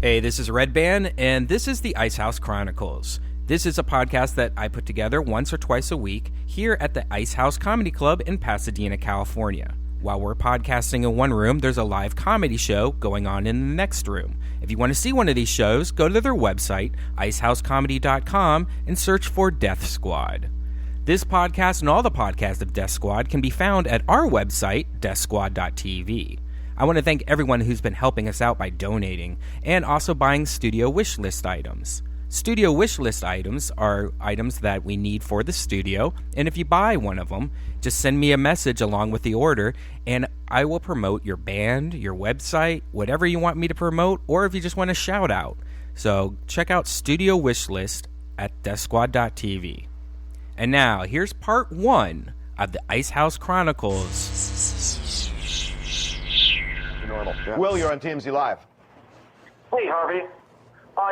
Hey, this is Red Band, and this is the Ice House Chronicles. This is a podcast that I put together once or twice a week here at the Ice House Comedy Club in Pasadena, California. While we're podcasting in one room, there's a live comedy show going on in the next room. If you want to see one of these shows, go to their website, icehousecomedy.com, and search for Death Squad. This podcast and all the podcasts of Death Squad can be found at our website, deathsquad.tv. I want to thank everyone who's been helping us out by donating and also buying studio wish list items. Studio wish list items are items that we need for the studio, and if you buy one of them, just send me a message along with the order, and I will promote your band, your website, whatever you want me to promote, or if you just want a shout out. So check out Studio Wish List at deathsquad.tv. And now, here's part 1 of the Ice House Chronicles. Normal. Yeah. Will, you're on TMZ Live. Hey, Harvey.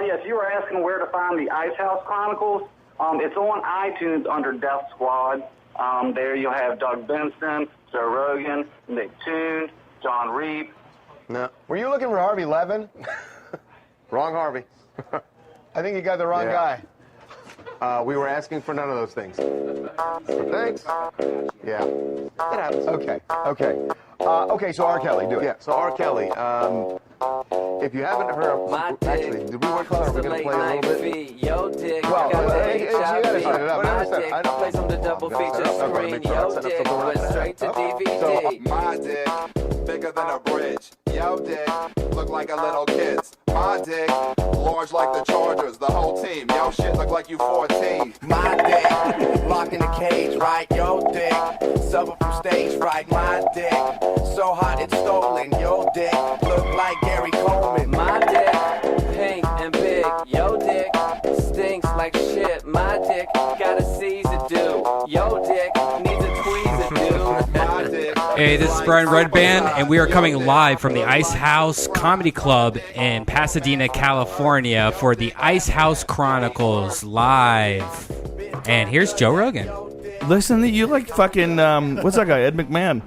Yes, you were asking where to find the Ice House Chronicles. It's on iTunes under Death Squad. There you'll have Doug Benson, Joe Rogan, Nick Toon, John Reep. No. Were you looking for Harvey Levin? Wrong Harvey. I think you got the wrong guy. We were asking for none of those things. Thanks. Yeah. It happens. Okay, so R. Kelly, do it. Yeah, so R. Kelly. If you haven't heard of... Actually, did we work on it? Are we going to play a little bit? Yo, dick. Well, you gotta set it up. I don't play some of the double feature screen. Yo, dick. Went straight to DVD. So, my dick, bigger than a bridge. Yo, dick, look like a little kid's. My dick, large like the Chargers, the whole team. Yo, shit, look like you 14. My dick, locked in a cage, right? Yo, dick, suffer from stage fright. My dick, so hot it's stolen. Yo, dick, look like Gary Coleman. My dick, pink and big. Yo, dick, stinks like shit. My dick, got a Caesar do. Yo, dick, needs a tweezer do. My dick. Hey, this is Brian Red Band, and we are coming live from the Ice House Comedy Club in Pasadena, California for the Ice House Chronicles live. And here's Joe Rogan. Listen, you like fucking, what's that guy, Ed McMahon?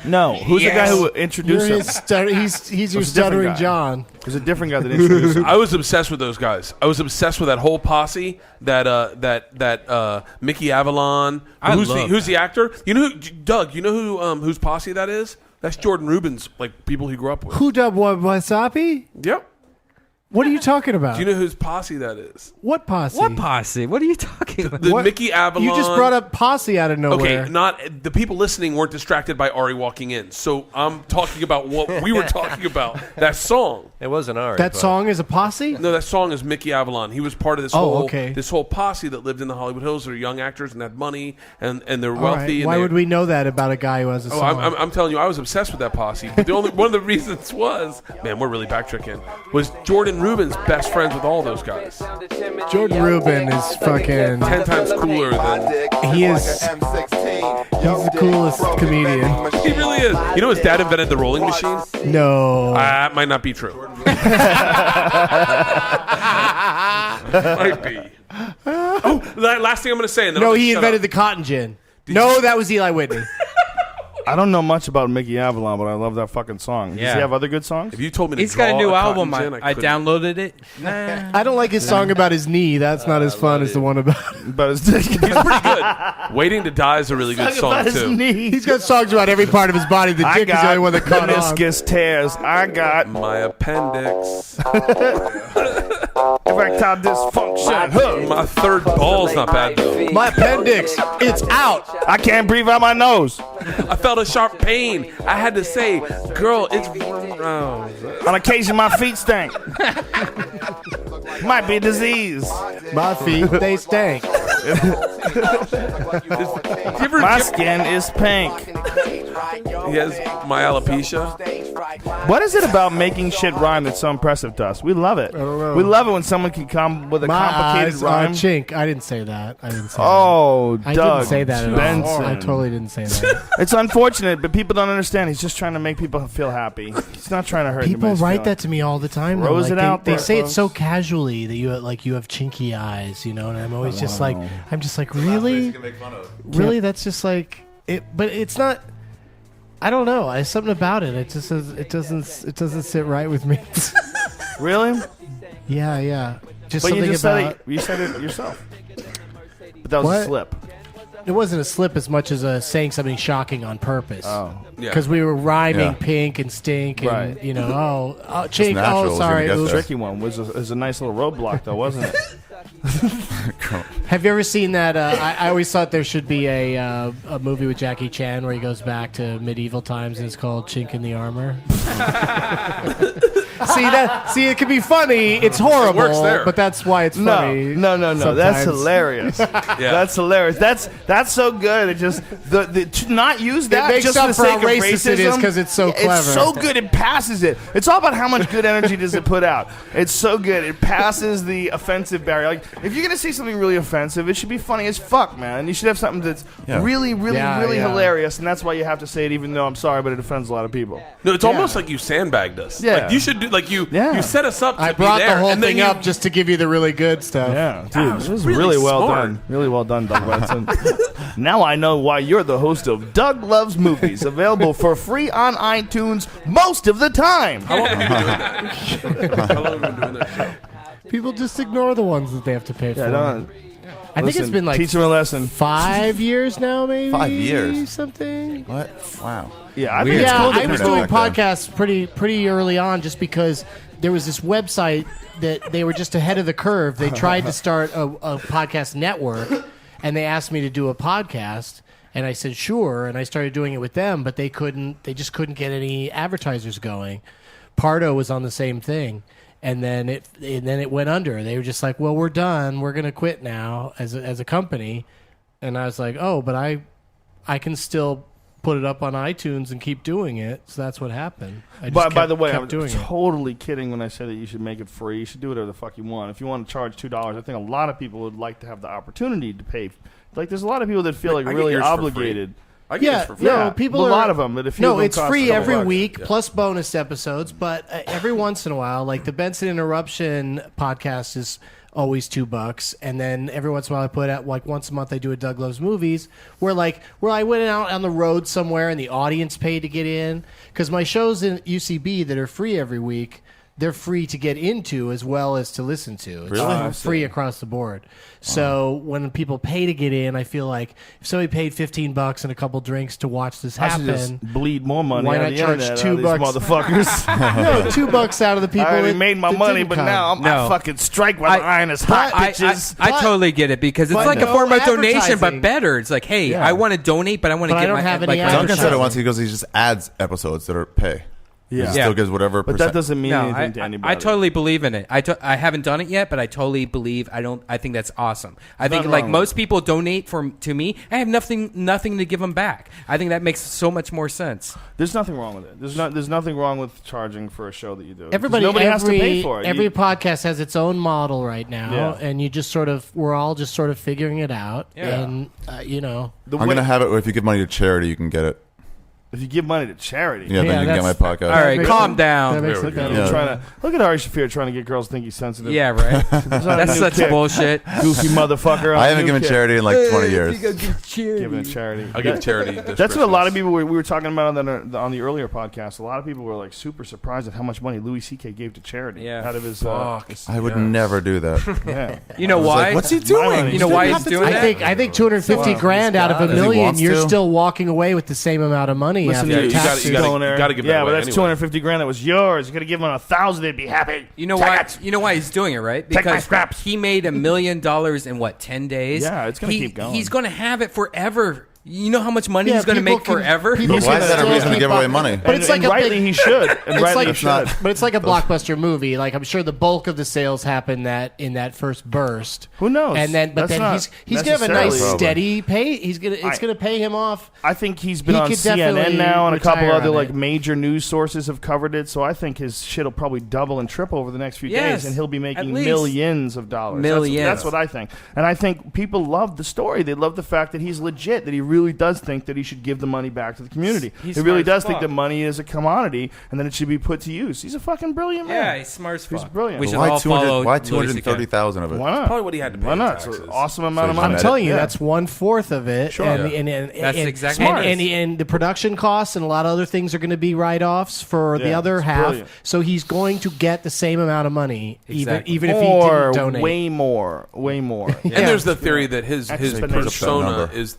No, who's the guy who introduced him? He's your stuttering John. There's a different guy that introduced him. I was obsessed with those guys. I was obsessed with that whole posse. That Mickey Avalon. Who's the actor? You know, Doug. You know whose posse that is? That's Jordan Rubin's people he grew up with. Who dubbed what, Wasabi? Yep. What are you talking about? Do you know whose posse that is? What posse? What posse? What are you talking about? The Mickey Avalon. You just brought up posse out of nowhere. Okay, not the people listening weren't distracted by Ari walking in. So I'm talking about what we were talking about. That song. It wasn't Ari. That song is a posse? No, that song is Mickey Avalon. He was part of this this whole posse that lived in the Hollywood Hills. They're young actors and had money and they're wealthy. Right. Why would we know that about a guy who has a song? I'm telling you, I was obsessed with that posse. But one of the reasons was, man, we're really backtracking, was Jordan Rubin's best friends with all those guys. Jordan Rubin is fucking 10 times cooler than he is. He's the coolest comedian. He really is. You know his dad invented the rolling machine? No. That might not be true. Might be. Oh, last thing I'm going to say. And then no, he invented the cotton gin. That was Eli Whitney. I don't know much about Mickey Avalon, but I love that fucking song. Yeah. Does he have other good songs? If you told me to He's got a new album. Gin, I downloaded it. Nah. I don't like his song about his knee. That's not as fun as the one about his dick. He's pretty good. Waiting to Die is a really good song, too. He's got songs about every part of his body. The dick is the only one that caught on. Meniscus tears. I got my appendix. Erectile dysfunction. My third ball's not bad, though. My appendix. It's out. I can't breathe out my nose. I felt a sharp pain. I had to say, girl, it's... On occasion, my feet stink. Might be a disease. My feet, they stink. My skin is pink. He has my alopecia. What is it about making shit rhyme that's so impressive to us? We love it. I don't know. We love it when someone can come with a complicated rhyme. Chink. I didn't say that. Doug I didn't say that at Benson. all. I totally didn't say that. It's unfortunate, but people don't understand. He's just trying to make people feel happy. He's not trying to hurt people anybody's write feelings. that to me all the time. Rose it out They there, say folks. it so casually that you have chinky eyes, and I'm always just like, really? Really? That's just like it, but it's not. I don't know. There's something about it. It just it doesn't sit right with me. Really? Yeah. Just But something you just about. you said it yourself. But that was What? a slip. It wasn't a slip as much as saying something shocking on purpose. Oh. Yeah. Because we were rhyming Yeah. pink and stink and, Right. chink, natural, oh, was sorry. gonna The guess tricky one was a nice little roadblock, though, wasn't it? Have you ever seen that? I always thought there should be a movie with Jackie Chan where he goes back to medieval times and it's called Chink in the Armor. See, it could be funny. It's horrible, works there. but that's why it's funny. No. That's sometimes. hilarious. That's hilarious. That's so good. It just to not use that makes just up for the for how sake of racist it is racism, 'cause it's so It's clever. so good. It passes it. It's all about how much good energy does it put out. It's so good. It passes the offensive barrier. Like if you're gonna say something really offensive, it should be funny as fuck, man. You should have something that's really hilarious, and that's why you have to say it. Even though I'm sorry, but it offends a lot of people. No, it's almost like you sandbagged us. Yeah. Like you should do. Like you set us up. To I be brought there, the whole and then thing you- up just to give you the really good stuff. Yeah, dude, was this is really really well smart. done. Really well done, Doug Benson. Now I know why you're the host of Doug Loves Movies, available for free on iTunes most of the time. How long have you been doing that? How long have you been doing that show? People just ignore the ones that they have to pay for. Yeah, don't. I think it's Listen, been like teach them a lesson. 5 years now, maybe 5 years? something. What? Wow. Yeah, I think it's Yeah, cool that I was people- doing back then. podcasts pretty early on, just because there was this website that they were just ahead of the curve. They tried to start a podcast network, and they asked me to do a podcast, and I said sure, and I started doing it with them, but they couldn't. They just couldn't get any advertisers going. Pardo was on the same thing. And then it went under. They were just like, "Well, we're done. We're gonna quit now as a company." And I was like, "Oh, but I can still put it up on iTunes and keep doing it." So that's what happened. I just By the way, kept I'm doing it. totally kidding when I say that you should make it free. You should do whatever the fuck you want. If you want to charge $2, I think a lot of people would like to have the opportunity to pay. Like, there's a lot of people that feel like I get really yours for obligated. I get this for free. No, people a are, lot of them. That if no, it's free every $2 week plus bonus episodes. But every once in a while, like the Benson Interruption podcast is always $2, and then every once in a while I put out like once a month I do a Doug Loves Movies where I went out on the road somewhere and the audience paid to get in, because my shows in UCB that are free every week, they're free to get into as well as to listen to. It's Really? free across the board. So when people pay to get in, I feel like if somebody paid $15 and a couple drinks to watch this I should happen, just bleed more money why out not of the charge internet $2? out of these motherfuckers. no, $2 out of the people. I already that- made my that money, didn't but come. now I'm No. fucking strike while the iron is hot, bitches. I totally get it, because it's But like a no form of donation, advertising. but better. It's like, hey, I want to donate, but I want to But I get don't my have any like, advertising. Duncan said it once. He goes, he just adds episodes that are pay. Yeah. He still gives whatever But percent. that doesn't mean No, anything to anybody. I totally believe in it. I haven't done it yet, but I totally believe. I think that's awesome. I think nothing like wrong most people donate to me. I have nothing to give them back. I think that makes so much more sense. There's nothing wrong with it. There's nothing wrong with charging for a show that you do. 'Cause Everybody, nobody has to pay for it. Every podcast has its own model right now, Yeah. and you just we're all just sort of figuring it out. Yeah. And the I'm way- going to have it where if you give money to charity, you can get it. If you give money to charity. Yeah, then you can get my that's- podcast. All right, makes calm sense. down. That makes There we sense. go. Yeah. Look at Ari Shaffir trying to get girls to think he's sensitive. Yeah, right. He's on a That's new such kick. bullshit. Goofy motherfucker. I haven't given charity in like 20 years. Giving a charity. I give charity. That's what a lot of people we were talking about on the earlier podcast. A lot of people were like super surprised at how much money Louis C.K. gave to charity. Yeah. Out of his. I would never do that. Yeah. You know I was why? like, what's he money. doing? You know why he's doing that? I think 250 grand out of $1 Does he million, wants you're to? still walking away with the same amount of money Listen after to you. taxes. You gotta give that Yeah, away but that's anyway. 250 grand that was yours. You could have given him 1,000, they'd be happy. You know Take why? it. You know why he's doing it, right? Take my Because scraps. he made $1 million in what 10 days. Yeah, it's gonna keep going. He's going to have it forever. You know how much money Yeah, he's going to people make can- forever. people Why is that a still reason to keep give away up- money? But it's like and a rightly big, he should. And It's rightly like, he should. but it's like a blockbuster movie. Like I'm sure the bulk of the sales happen in that first burst. Who knows? And then, but That's then not he's gonna have a nice necessarily- steady pay. It's gonna pay him off. I think he's been He on could CNN definitely now, and a couple retire other on like it. major news sources have covered it. So I think his shit will probably double and triple over the next few Yes, days, and he'll be making at least. millions of dollars. Millions. That's what I think, and I think people love the story. They love the fact that he's legit, that he really really does think that he should give the money back to the community. He's he really smart as does think fuck. that money is a commodity and then it should be put to use. He's a fucking brilliant man. Yeah, he's smart as fuck. He's brilliant. We should Why all follow Why Louis CK. 230,000 of it? Why not? Probably what he had to pay Why in not? It's taxes. an awesome amount of So money. I'm telling you, Yeah. that's 1/4 of it. Sure. And That's exactly and, smart. and the production costs and a lot of other things are going to be write-offs for the Yeah, other it's half. brilliant. So he's going to get the same amount of money, Exactly. even if he Or didn't donate. way more. And there's the theory that his Exponential. persona Number. is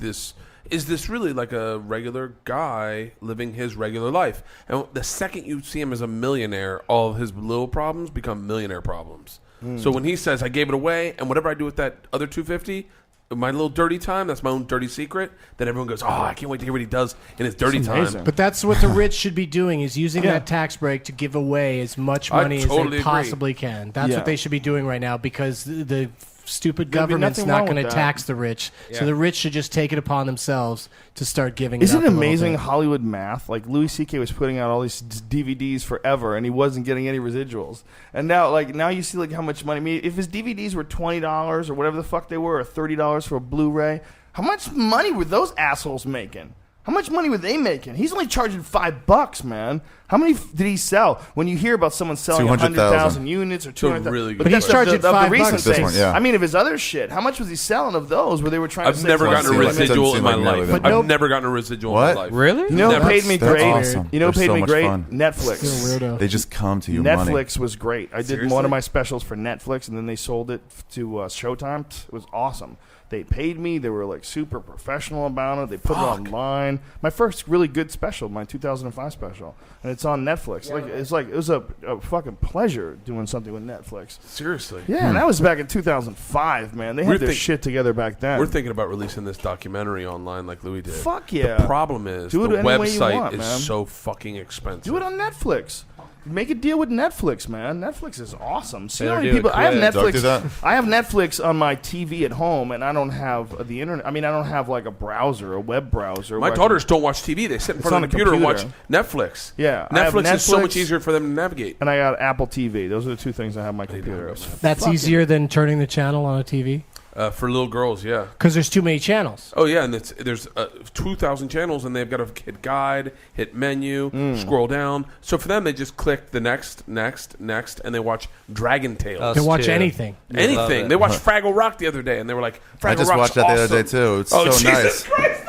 this really like a regular guy living his regular life. And the second you see him as a millionaire, all of his little problems become millionaire problems. So when he says, I gave it away, and whatever I do with that other $250, my little dirty time, that's my own dirty secret, then everyone goes, oh, I can't wait to hear what he does in his dirty It's time. amazing. But that's what the rich should be doing, is using that tax break to give away as much I money totally as agree. they possibly can. That's Yeah. what they should be doing right now, because the stupid There'd be government's nothing not wrong going to with that. tax the rich. Yeah. So the rich should just take it upon themselves to start giving Isn't up it a little amazing bit. Hollywood math? Like Louis C.K. was putting out all these DVDs forever, and he wasn't getting any residuals. And now you see like how much money. I mean, if his DVDs were $20 or whatever the fuck they were, or $30 for a Blu-ray, how much money were those assholes making? How much money were they making? He's only charging $5, man. How many did he sell? When you hear about someone selling 200,000 100,000 units or So 200,000, really good. But he's charging the $5 recent This things. one, yeah. I mean, of his other shit, how much was he selling of those? Where they were trying I've to say never gotten a seem like- it residual doesn't in my seem like life. nearly that. I've never gotten a residual What? in my life. Really? You know, Never. who paid me That's great. awesome. You know, who They're paid so me much great. fun. Netflix. Still weirdo. They just come to you money. Netflix was great. I did Seriously? one of my specials for Netflix, and then they sold it to Showtime. It was awesome. They paid me. They were like super professional about it. They put it online. My first really good special, my 2005 special, and it's on Netflix. It was a fucking pleasure doing something with Netflix. Seriously. Yeah, and that was back in 2005. Man, they had their shit together back then. We're thinking about releasing this documentary online like Louis did. Fuck yeah. The problem is Do it the any way you website want, is man. so fucking expensive. Do it on Netflix. Make a deal with Netflix, man. Netflix is awesome. See how Better many do it people I have quick. Doug do Netflix. that? I have Netflix on my TV at home, and I don't have the internet. I mean, I don't have like a browser, a web browser. My where I daughters don't watch TV. They sit in It's front on of the the computer and watch computer. Netflix. Yeah, I have Netflix is so Netflix. much easier for them to navigate. and I got Apple TV. Those are the two things I have on my computer. That's easier than turning the channel on a TV? For little girls, yeah. Because there's too many channels. Oh, yeah, and there's 2,000 channels, and they've got to hit guide, hit menu, scroll down. So for them, they just click the next, and they watch Dragon Tales. Us They watch too. anything. Love Anything. it. They watched Fraggle Rock the other day, and they were like, Fraggle I just Rock's watched that the awesome. other day too. It's Oh, so Jesus nice. Christ.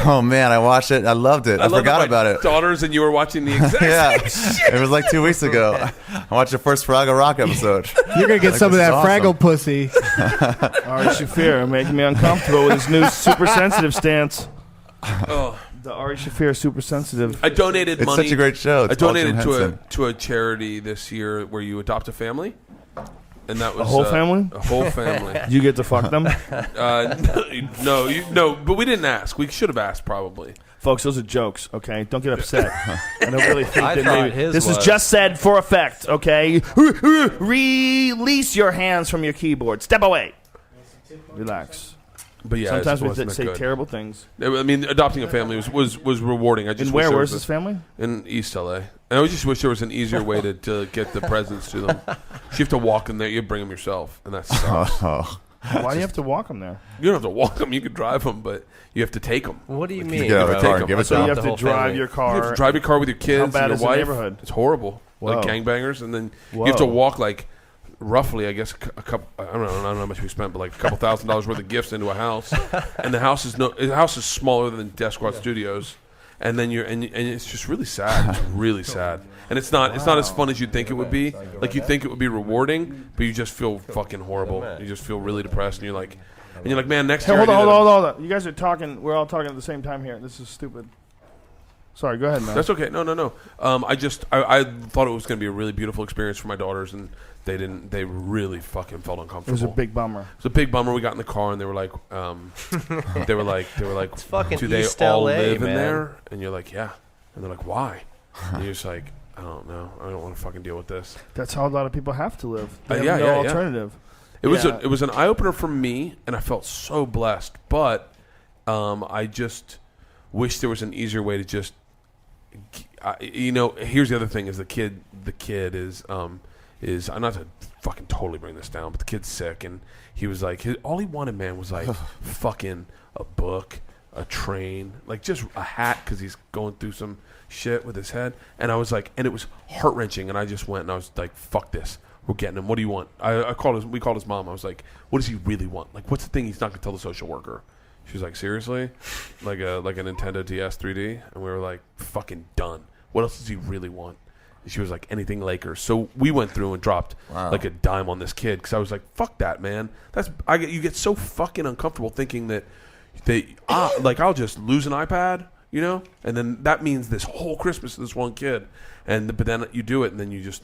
Oh man, I watched it. I loved it. I love forgot that my about it. daughters and you were watching the exact Yeah, same shit. it was like 2 weeks ago. I watched the first Fraggle Rock episode. You're going to get Like, some of this that is Fraggle awesome. pussy. Ari Shaffir making me uncomfortable with his new super sensitive stance. Oh. The Ari Shaffir super sensitive. I donated It's money. such a great show. I It's called donated Jim Henson. to a charity this year where you adopt a family. And that was whole family? A whole family. You get to fuck them, No, but we didn't ask. We should have asked probably. folks. Those are jokes. Okay, don't get upset. I don't really think I that thought maybe his this is was. just said for effect. Okay, release your hands from your keyboard. Step away. Relax. But yeah, Sometimes it we wasn't say that good. terrible things. I mean, adopting a family was rewarding. I just And wish there where's was this family? in East LA. And I just wish there was an easier way to get the presents to them. You have to walk in there. You bring them yourself, and that sucks. Oh, Why do you have to walk them there? You don't have to walk them. You can drive them, but you have to take them. What do you You mean? get out of the bro? car and give it to So them. you have the to whole drive family. your You car. have to drive your car with your kids How bad and your is the wife. neighborhood? It's horrible. Like Whoa. gangbangers, and then you have to Whoa. walk like roughly, I guess, a couple. I don't know how much we spent, but like a couple $1,000s worth of gifts into a house, and the house is smaller than Death Squad Studios, and then and it's just really sad. It's really sad, and it's not as fun as you'd think it would be. Like you'd think it would be rewarding, but you just feel fucking horrible. You just feel really depressed, and you're like, man, next Hey, year. hold on. You guys are talking. We're all talking at the same time here. This is stupid. Sorry, go ahead, man. That's okay. No. I thought it was going to be a really beautiful experience for my daughters, and they didn't. They really fucking felt It uncomfortable. was a big bummer. It was a big bummer. We got in the car and they were like, they were like, fucking do they East all LA, live in man. there? And you're like, yeah. And they're like, why? And you're just like, I don't know. I don't want to fucking deal with this. That's how a lot of people have to live. They have Yeah, no yeah, yeah. alternative. It was Yeah. it was an eye opener for me, and I felt so blessed. But I just wish there was an easier way to just, here's the other thing: is the kid is I'm not to fucking totally bring this down, but the kid's sick, and he was like, all he wanted, man, was like fucking a book, a train, like just a hat because he's going through some shit with his head. And I was like, and it was heart wrenching. And I just went and I was like, fuck this. We're getting him. What do you want? We called his mom. I was like, what does he really want? Like, what's the thing he's not going to tell the social worker? She was like, seriously? Like a Nintendo DS 3D? And we were like, fucking done. What else does he really want? And she was like, anything Lakers. So we went through and dropped like a dime on this kid because I was like, fuck that, man. You get so fucking uncomfortable thinking that like I'll just lose an iPad, you know? And then that means this whole Christmas to this one kid. But then you do it and then you just...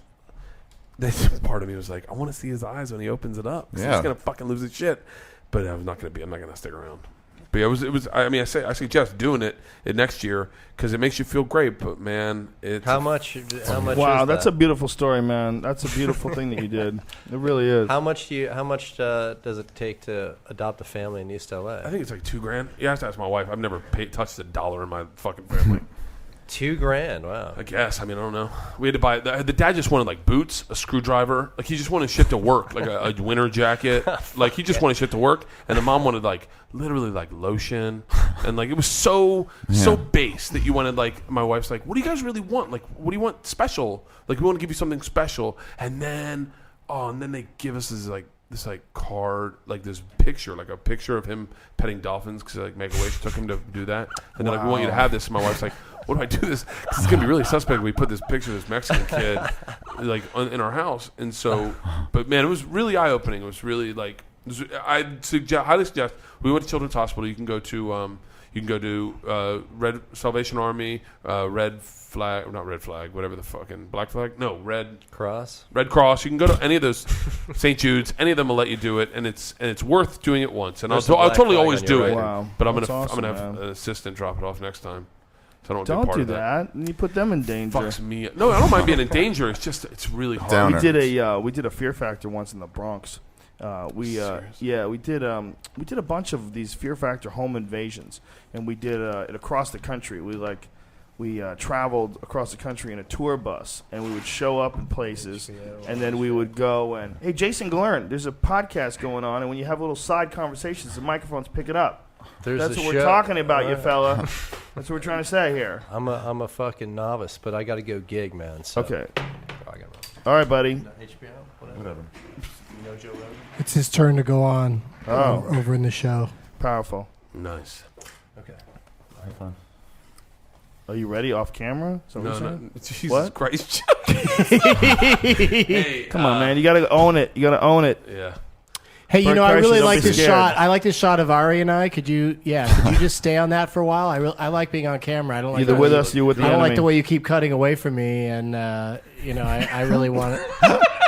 Part of me was like, I want to see his eyes when he opens it up. Yeah. He's going to fucking lose his shit. But I'm not going to stick around. But yeah, it was. I mean, I suggest doing it next year because it makes you feel great. But man, it's how much? Wow, that's a beautiful story, man. That's a beautiful thing that you did. It really is. How much does it take to adopt a family in East LA? I think it's like $2,000. You have to ask my wife. I've never touched $1 in my fucking family. $2,000, wow. I guess. I mean, I don't know. We had to buy the dad just wanted like boots, a screwdriver. Like he just wanted shit to work, like a winter jacket. Like he just wanted shit to work, and the mom wanted like literally like lotion, and like it was so base that you wanted like. My wife's like, "What do you guys really want? Like, what do you want special? Like, we want to give you something special." And then they give us this card, like this picture, like a picture of him petting dolphins because like Make-A-Wish took him to do that. And they're like, we want you to have this. And my wife's like, what do I do this? Because it's gonna be really suspect. We put this picture of this Mexican kid like in our house, and so. But man, it was really eye opening. It was really like I'd highly suggest. We went to Children's Hospital. You can go to Red Salvation Army, Red Flag, not Red Flag, whatever the fucking Black Flag. No, Red Cross. Red Cross. You can go to any of those, St. Jude's. Any of them will let you do it, and it's worth doing it once. And I'll totally always do it. Wow. But I'm gonna have an assistant drop it off next time. So I don't do that. You put them in danger. Fucks me. No, I don't mind being in danger. It's really hard. Downer. We did a Fear Factor once in the Bronx. We did a bunch of these Fear Factor home invasions, and we did it across the country. We traveled across the country in a tour bus, and we would show up in places, and then we would go and, hey, Jason Gillearn, there's a podcast going on, and when you have little side conversations, the microphones pick it up. That's what we're talking about, you fella. That's what we're trying to say here. I'm a fucking novice, but I got to go gig, man. So. Okay. All right, buddy. HBO, whatever. You know Joe Rogan? It's his turn to go on over in the show. Powerful. Nice. Okay. Have fun. Are you ready off camera? No. Jesus what? Christ. Hey, come on, man. You got to own it. Yeah. Hey, Bert I really Kreischer, like this scared. shot. I like this shot of Ari and I. Could you just stay on that for a while? I like being on camera. I don't like either with us, you with the I don't enemy. like the way you keep cutting away from me, and I really want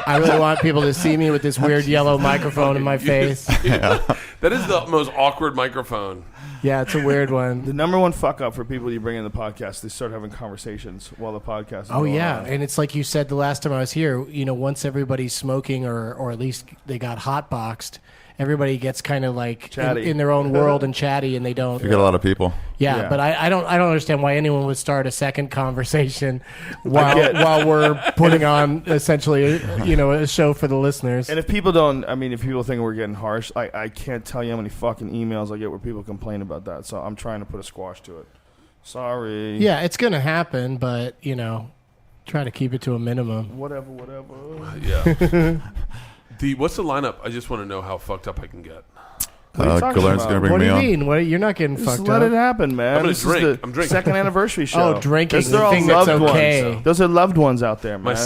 I really want people to see me with this weird yellow microphone in my face. Yeah. That is the most awkward microphone. Yeah, it's a weird one. The number one fuck up for people you bring in the podcast, they start having conversations while the podcast is going on. And it's like you said the last time I was here, once everybody's smoking or at least they got hotboxed, everybody gets kind of like in their own world and chatty, and they don't. You got a lot of people. Yeah, but I don't understand why anyone would start a second conversation while we're putting on essentially a show for the listeners. And if people think we're getting harsh, I can't tell you how many fucking emails I get where people complain about that. So I'm trying to put a squash to it. Sorry. Yeah, it's gonna happen, but try to keep it to a minimum. Whatever. Yeah. What's the lineup? I just want to know how fucked up I can get. Gillearn's going to bring me on. What do you mean? You're not getting fucked up. Let it happen, man. I'm drinking. Second anniversary show. Oh, drinking. Those are all that's loved okay. ones. Those are loved ones out there, man.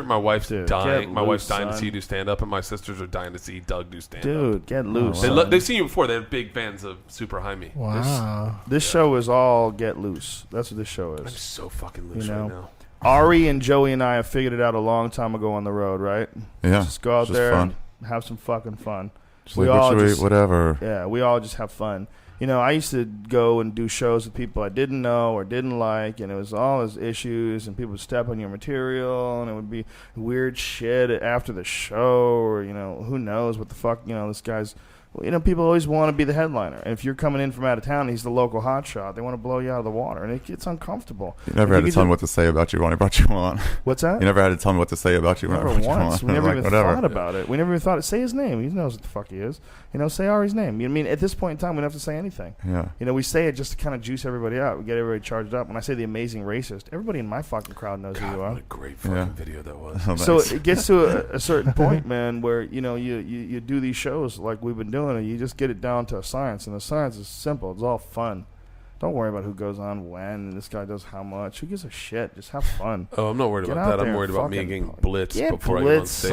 My wife's dying. My wife's dying to son. see you do stand up, and my sisters are dying to see Doug do stand up. Dude, get loose. They've seen you before. They're big fans of Super Jaime. Wow. This show is all get loose. That's what this show is. I'm so fucking loose right now. Ari and Joey and I have figured it out a long time ago on the road, right? Yeah. Just go out there and have some fucking fun. Whatever. Yeah, we all just have fun. I used to go and do shows with people I didn't know or didn't like, and it was all those issues, and people would step on your material, and it would be weird shit after the show, or who knows what the fuck this guy's people always want to be the headliner. And if you're coming in from out of town and he's the local hotshot, they want to blow you out of the water. And it gets uncomfortable. You never had to tell me what to say about you when I brought you on. What's that? You never had to tell me what to say about you when I brought you on. We never even thought about it. We never even thought, say his name. He knows what the fuck he is. Say Ari's name. I mean, at this point in time, we don't have to say anything. Yeah. We say it just to kind of juice everybody out. We get everybody charged up. When I say the amazing racist, everybody in my fucking crowd knows who you are. What a great fucking video that was. Oh, nice. So it gets to a certain point, man, where you do these shows like we've been doing, and you just get it down to a science, and the science is simple. It's all fun. Don't worry about who goes on when, and this guy does how much. Who gives a shit? Just have fun. Oh, I'm not worried about that. I'm worried about me getting blitzed before I go on stage.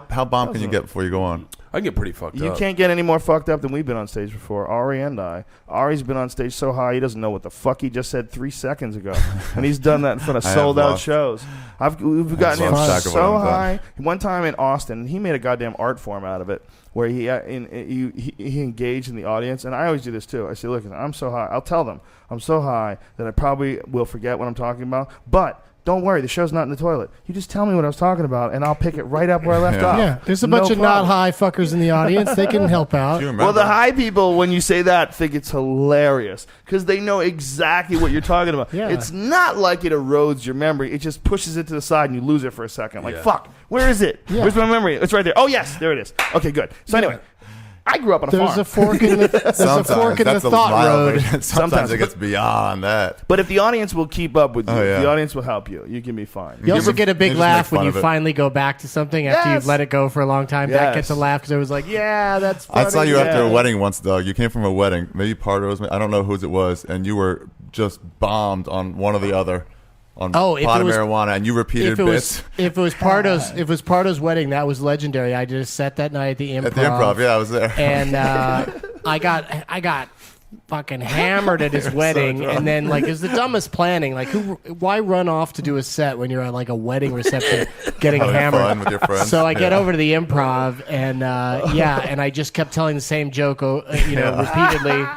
How bomb can you get before you go on? I can get pretty fucked up. You can't get any more fucked up than we've been on stage before, Ari and I. Ari's been on stage so high he doesn't know what the fuck he just said 3 seconds ago. And he's done that in front of sold-out shows. We've gotten him so high. One time in Austin, he made a goddamn art form out of it, where he engaged in the audience. And I always do this too. I say, look, I'm so high. I'll tell them I'm so high that I probably will forget what I'm talking about. But don't worry, the show's not in the toilet. You just tell me what I was talking about, and I'll pick it right up where I left off. Yeah, there's a bunch of not high fuckers in the audience. They can help out. Well, the high people, when you say that, think it's hilarious because they know exactly what you're talking about. Yeah. It's not like it erodes your memory. It just pushes it to the side, and you lose it for a second. Like, fuck, where is it? Yeah. Where's my memory? It's right there. Oh, yes, there it is. Okay, good. So anyway. I grew up on a farm. There's a fork in the thought road. Sometimes it gets beyond that. But if the audience will keep up with you, the audience will help you. You can be fine. You also get a big laugh when you finally go back to something after you've let it go for a long time. That gets a laugh because it was like, yeah, that's funny. I saw you after a wedding once, Doug. You came from a wedding. Maybe Pardo's. I don't know whose it was. And you were just bombed on one or the other. On pot of marijuana, and you repeated bits. If it was Pardo's wedding, that was legendary. I did a set that night at the Improv. At the Improv, yeah, I was there. And I got fucking hammered at his wedding, and then like it was the dumbest planning. Like, why run off to do a set when you're at like a wedding reception getting hammered? Fun with your friends. So I get over to the Improv, and and I just kept telling the same joke, repeatedly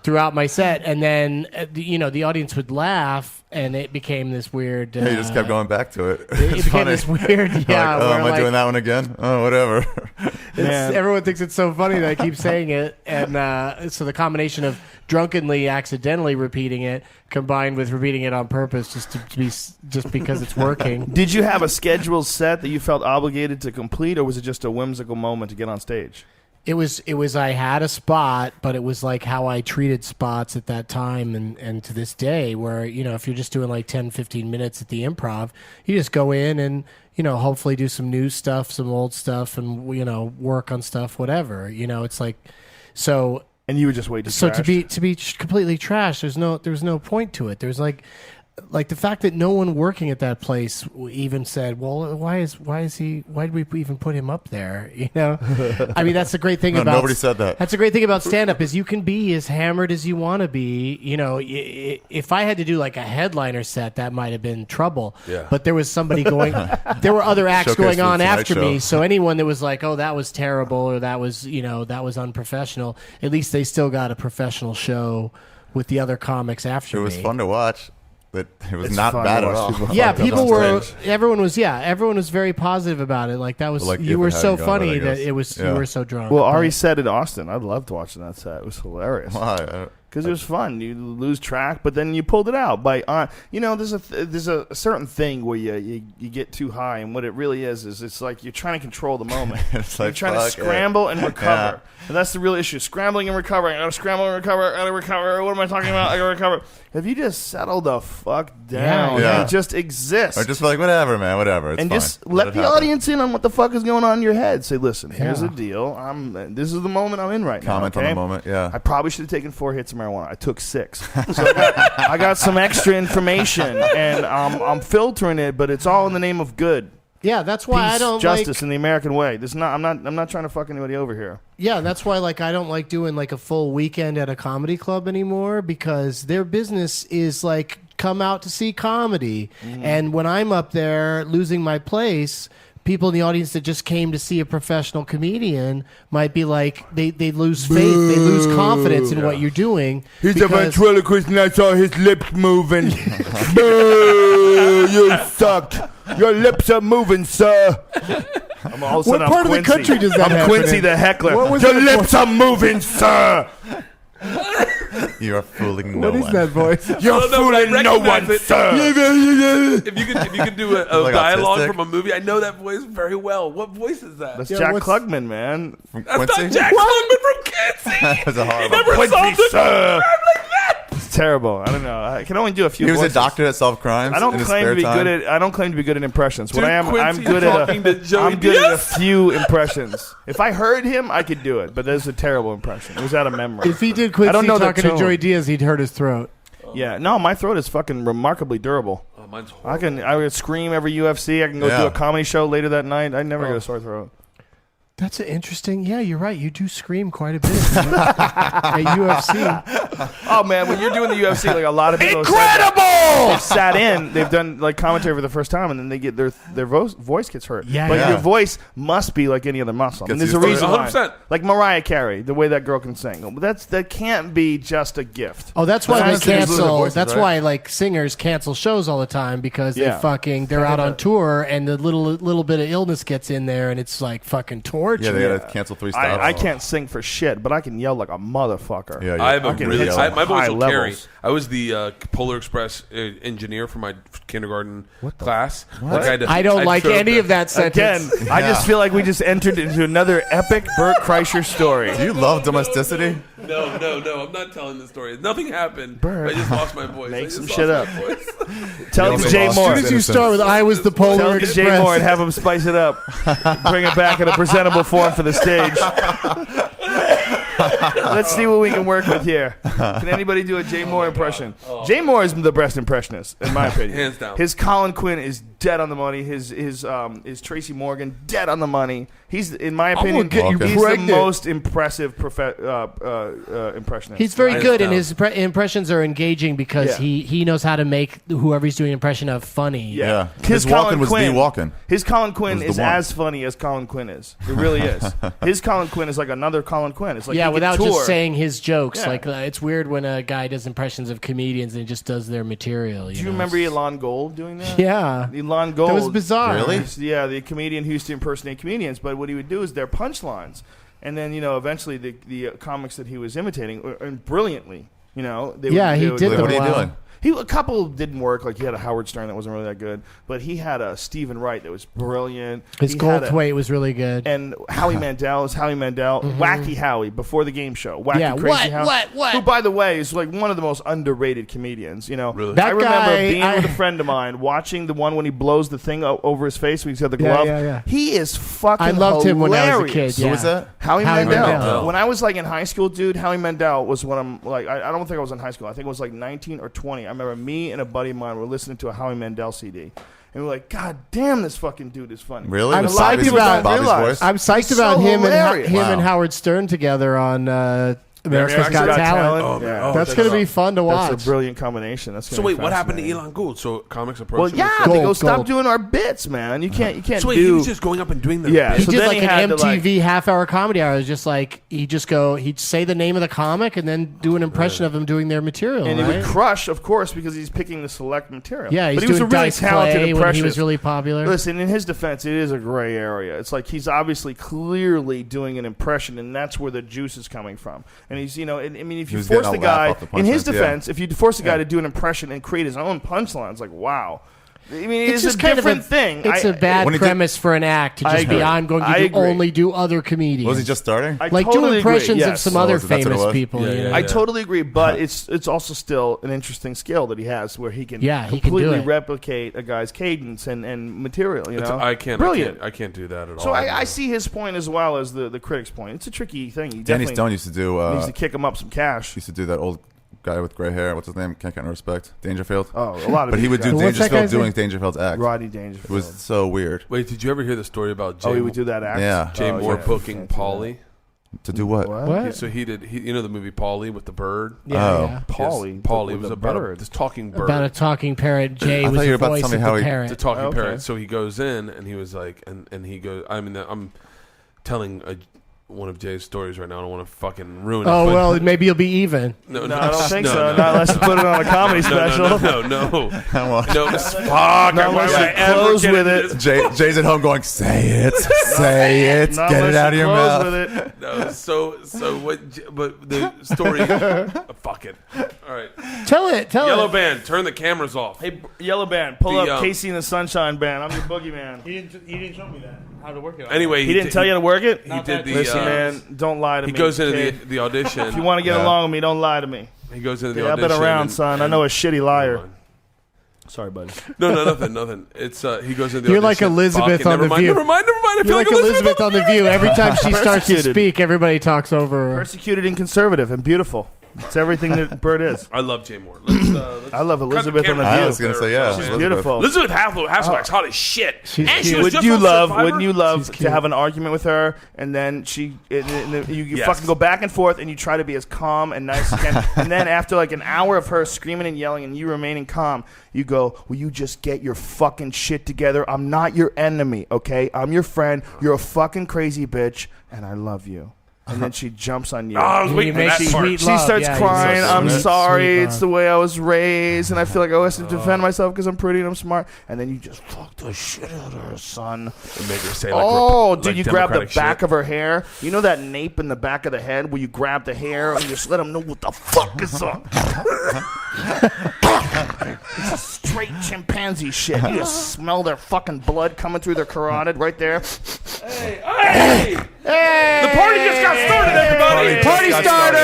throughout my set, and then the audience would laugh. And it became this weird... you just kept going back to it. It became this weird... Yeah, am I doing that one again? Oh, whatever. Everyone thinks it's so funny that I keep saying it. And so the combination of drunkenly, accidentally repeating it, combined with repeating it on purpose just because it's working. Did you have a scheduled set that you felt obligated to complete, or was it just a whimsical moment to get on stage? It was I had a spot, but it was like how I treated spots at that time and to this day, where, if you're just doing like 10, 15 minutes at the Improv, you just go in and, hopefully do some new stuff, some old stuff, and, work on stuff, whatever. It's like, so... And you would just wait to So to be completely trashed, there's no point to it. There's like the fact that no one working at that place even said, well, why did we even put him up there? I mean, that's the great thing about... Nobody said that. That's the great thing about stand-up is you can be as hammered as you want to be. If I had to do like a headliner set, that might have been trouble. Yeah. But there was somebody going... there were other acts Showcase going on after show. me, so anyone that was like, oh, that was terrible, or that was unprofessional, at least they still got a professional show with the other comics after me. It was fun to watch. But it was not bad at all. Everyone was very positive about it. Like that was, you were so funny that it was, you were so drunk. Well, Ari said in Austin, I loved watching that set. It was hilarious. Why? Because it was fun. You lose track, but then you pulled it out by there's a certain thing where you get too high, and what it really is it's like you're trying to control the moment. You're trying to scramble and recover, and that's the real issue: scrambling and recovering. I gotta scramble and recover. I gotta recover. What am I talking about? I gotta recover. If you just settle the fuck down and just exist, or just be like, whatever, man, whatever, it's and fine. just let the audience in on what the fuck is going on in your head. Say, listen, here's the deal. This is the moment I'm in right now. Comment on the moment. Yeah, I probably should have taken 4 hits of marijuana. I took 6. So I got some extra information, and I'm filtering it, but it's all in the name of good. Yeah, that's why Peace, I don't justice in the American way. I'm not trying to fuck anybody over here. Yeah, that's why I don't like doing like a full weekend at a comedy club anymore, because their business is like come out to see comedy. And when I'm up there losing my place, people in the audience that just came to see a professional comedian might be like, they lose faith, they lose confidence in what you're doing. He's a ventriloquist and I saw his lips moving. Boo, you sucked. Your lips are moving, sir. I'm all of a sudden, What part I'm of the Quincy. country does that I'm happen Quincy in? the heckler. What was Your that lips are moving, sir. You are fooling no What is one. that voice? You're fooling no one, recognize it. sir. If you could do a Like dialogue autistic? from a movie, I know that voice very well. What voice is that? That's Yeah, Jack what's- Klugman, man. From That's Quincy? not Jack Klugman from Quincy. That's a horrible. Never Quincy, solved a sir. crime like that. It's terrible. I don't know. I can only do a few. He was voices. a doctor that solved crimes. I don't in his claim to spare be time. good at. I don't claim to be good at impressions. What Dude, I am, I'm Quincy's good talking to at. Joey I'm good at a Diaz. few impressions. If I heard him, I could do it. But that's a terrible impression. It was out of memory. If he did Quincy I don't know the talking to tone. Joey Diaz, he'd hurt his throat. Yeah, no, my throat is fucking remarkably durable. Oh, mine's horrible. I would scream every UFC. I can go Yeah. do a comedy show later that night. I never get a sore throat. That's an interesting. Yeah, you're right. You do scream quite a bit at UFC. Oh man, when you're doing the UFC, like a lot of people they've sat in, they've done like commentary for the first time, and then they get their voice gets hurt. Yeah, but yeah. your voice must be like any other muscle. And Gets there's a used to it. reason why. 100%. Like Mariah Carey, the way that girl can sing. That can't be just a gift. Oh, that's why Sometimes they they lose their cancel. voices, That's right? why like singers cancel shows all the time because Yeah. they're out on tour and the little bit of illness gets in there and it's like fucking torture. Yeah, they got to cancel 3 stops. I can't sing for shit, but I can yell like a motherfucker. Yeah, I have a I can really hit my some voice high will carry. levels. I was the Polar Express engineer for my kindergarten class. Like, I don't like any of that Again, sentence. I just feel like we just entered into another epic Bert Kreischer story. Do you love domesticity? No, I'm not telling the story. Nothing happened. Bert. I just lost my voice. Make I just some lost shit my up. voice. Tell it to Jay As Moore. As soon as you start with "I was the Polar Tell it to Express," Jay Moore and have him spice it up. Bring it back in a presentable form for the stage. Let's see what we can work with here. Can anybody do a Jay Moore impression? Jay Moore is the best impressionist, in my opinion. Hands down. His Colin Quinn is dead on the money. His Tracy Morgan dead on the money. He's, in my opinion, get you he's the pregnant. most impressive impressionist. He's very Hands good, and down. his impressions are engaging because Yeah. he knows how to make whoever he's doing an impression of funny. Yeah. His His walking Colin was Quinn, the walking. His Colin Quinn Was is the one. as funny as Colin Quinn is. It really is. His Colin Quinn is like another Colin Quinn. It's like Yeah, he could without tour. just saying his jokes. Yeah. Like it's weird when a guy does impressions of comedians and just does their material. Do you remember Elon Gold doing that? Yeah, Elon Gold. that was bizarre. Really? Yeah, the comedian who used to impersonate comedians. But what he would do is their punchlines, and then eventually the comics that he was imitating, and brilliantly, they Yeah, would, he they would did do them What are you well. doing? A couple didn't work. Like he had a Howard Stern that wasn't really that good, but he had a Stephen Wright that was brilliant. His He gold had a- weight was really good. And Howie Mandel is Howie Mandel, Wacky Howie before the game show, Wacky Yeah, Crazy Howie, what? who by the way is like one of the most underrated comedians. Really? That I remember guy- being with a friend of mine watching the one when he blows the thing over his face when he's got the Yeah, glove. yeah. He is fucking. I loved him when I was a hilarious. kid. Who Yeah. was that? Howie Howie Mandel. Mandel. When I was like in high school, dude, Howie Mandel was when I'm like, I don't think I was in high school. I think it was like 19 or 20. I remember me and a buddy of mine were listening to a Howie Mandel CD. And we were like, God damn, this fucking dude is funny. Really? I'm Was psyched Bobby's- about- Bobby's realize. voice? I'm psyched He's about so him hilarious. and Wow. Howard Stern together on America's Got Talent. Oh, man. Oh, That's going to be fun to watch. That's a brilliant combination. That's So gonna be wait, what happened to fascinating. Elon Gould? So comics Well, approached him. yeah, and they said- go stop Gold. doing our bits, man. You can't So wait, he do. was just going up and doing the Yeah. bits? He So did then like he had an to, like- MTV half-hour comedy hour. It was just like he'd say the name of the comic and then do an impression of them doing their material. and he right? would crush, of course, because he's picking the select material. Yeah, he's but he was a doing really Dice talented Clay when he impressionist. was really popular. Listen, in his defense, it is a gray area. It's like he's obviously clearly doing an impression, and that's where the juice is coming from. And he's, I mean, if He you was force getting the a laugh guy, off the in his punchlines, yeah. defense, if you force the guy to do an impression and create his own punchlines, like, wow. I mean, it's just a kind different of thing. It's a bad When he did- premise for an act to I just be, agree. I'm going I to agree. only do other comedians. Was he just starting? I like totally do impressions agree, of yes. some Oh, other so that's what it famous was? people? Yeah, you know? yeah. I totally agree, but it's also still an interesting skill that he has, where he can Yeah, he can do completely it. replicate a guy's cadence and material. You know, I can't brilliant. I can't do that at all. So I see his point as well as the critic's point. It's a tricky thing. He Danny definitely Stone used to do. needs to kick him up some cash. Used to do that old guy with gray hair. What's his name? Can't get no respect. Dangerfield. Oh, a lot of. But he would do these guys. What's that Dangerfield guy's doing name? Dangerfield's act. Rodney It Dangerfield. was so weird. Wait, did you ever hear the story about Jay? Oh, he would do that act. Yeah. Jay Oh, Moore yeah. booking Can't do Pauly. To do what? What? So he did. You know the movie Pauly with the bird. Yeah, Oh. yeah. Pauly. Pauly with was a about bird. this talking bird. About a talking parrot. Jay I was thought you the were about to voice tell me of how the he- parrot. the talking Okay. parrot. So he goes in and he was like, and he goes. I mean, I'm telling one of Jay's stories right now. I don't want to fucking ruin it. Oh, well, maybe you'll be even. No, I don't think so. Not unless you put it on a comedy special. No. Fuck. Close with it. Jay's at home going, say it. Say it. Get it out of your mouth. With it. No, so what? But the story. Fuck it. All right. Tell it. Yellow Band, turn the cameras off. Hey, Yellow Band, pull up Casey and the Sunshine Band. I'm your boogeyman. He didn't show me that. How to work it. Anyway, he didn't tell you how to work it? He did the. Listen, man, don't lie to me. He goes into the audition. If you want to get along with me, don't lie to me. He goes into the audition. I've been around, son. I know a shitty liar. Sorry, buddy. No, nothing. It's he goes into the You're audition. like Elizabeth on The View. Never mind. I feel like Elizabeth on The View. Every time she starts to speak, everybody talks over her. Persecuted and conservative and beautiful. It's everything that Bert is. I love Jay Moore. I love Elizabeth on The View. I was going to say, yeah. She's beautiful. Elizabeth Hasselbeck's hot as shit. Wouldn't you love to have an argument with her, and then you fucking go back and forth, and you try to be as calm and nice as you can, and then after like an hour of her screaming and yelling and you remaining calm, you go, will you just get your fucking shit together? I'm not your enemy, okay? I'm your friend. You're a fucking crazy bitch, and I love you. And then she jumps on you. Oh, I was waiting for that part. She starts crying. I'm sorry. It's the way I was raised, and I feel like I always have to defend myself because I'm pretty and I'm smart. And then you just fuck the shit out of her, son. And make her say like, dude, you grab the back of her hair. You know that nape in the back of the head where you grab the hair and you just let them know what the fuck is up. It's a straight chimpanzee shit. You just smell their fucking blood coming through their carotid right there. Hey! The party just got started, everybody! Party starter!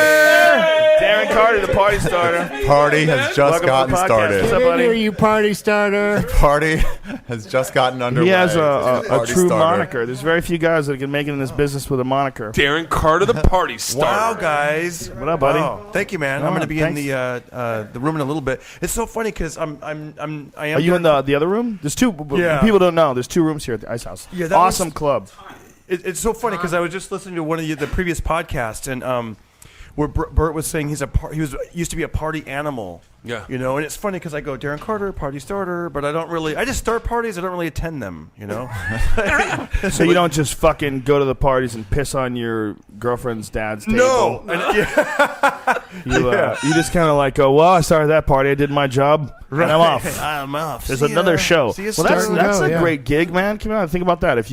Darren Carter, the party starter. Party has just gotten started. What's up, buddy? Here, you party starter. Party has just gotten underway. He has a true starter. moniker. There's very few guys that can make it in this business with a moniker. Darren Carter, the party starter. Wow, guys! What up, buddy? Wow. Thank you, man. I'm going to be in the room in a little bit. It's so funny because I am. Are you in the other room? There's two. Yeah. People don't know. There's two rooms here at the Ice House. Yeah, awesome club. It's so funny because I was just listening to one of the previous podcasts and where Bert was saying he used to be a party animal. Yeah. You know, and it's funny because I go, Darren Carter, party starter, but I just start parties. I don't really attend them, you know? So you don't just fucking go to the parties and piss on your girlfriend's dad's table? No. You just kind of like go, well, I started that party. I did my job. Right. And I'm off. I'm off. There's another show. Well, that's a yeah. great gig, man. Come on, think about that. If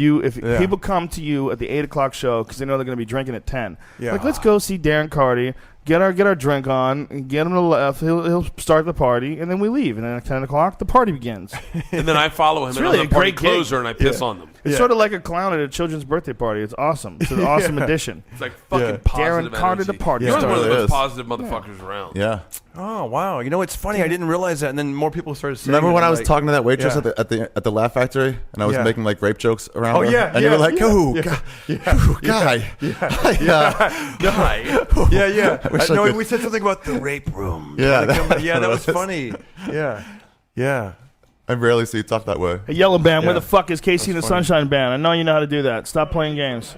people come to you at the 8 o'clock show because they know they're going to be drinking at 10, like let's go see Darren Carter. Get our drink on, and get him to the left. He'll start the party, and then we leave. And then at 10 o'clock, the party begins. And then I follow him. It's really a great closer, gig. and I piss on them. It's sort of like a clown at a children's birthday party. It's awesome. It's an awesome addition. It's like fucking positive Darren Carter, energy. the party You're starter. one of the most positive motherfuckers around. Yeah. Oh wow! You know, it's funny. I didn't realize that, and then more people started saying. Remember when I was like, talking to that waitress at the Laugh Factory, and I was making like rape jokes around her? Oh yeah, and you were like, guy. No, we said something about the rape room. Yeah, that was funny. Yeah. I rarely see you talk that way. Hey, Yellow Band, where the fuck is Casey and the Sunshine Band? I know you know how to do that. Stop playing games.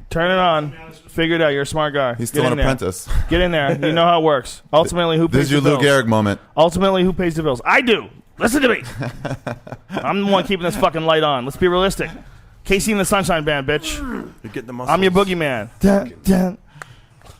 Turn it on. Figure it out. You're a smart guy. He's still an apprentice. Get in there. You know how it works. Ultimately, who pays the bills? This is your Lou Gehrig moment. Ultimately, who pays the bills? I do. Listen to me. I'm the one keeping this fucking light on. Let's be realistic. Casey and the Sunshine Band, bitch. You're getting the muscles. I'm your boogeyman.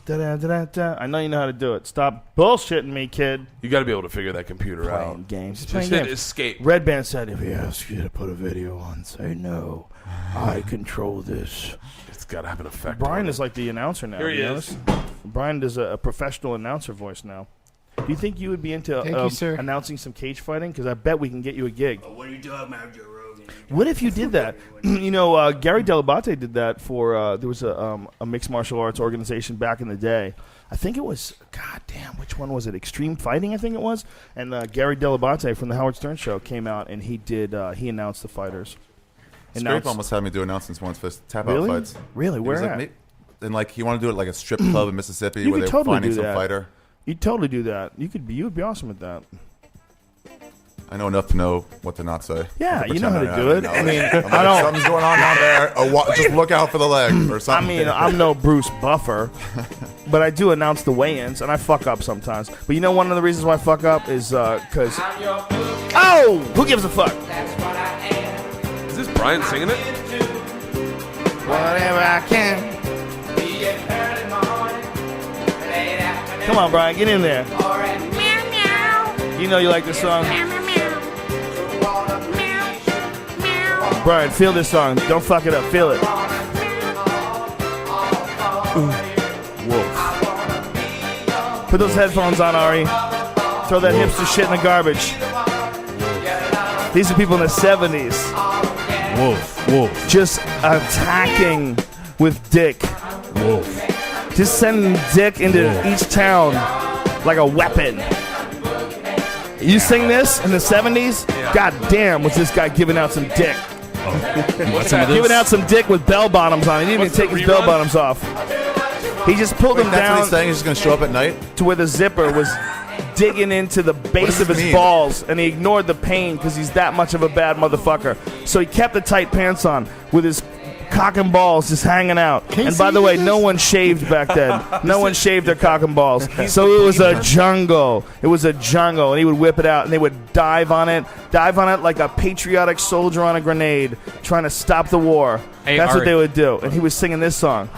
I know you know how to do it. Stop bullshitting me, kid. You got to be able to figure that computer out. Games. Just hit escape. Red Band said, if he asks you to put a video on, say no. I control this. It's got to have an effect. Brian is like the announcer now. Here he is. Brian does a professional announcer voice now. Do you think you would be into announcing some cage fighting? Because I bet we can get you a gig. What are you talking about, Joe Rogan? What if you did that? You know, Gary Delabate did that for, there was a mixed martial arts organization back in the day. I think it was, goddamn, which one was it? Extreme Fighting, I think it was. And Gary Delabate from the Howard Stern Show came out and he announced the fighters. Scrape almost had me do announcements once for tap Really? out fights. Really? Where at? And like he wanted to do it like a strip club in Mississippi You where could they were totally finding do some that. fighter. You'd totally do that. You would be awesome at that. I know enough to know what to not say. Yeah, you know how to do it. I mean, I don't. Something's going on down there. Just look out for the leg or something. I mean, I'm no Bruce Buffer, but I do announce the weigh-ins, and I fuck up sometimes. But you know, one of the reasons why I fuck up is because. Oh, who gives a fuck? Is this Brian singing it? Whatever I can. Come on, Brian, get in there. You know you like this song. Brian, feel this song. Don't fuck it up. Feel it. Wolf. Put those headphones on, Ari. Throw that hipster shit in the garbage. These are people in the 70s. Wolf. Just attacking with dick. Wolf. Just sending dick into each town like a weapon. You sing this in the 70s? Yeah. God damn, was this guy giving out some dick. Giving out some dick with bell bottoms on. He didn't even take his bell bottoms off. He just pulled them down. That's what he's saying? He's just going to show up at night? To where the zipper was digging into the base of his balls, and he ignored the pain because he's that much of a bad motherfucker. So he kept the tight pants on with his cock and balls just hanging out. And by the way, no one shaved back then. No one shaved their cock and balls. So it was a jungle. It was a jungle, and he would whip it out, and they would dive on it like a patriotic soldier on a grenade, trying to stop the war. Hey, That's Ari. what they would do. And he was singing this song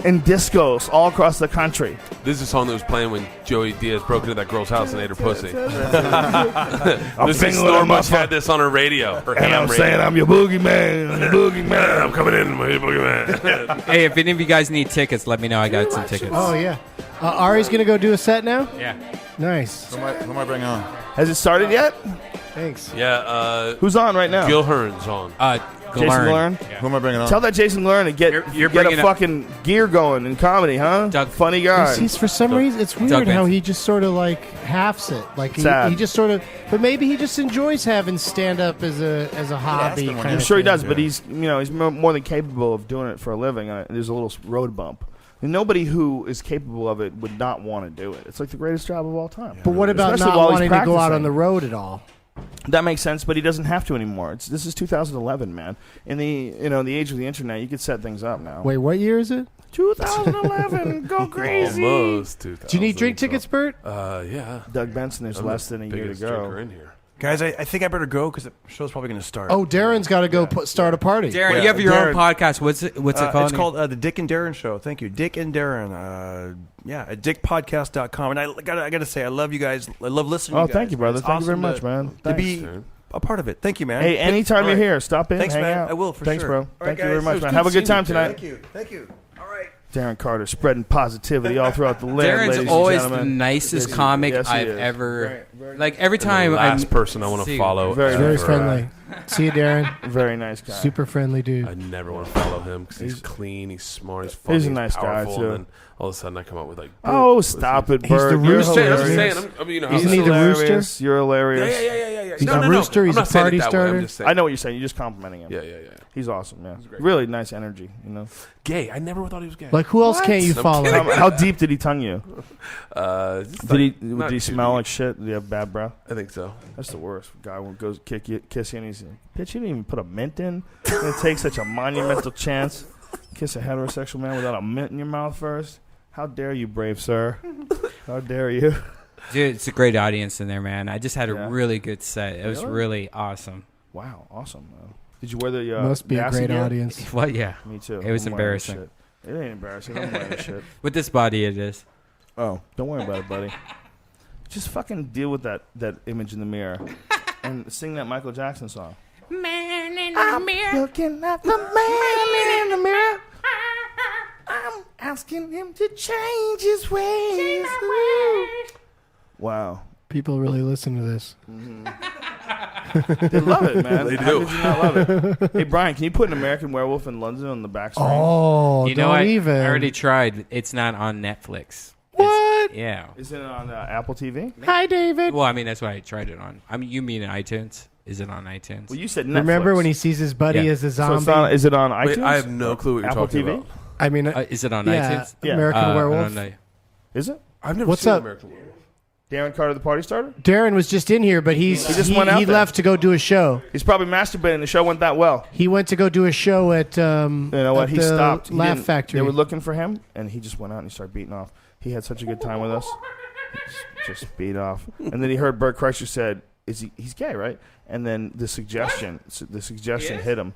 in discos all across the country. This is a song that was playing when Joey Diaz broke into that girl's house and ate her pussy. This is Stormuch had this on her radio. Her And I'm saying I'm your boogeyman. I'm your boogeyman. I'm coming in, my boogeyman. Hey, if any of you guys need tickets, let me know. I got some tickets. Oh, yeah. Ari's going to go do a set now? Yeah. Nice. Who am I bringing on? Has it started yet? Thanks. Yeah. Who's on right now? Gillearn's on. Jason Gillearn? Yeah. Who am I bringing on? Tell that Jason Gillearn to get a fucking gear going in comedy, huh? Funny guy. He's for some reason, it's weird how he just sort of like halves it. Like he just sort of, but maybe he just enjoys having stand up as a hobby. I'm sure he does, but he's more than capable of doing it for a living. There's a little road bump. And nobody who is capable of it would not want to do it. It's like the greatest job of all time. But what about Especially not while he's wanting to go out practicing. on the road at all? That makes sense, but he doesn't have to anymore. This is 2011, man. In the the age of the internet, you could set things up now. Wait, what year is it? 2011, go crazy. Almost 2000. Do you need drink tickets, Bert? Yeah. Doug Benson, there's less than a year to go. In here. Guys, I think I better go because the show's probably going to start. Oh, Darren's got to go start a party. Darren, you have your own podcast. What's it called? It's called The Dick and Darren Show. Thank you. Dick and Darren. At dickpodcast.com. And I gotta say, I love you guys. I love listening to you guys. Thank you, brother. It's Thank you very awesome much, man. To be a part of it. Thank you, man. Hey, anytime you're here, stop in, Thanks, hang man. out. I will, for Thanks, sure. bro. All right, Thank you guys. very It much, was man. good Have a good seeing time you. tonight. Thank you. All right. Darren Carter spreading positivity all throughout the land, Darren's ladies always and the gentlemen. nicest comic Yes, he I've is. ever. Like every time the last person I want to follow. Very friendly. See you, Darren. Very nice guy. Super friendly dude. I never want to follow him because he's clean, he's smart, he's funny, He's a nice guy, powerful, too. and then all of a sudden I come up with like, Oh, stop it, He's Bert. the You're rooster. I'm just hilarious. saying. Isn't he the rooster? Hilarious. You're hilarious. Yeah. He's a rooster, he's I'm a not saying party it that way, starter. I'm just saying. I know what you're saying. You're just complimenting him. Yeah. He's awesome, yeah. Really nice energy, Gay. I never thought he was gay. Like, who else can't you follow? How deep did he tongue you? Did not he too smell deep. like shit? Did he have bad breath? I think so. That's the worst. Guy goes kiss you, and he's like, bitch, you didn't even put a mint in? You're going to take such a monumental chance? Kiss a heterosexual man without a mint in your mouth first? How dare you, brave sir? How dare you? Dude, it's a great audience in there, man. I just had a Yeah. really good set. It was really awesome. Wow, awesome. Did you wear the Must be a NASA great gear? audience. What? Yeah. Me too. It was I'm wearing embarrassing. shit. It ain't embarrassing. I'm wearing shit. With this body, it is. Oh, don't worry about it, buddy. Just fucking deal with that image in the mirror and sing that Michael Jackson song. Man in the mirror. Looking at the man in the mirror. I'm asking him to change his ways. Wow. People really listen to this. They love it, man. They How do. could you not love it? Hey, Brian, can you put an American Werewolf in London on the back screen? Oh, You know don't what? even. I already tried. It's not on Netflix. What? Yeah. Is it on Apple TV? Hi, David. Well, I mean, that's why I tried it on. I mean, you mean iTunes? Is it on iTunes? Well, you said Netflix. Remember when he sees his buddy Yeah. as a So zombie? it's not, is it on iTunes? Wait, I have no clue what you're Apple talking TV? about. I mean, Is it on yeah, iTunes? Yeah. American I Werewolf. don't know. Is it? I've never What's seen up? American Werewolf. Darren Carter, the party starter? Darren was just in here, but he just went out there. left to go do a show. He's probably masturbating. The show went that well. He went to go do a show at You know what? at He the stopped. He Laugh didn't- Factory. They were looking for him, and he just went out and he started beating off. He had such a good time with us. Just beat off. And then he heard Bert Kreischer said, he's gay, right? And then the suggestion hit him.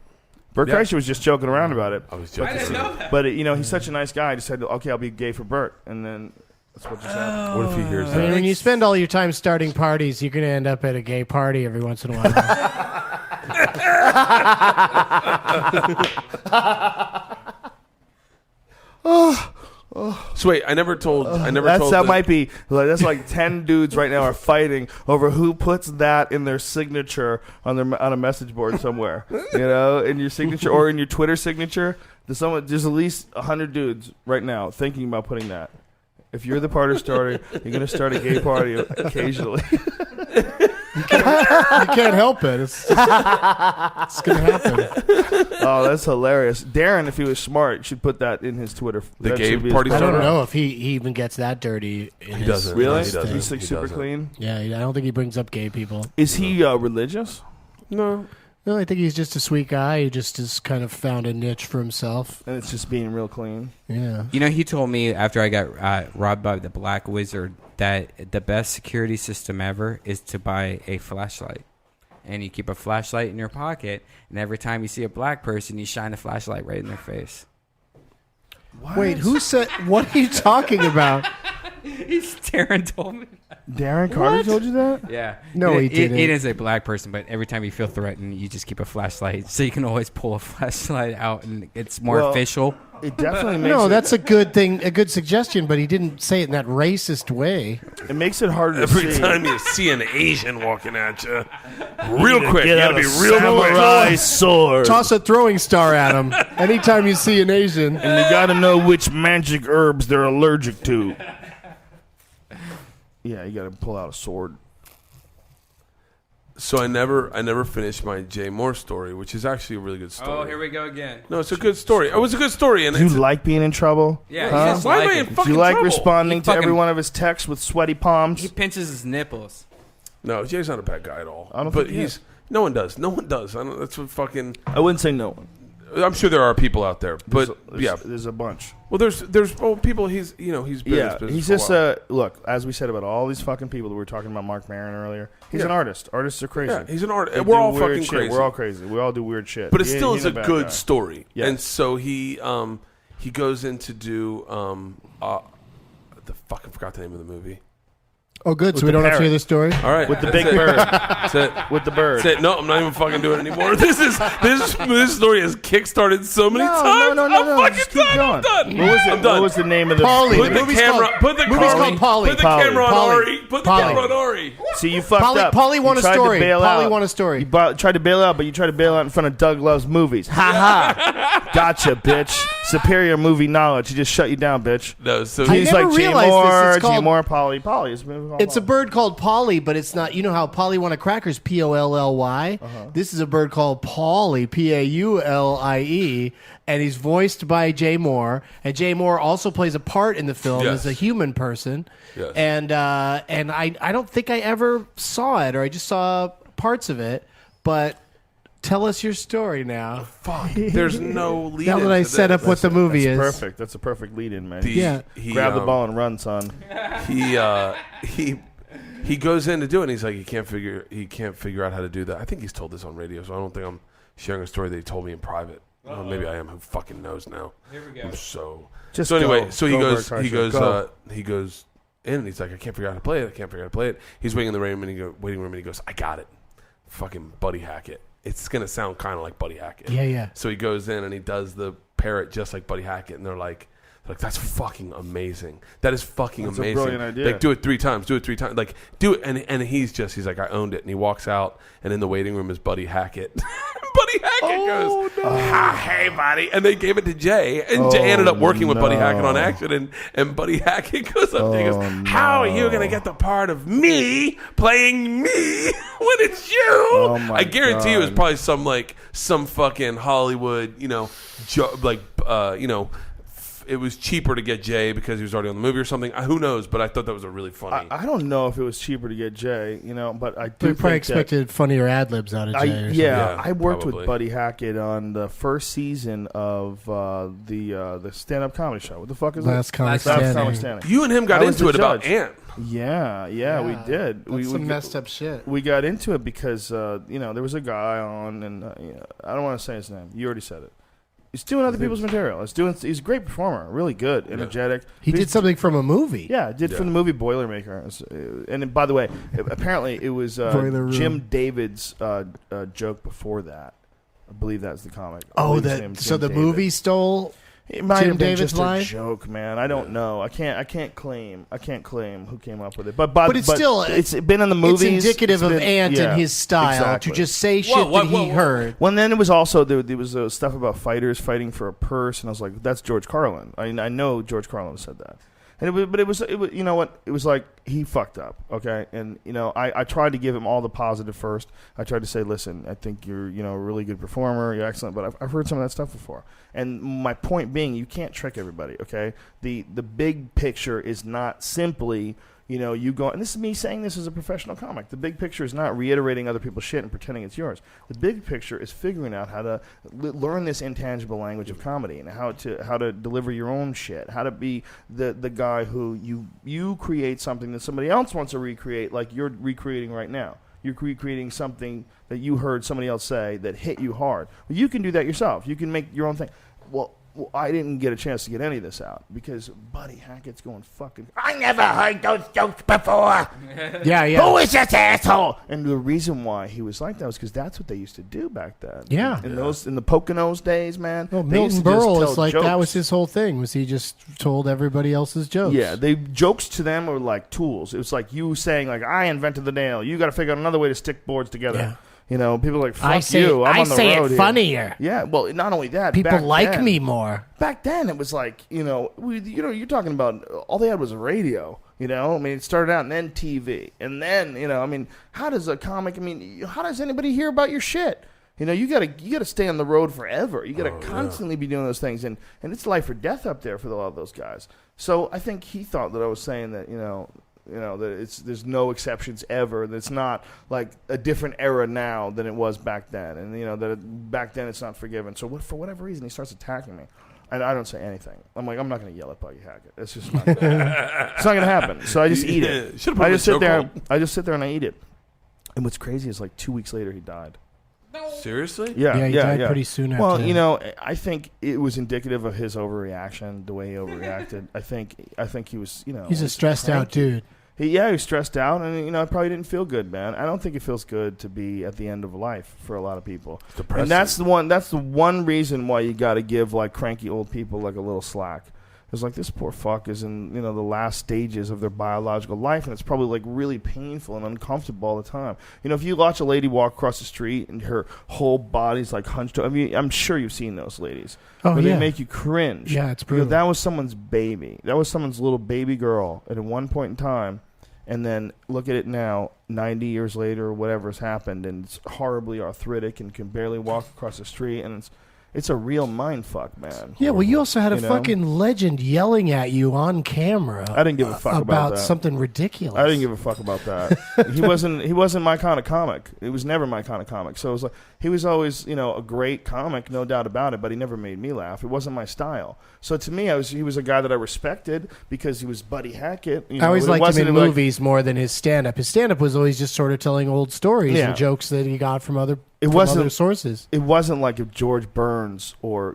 Bert Yeah. Kreischer was just joking around about it. I was joking. But, he's such a nice guy. I just said, okay, I'll be gay for Bert. And then That's what just happened. What if he hears I mean, that? when you spend all your time starting parties, you're going to end up at a gay party every once in a while. So wait, I never told. That might be. That's like 10 dudes right now are fighting over who puts that in their signature on a message board somewhere. In your signature or in your Twitter signature. There's at least 100 dudes right now thinking about putting that. If you're the party starter, you're gonna start a gay party occasionally. You can't help it. It's gonna happen. Oh, that's hilarious. Darren, if he was smart, should put that in his Twitter. The gay party I starter? don't know if he even gets that dirty. He doesn't. Really? He doesn't. He's like super clean. Yeah, I don't think he brings up gay people. Is he religious? No. No, I think he's just a sweet guy who just has kind of found a niche for himself. And it's just being real clean. Yeah. He told me after I got robbed by the Black Wizard that the best security system ever is to buy a flashlight. And you keep a flashlight in your pocket, and every time you see a black person, you shine the flashlight right in their face. What? Wait, who said... What are you talking about? Darren told me that. Darren Carter told you that? Yeah. No, he didn't. It is a black person, but every time you feel threatened, you just keep a flashlight. So you can always pull a flashlight out, and it's more official. It definitely makes No, that's a good thing, a good suggestion, but he didn't say it in that racist way. It makes it harder to Every see. time you see an Asian walking at you, real quick, you gotta be real samurai quick. sword. Toss a throwing star at him anytime you see an Asian. And you gotta know which magic herbs they're allergic to. Yeah, you gotta pull out a sword. So I never finished my Jay Moore story, which is actually a really good story. Oh, here we go again. No, it's a good story. It was a good story. And Do you like being in trouble? Yeah, Huh? he just why am like I in it. fucking Do you like trouble? responding He to every fucking- one of his texts with sweaty palms? He pinches his nipples. No, Jay's not a bad guy at all. I don't but think he he's is. no one does. No one does. I don't. That's what fucking. I wouldn't say no one. I'm sure there are people out there, but There's a bunch. Well, there's people. He's been in this business he's for a just while. look, as we said about all these fucking people that we were talking about, Mark Maron earlier. He's an artist. Artists are crazy. Yeah, he's an artist. They We're do all weird fucking shit. crazy. We're all crazy. We all do weird shit. But it He still ain't is a bad good guy. story. Yes. And so he goes in to do the fuck I forgot the name of the movie. Oh, good. With So we the don't have to parrot. hear the story? All right, With the that's big it. bird. That's it. With the bird. That's it. No, I'm not even fucking doing it anymore. This story has kickstarted so many times. No. I'm fucking Just keep done. I'm going. done. What was it? I'm done. What was the name of the Polly. Put the movie's camera. called- Put the movie's camera. called Polly. Put the Polly. camera on Polly. Ari. Put the Polly. camera on Ari. See, you fucked up. Polly won You a tried to story. bail Polly out. won a story. You tried to bail out, but you tried to bail out in front of Doug Loves Movies. Ha ha. Gotcha, bitch. Superior movie knowledge. He just shut you down, bitch. No, so I He's never like Jay realized this. Moore, It's Jay called- Moore, Polly. Polly. It's a movie called It's a Polly. bird called Polly, but it's not. You know how Polly won a crackers, Polly. This is a bird called Paulie, Paulie, and he's voiced by Jay Moore. And Jay Moore also plays a part in the film Yes. as a human person. Yes. And I don't think I ever saw it, or I just saw parts of it. But tell us your story now. fuck. There's no lead. Now that I into set this. up what the movie is. Perfect. That's a perfect lead in, man. Yeah. Grab the ball and run, son. He goes in to do it, and he's like, he can't figure out how to do that. I think he's told this on radio, so I don't think I'm sharing a story that he told me in private. Maybe I am. Who fucking knows now? Here we go. I'm so. Just so anyway, go. so he Go, goes. Bert He Kreischer. goes. Go. He goes in, and he's like, I can't figure out how to play it. He's waiting in the waiting room, and he goes, I got it. Fucking Buddy Hackett. It's gonna sound kind of like Buddy Hackett. Yeah. So he goes in and he does the parrot just like Buddy Hackett, and they're like, that's fucking amazing. That is fucking That's a amazing. brilliant idea. Like, do it 3 times. Like, do it. And he's like, I owned it. And he walks out, and in the waiting room is Buddy Hackett. Buddy Hackett goes, hey, buddy. And they gave it to Jay. And Jay ended up working with Buddy Hackett on action. And Buddy Hackett goes up there and goes, how are you going to get the part of me playing me when it's you? Oh my I guarantee you God. it's probably some fucking Hollywood, it was cheaper to get Jay because he was already on the movie or something. Who knows? But I thought that was a really funny. I don't know if it was cheaper to get Jay, but I do We probably think that- expected funnier ad libs out of Jay. Or something. I worked probably. with Buddy Hackett on the first season of the stand-up comedy show. What the fuck is Last that? Comic Last Standing. Standing. You and him got I was into the it about judge. Ant. Yeah, we did. That's some messed up shit. We got into it because there was a guy on, and I don't want to say his name. You already said it. He's doing other people's material. He's a great performer, really good, energetic. He did something from a movie. Yeah, from the movie Boilermaker. And by the way, apparently it was Jim David's joke before that. I believe that's the comic. Oh, the movie stole. It might Jim have been David's just line? a joke, man. I don't know. I can't claim who came up with it. But it's still it's been in the movies. It's indicative of Ant and his style to just say shit that he heard. Well, and then it was also there was stuff about fighters fighting for a purse, and I was like, that's George Carlin. I know George Carlin said that. And it was you know what? It was like he fucked up, okay? And I tried to give him all the positive first. I tried to say, listen, I think you're a really good performer, you're excellent, but I've heard some of that stuff before. And my point being, you can't trick everybody, okay? The big picture is not simply you go, and this is me saying this as a professional comic. The big picture is not reiterating other people's shit and pretending it's yours. The big picture is figuring out how to learn this intangible language of comedy and how to deliver your own shit. How to be the guy who you create something that somebody else wants to recreate, like you're recreating right now. You're recreating something that you heard somebody else say that hit you hard. Well, you can do that yourself. You can make your own thing. Well, I didn't get a chance to get any of this out because Buddy Hackett's going fucking, I never heard those jokes before. Yeah. Who is this asshole? And the reason why he was like that was because that's what they used to do back then. Yeah. In the Poconos days, man. Well, they used Milton to just Berle tell is like jokes. that was his whole thing. Was he just told everybody else's jokes? Yeah, jokes to them were like tools. It was like you saying like, I invented the nail. You got to figure out another way to stick boards together. Yeah. People are like, fuck I say, you. I'm I on the say road it here. funnier. Yeah, well, not only that. People back like then- me more. Back then, it was like, you're talking about all they had was radio, I mean, it started out and then TV. And then, how does a comic, how does anybody hear about your shit? You gotta stay on the road forever. You gotta constantly be doing those things. And it's life or death up there for a lot of those guys. So I think he thought that I was saying that, that there's no exceptions ever. That it's not like a different era now than it was back then, and that back then it's not forgiven. So for whatever reason, he starts attacking me, and I don't say anything. I'm like, I'm not going to yell at Buddy Hackett. It's just not. It's not going to happen. So I just eat it. I just sit there and I eat it. And what's crazy is like 2 weeks later he died. Seriously? Yeah, he died pretty soon after. Well, I think it was indicative of his overreaction, the way he overreacted. I think he was, he's a stressed out dude. He was stressed out, and it probably didn't feel good, man. I don't think it feels good to be at the end of life for a lot of people. It's depressing. And that's the one reason why you got to give like cranky old people like a little slack. It's like this poor fuck is in the last stages of their biological life, and it's probably like really painful and uncomfortable all the time. If you watch a lady walk across the street and her whole body's like hunched up, I'm sure you've seen those ladies. Oh, where yeah. They make you cringe. Yeah, it's brutal. That was someone's baby. That was someone's little baby girl at one point in time. And then look at it now, 90 years later, or whatever's happened, and it's horribly arthritic and can barely walk across the street, and it's a real mind fuck, man. Yeah, well, you also had a fucking legend yelling at you on camera. I didn't give a fuck about that. Something ridiculous. I didn't give a fuck about that. He wasn't my kind of comic. It was never my kind of comic. So it was like he was always, a great comic, no doubt about it, but he never made me laugh. It wasn't my style. So to me, he was a guy that I respected because he was Buddy Hackett. I always liked him in movies more than his stand-up. His stand-up was always just sort of telling old stories and jokes that he got from other sources. It wasn't like if George Burns or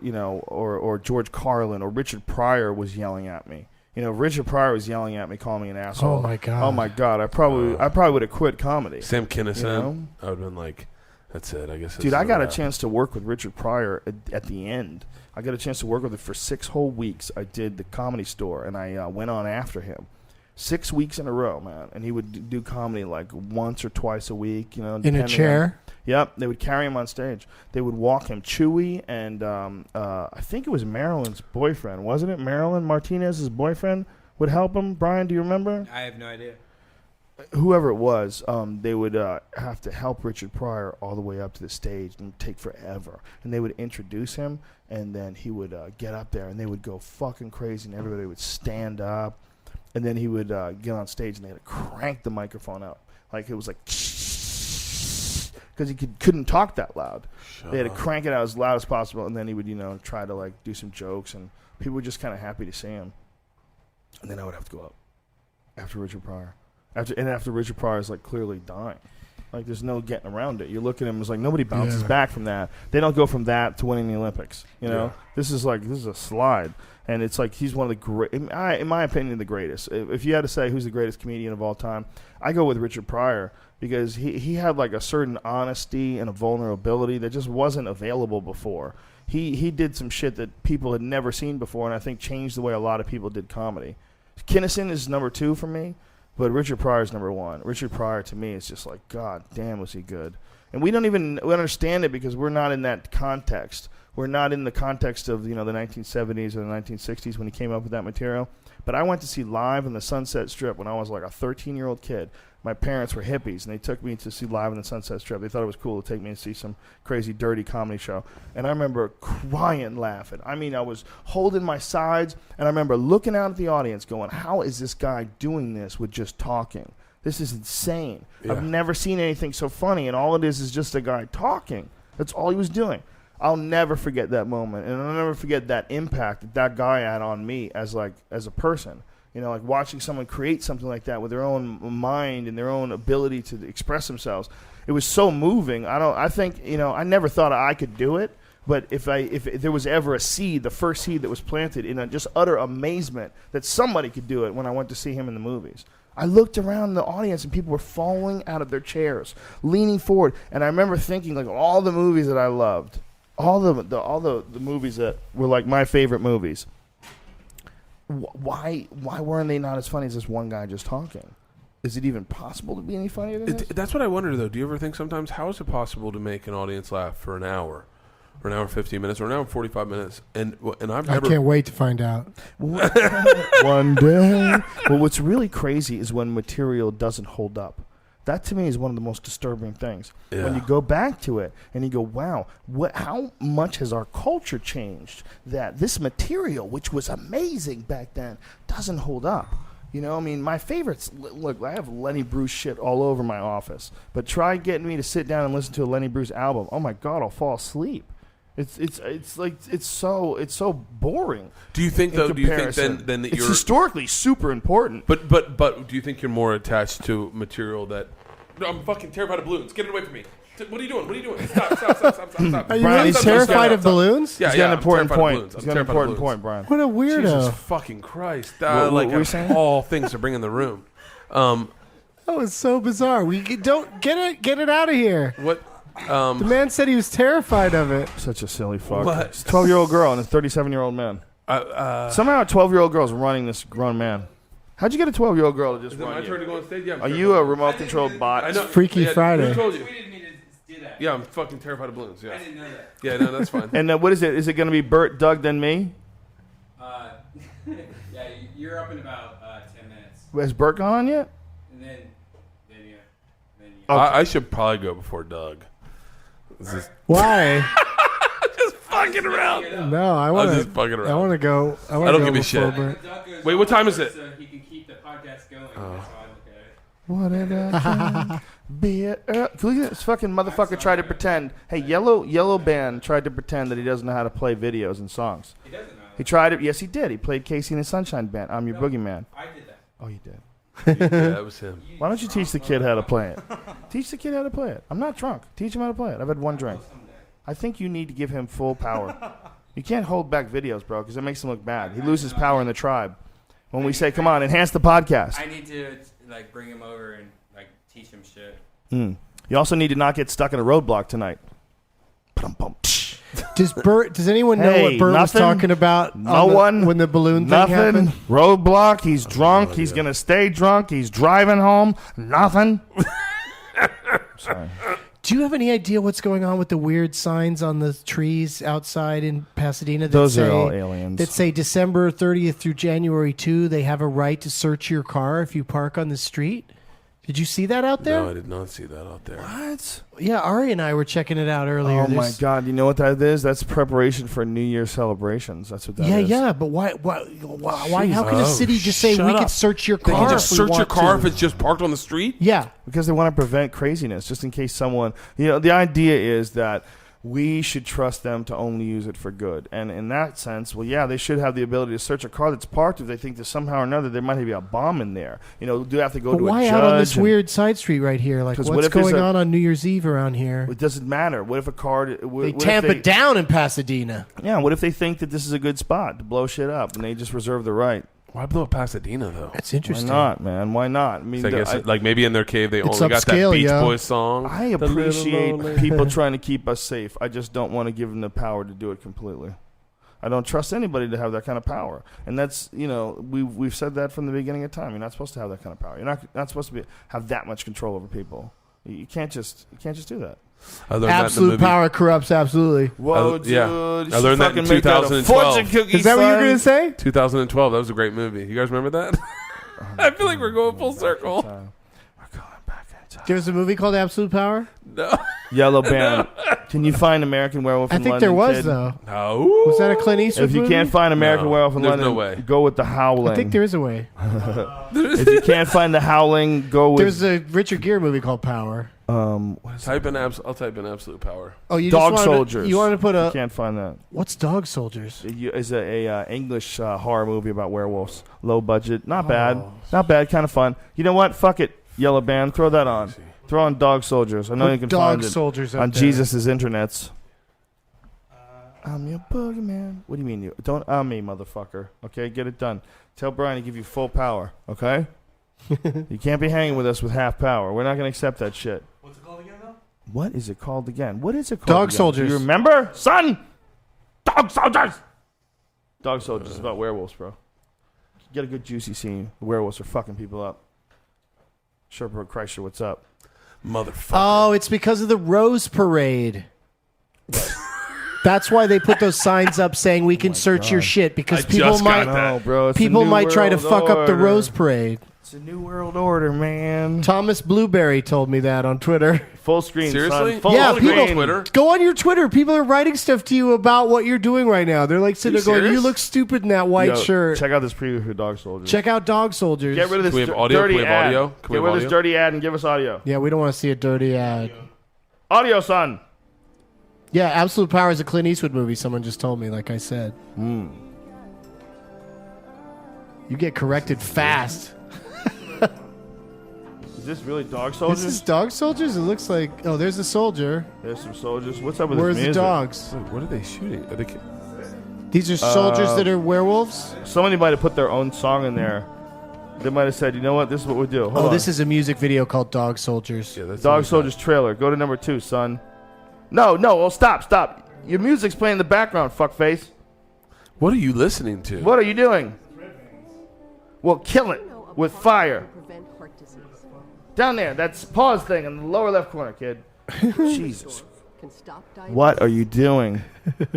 George Carlin or Richard Pryor was yelling at me. Richard Pryor was yelling at me, calling me an asshole. Oh my god! Oh my god! I probably would have quit comedy. Sam Kinison. I would have been like, that's it. I guess. Dude, I got a chance to work with Richard Pryor at the end. I got a chance to work with him for 6 whole weeks. I did the Comedy Store, and I went on after him. 6 weeks in a row, man. And he would do comedy like once or twice a week. In a chair? Yep. They would carry him on stage. They would walk him. Chewy and I think it was Marilyn's boyfriend. Wasn't it? Marilyn Martinez's boyfriend would help him. Brian, do you remember? I have no idea. Whoever it was, they would have to help Richard Pryor all the way up to the stage and take forever. And they would introduce him, and then he would get up there, and they would go fucking crazy, and everybody would stand up. And then he would get on stage, and they had to crank the microphone up. Like, it was like, because he couldn't talk that loud. They had to crank it out as loud as possible, and then he would, try to, like, do some jokes, and people were just kind of happy to see him. And then I would have to go up after Richard Pryor. After Richard Pryor is, like, clearly dying. Like, there's no getting around it. You look at him, it's like nobody bounces back from that. They don't go from that to winning the Olympics. You know, this is a slide, and it's like he's one of the great. In my opinion, the greatest. If you had to say who's the greatest comedian of all time, I go with Richard Pryor because he had like a certain honesty and a vulnerability that just wasn't available before. He did some shit that people had never seen before, and I think changed the way a lot of people did comedy. Kinison is number 2 for me. But Richard Pryor is number 1. Richard Pryor, to me, is just like, God damn, was he good. And we understand it because we're not in that context. We're not in the context of, the 1970s or the 1960s when he came up with that material. But I went to see Live on the Sunset Strip when I was like a 13-year-old kid. My parents were hippies, and they took me to see Live on the Sunset Strip. They thought it was cool to take me to see some crazy, dirty comedy show. And I remember crying, laughing. I mean, I was holding my sides, and I remember looking out at the audience going, how is this guy doing this with just talking? This is insane. Yeah. I've never seen anything so funny, and all it is just a guy talking. That's all he was doing. I'll never forget that moment, and I'll never forget that impact that guy had on me as a person. Like watching someone create something like that with their own mind and their own ability to express themselves. It was so moving. I think I never thought I could do it, but if there was ever a seed, the first seed that was planted in just utter amazement that somebody could do it when I went to see him in the movies. I looked around the audience and people were falling out of their chairs, leaning forward, and I remember thinking like all the movies that I loved, all the movies that were like my favorite movies. Why weren't they not as funny as this one guy just talking? Is it even possible to be any funnier than this? That's what I wonder, though. Do you ever think sometimes, how is it possible to make an audience laugh for an hour, or an hour and 15 minutes, or an hour and 45 minutes? And I can't wait to find out. One day. Well, what's really crazy is when material doesn't hold up. That, to me, is one of the most disturbing things. Yeah. When you go back to it and you go, wow, how much has our culture changed that this material, which was amazing back then, doesn't hold up? My favorites, look, I have Lenny Bruce shit all over my office. But try getting me to sit down and listen to a Lenny Bruce album. Oh, my God, I'll fall asleep. It's so boring. Do you think though? Do you think then that it's historically super important? But do you think you're more attached to material that? No, I'm fucking terrified of balloons. Get it away from me. What are you doing? Stop. Are you really terrified of balloons? Yeah, he's got an important point. He's got an important point, Brian. What a weirdo! Jesus fucking Christ! All things to bring in the room. That was so bizarre. We don't get it out of here. What? The man said he was terrified of it. Such a silly fuck. What? It's a 12-year-old girl and a 37-year-old man. Somehow a 12-year-old girl is running this grown man. How'd you get a 12-year-old girl to just run you? Is it my turn to go on stage? Yeah. Are you a remote-controlled bot? It's Freaky Friday. Who told you? Yeah, I'm fucking terrified of balloons. Yeah. I didn't know that. Yeah, no, that's fine. And what is it? Is it going to be Bert, Doug, then me? Yeah, you're up in about 10 minutes. Has Bert gone on yet? And then you. Okay. I should probably go before Doug. Why? Just fucking around. No, I want to. Just fucking around. I want to go. I don't give a shit. Wait, what time is it? So he can keep the podcast going. That's how I look at it. Whatever. Can look at this fucking motherfucker try to pretend. Hey, Yellow Band tried to pretend that he doesn't know how to play videos and songs. He doesn't know. He tried it. Yes, he did. He played Casey and the Sunshine Band. I'm Your Boogeyman. I did that. Oh, you did. Yeah, that was him. Why don't you teach the kid how to play it? Teach the kid how to play it. I'm not drunk. Teach him how to play it. I've had one drink. I think you need to give him full power. You can't hold back videos, bro, because it makes him look bad. He loses power in the tribe. When we say, come on, enhance the podcast. I need to bring him over and teach him shit. You also need to not get stuck in a roadblock tonight. Does anyone know what Bert was talking about? When the balloon thing happened? Roadblock. He's drunk. He's going to stay drunk. He's driving home. Nothing. Sorry. Do you have any idea what's going on with the weird signs on the trees outside in Pasadena? Those are all aliens. That say December 30th through January 2, they have a right to search your car if you park on the street? Did you see that out there? No, I did not see that out there. What? Yeah, Ari and I were checking it out earlier. Oh, my God. You know what that is? That's preparation for New Year's celebrations. That's what that is. Yeah, but why? How can a city just say we could search your car? They can just search your car if it's just parked on the street? Yeah. Because they want to prevent craziness, just in case someone... the idea is that we should trust them to only use it for good. And in that sense, well, yeah, they should have the ability to search a car that's parked if they think that somehow or another there might be a bomb in there. You know, do have to go to a judge. Why out on this weird side street right here? Like, what's going on New Year's Eve around here? It doesn't matter. What if a car... They tamp it down in Pasadena. Yeah, what if they think that this is a good spot to blow shit up and they just reserve the right? Why blow up Pasadena, though? That's interesting. Why not, man? Why not? I mean, I guess like maybe in their cave they only got upscale, that Beach Boys song. I appreciate people trying to keep us safe. I just don't want to give them the power to do it completely. I don't trust anybody to have that kind of power. And that's, you know, we've said that from the beginning of time. You're not supposed to have that kind of power. You're not supposed to have that much control over people. You can't just do that. Absolute power corrupts absolutely. Whoa, dude. Yeah. I learned that in 2012. Is that what you were going to say? 2012. That was a great movie. You guys remember that? I feel like we're going full circle. There was a movie called Absolute Power? No. Yellow Band. Can you find American Werewolf in London? I think there was, kid? though. No. Was that a Clint Eastwood If you movie? can't find American Werewolf in London, no way. Go with The Howling. I think there is a way. If you can't find The Howling, go with... There's a Richard Gere movie called Power. I'll type in Absolute Power. Oh, you Dog just Soldiers. You want to put a... You can't find that. What's Dog Soldiers? It's a English horror movie about werewolves. Low budget. Not bad. Not bad. Kind of fun. You know what? Fuck it. Yellow Band. Throw that on. Throw on Dog Soldiers. I know you can find it Soldiers on Jesus' internets. I'm your boogeyman. What do you mean you? Don't me, motherfucker. Okay, get it done. Tell Brian to give you full power. Okay? You can't be hanging with us with half power. We're not going to accept that shit. What's it called again, though? What is it called again? What is it called Dog again? Soldiers. Do you remember? Son! Dog Soldiers! Dog Soldiers is about werewolves, bro. Get a good juicy scene. The werewolves are fucking people up. Sherbrooke Kreischer, what's up? Motherfucker. Oh, it's because of the Rose Parade. That's why they put those signs up saying we can search your shit, because people might try to fuck up the Rose Parade. It's a new world order, man. Thomas Blueberry told me that on Twitter. Full screen, seriously? son. Full People, Twitter? Go on your Twitter. People are writing stuff to you about what you're doing right now. They're like sitting there going, serious? "You look stupid in that white shirt." Check out this preview for Dog Soldiers. Check out Dog Soldiers. Get rid of this Can we have audio? dirty Can we have ad. audio? Can we Get have rid of audio? this dirty ad and give us audio. Yeah, we don't want to see a dirty ad. Audio, son. Yeah, Absolute Power is a Clint Eastwood movie. Someone just told me, like I said. You get corrected fast. Is this really Dog Soldiers? This is Dog Soldiers? It looks like... Oh, there's a soldier. There's some soldiers. What's up with Where's this the music? dogs? Wait, what are they shooting? Are they? These are soldiers that are werewolves? Somebody might have put their own song in there. They might have said, you know what, this is what we do. Hold on. This is a music video called Dog Soldiers. Yeah, that's Dog Soldiers trailer. Go to number 2, son. No. Oh, stop. Your music's playing in the background, fuckface. What are you listening to? What are you doing? Well, kill it with fire. Down there, that's pause thing in the lower left corner, kid. Jesus. What are you doing?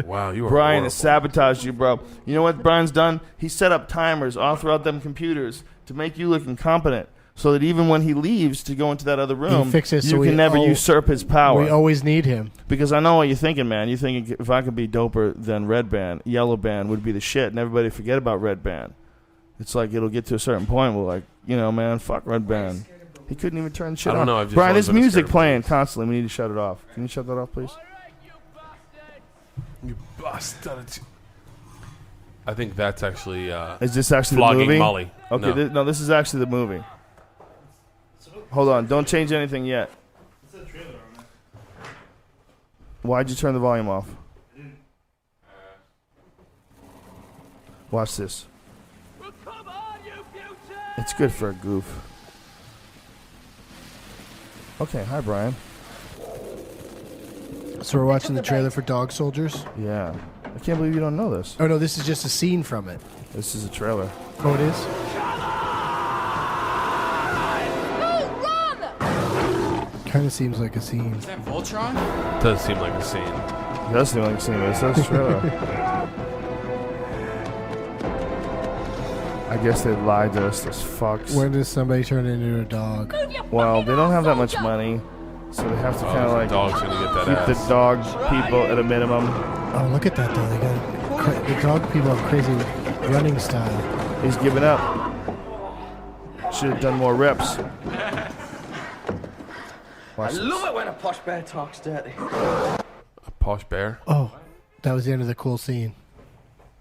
Wow, you are Brian horrible. has sabotaged you, bro. You know what Brian's done? He set up timers all throughout them computers to make you look incompetent, so that even when he leaves to go into that other room, He fixes so you can never usurp his power. We always need him. Because I know what you're thinking, man. You're thinking if I could be doper than Red Band, Yellow Band would be the shit, and everybody forget about Red Band. It's like it'll get to a certain point where, like, you know, man, fuck Red Band. He couldn't even turn the shit I don't on. know, I've just Brian, always there's been music scared. playing constantly. We need to shut it off. Can you shut that off, please? You bastard. I think that's actually Is this actually flogging the movie? Molly. Okay, No. this is actually the movie. Hold on, don't change anything yet. Why'd you turn the volume off? Watch this. It's good for a goof. Okay, hi Brian. So we're watching the trailer for Dog Soldiers? Yeah. I can't believe you don't know this. Oh, no, this is just a scene from it. This is a trailer. Oh, it is? Kind of seems like a scene. Is that Voltron? Does seem like a scene. It does seem like a scene, but it says trailer. I guess they lied to us, those fucks. When does somebody turn into a dog? Well, they don't have that much money, so they have to kind of like dog's gonna get that keep ass. the dog people at a minimum. Oh, look at that, though. They got the dog people have crazy running style. He's giving up. Should have done more reps. Watch I love it when a posh bear talks dirty. A posh bear. Oh, that was the end of the cool scene.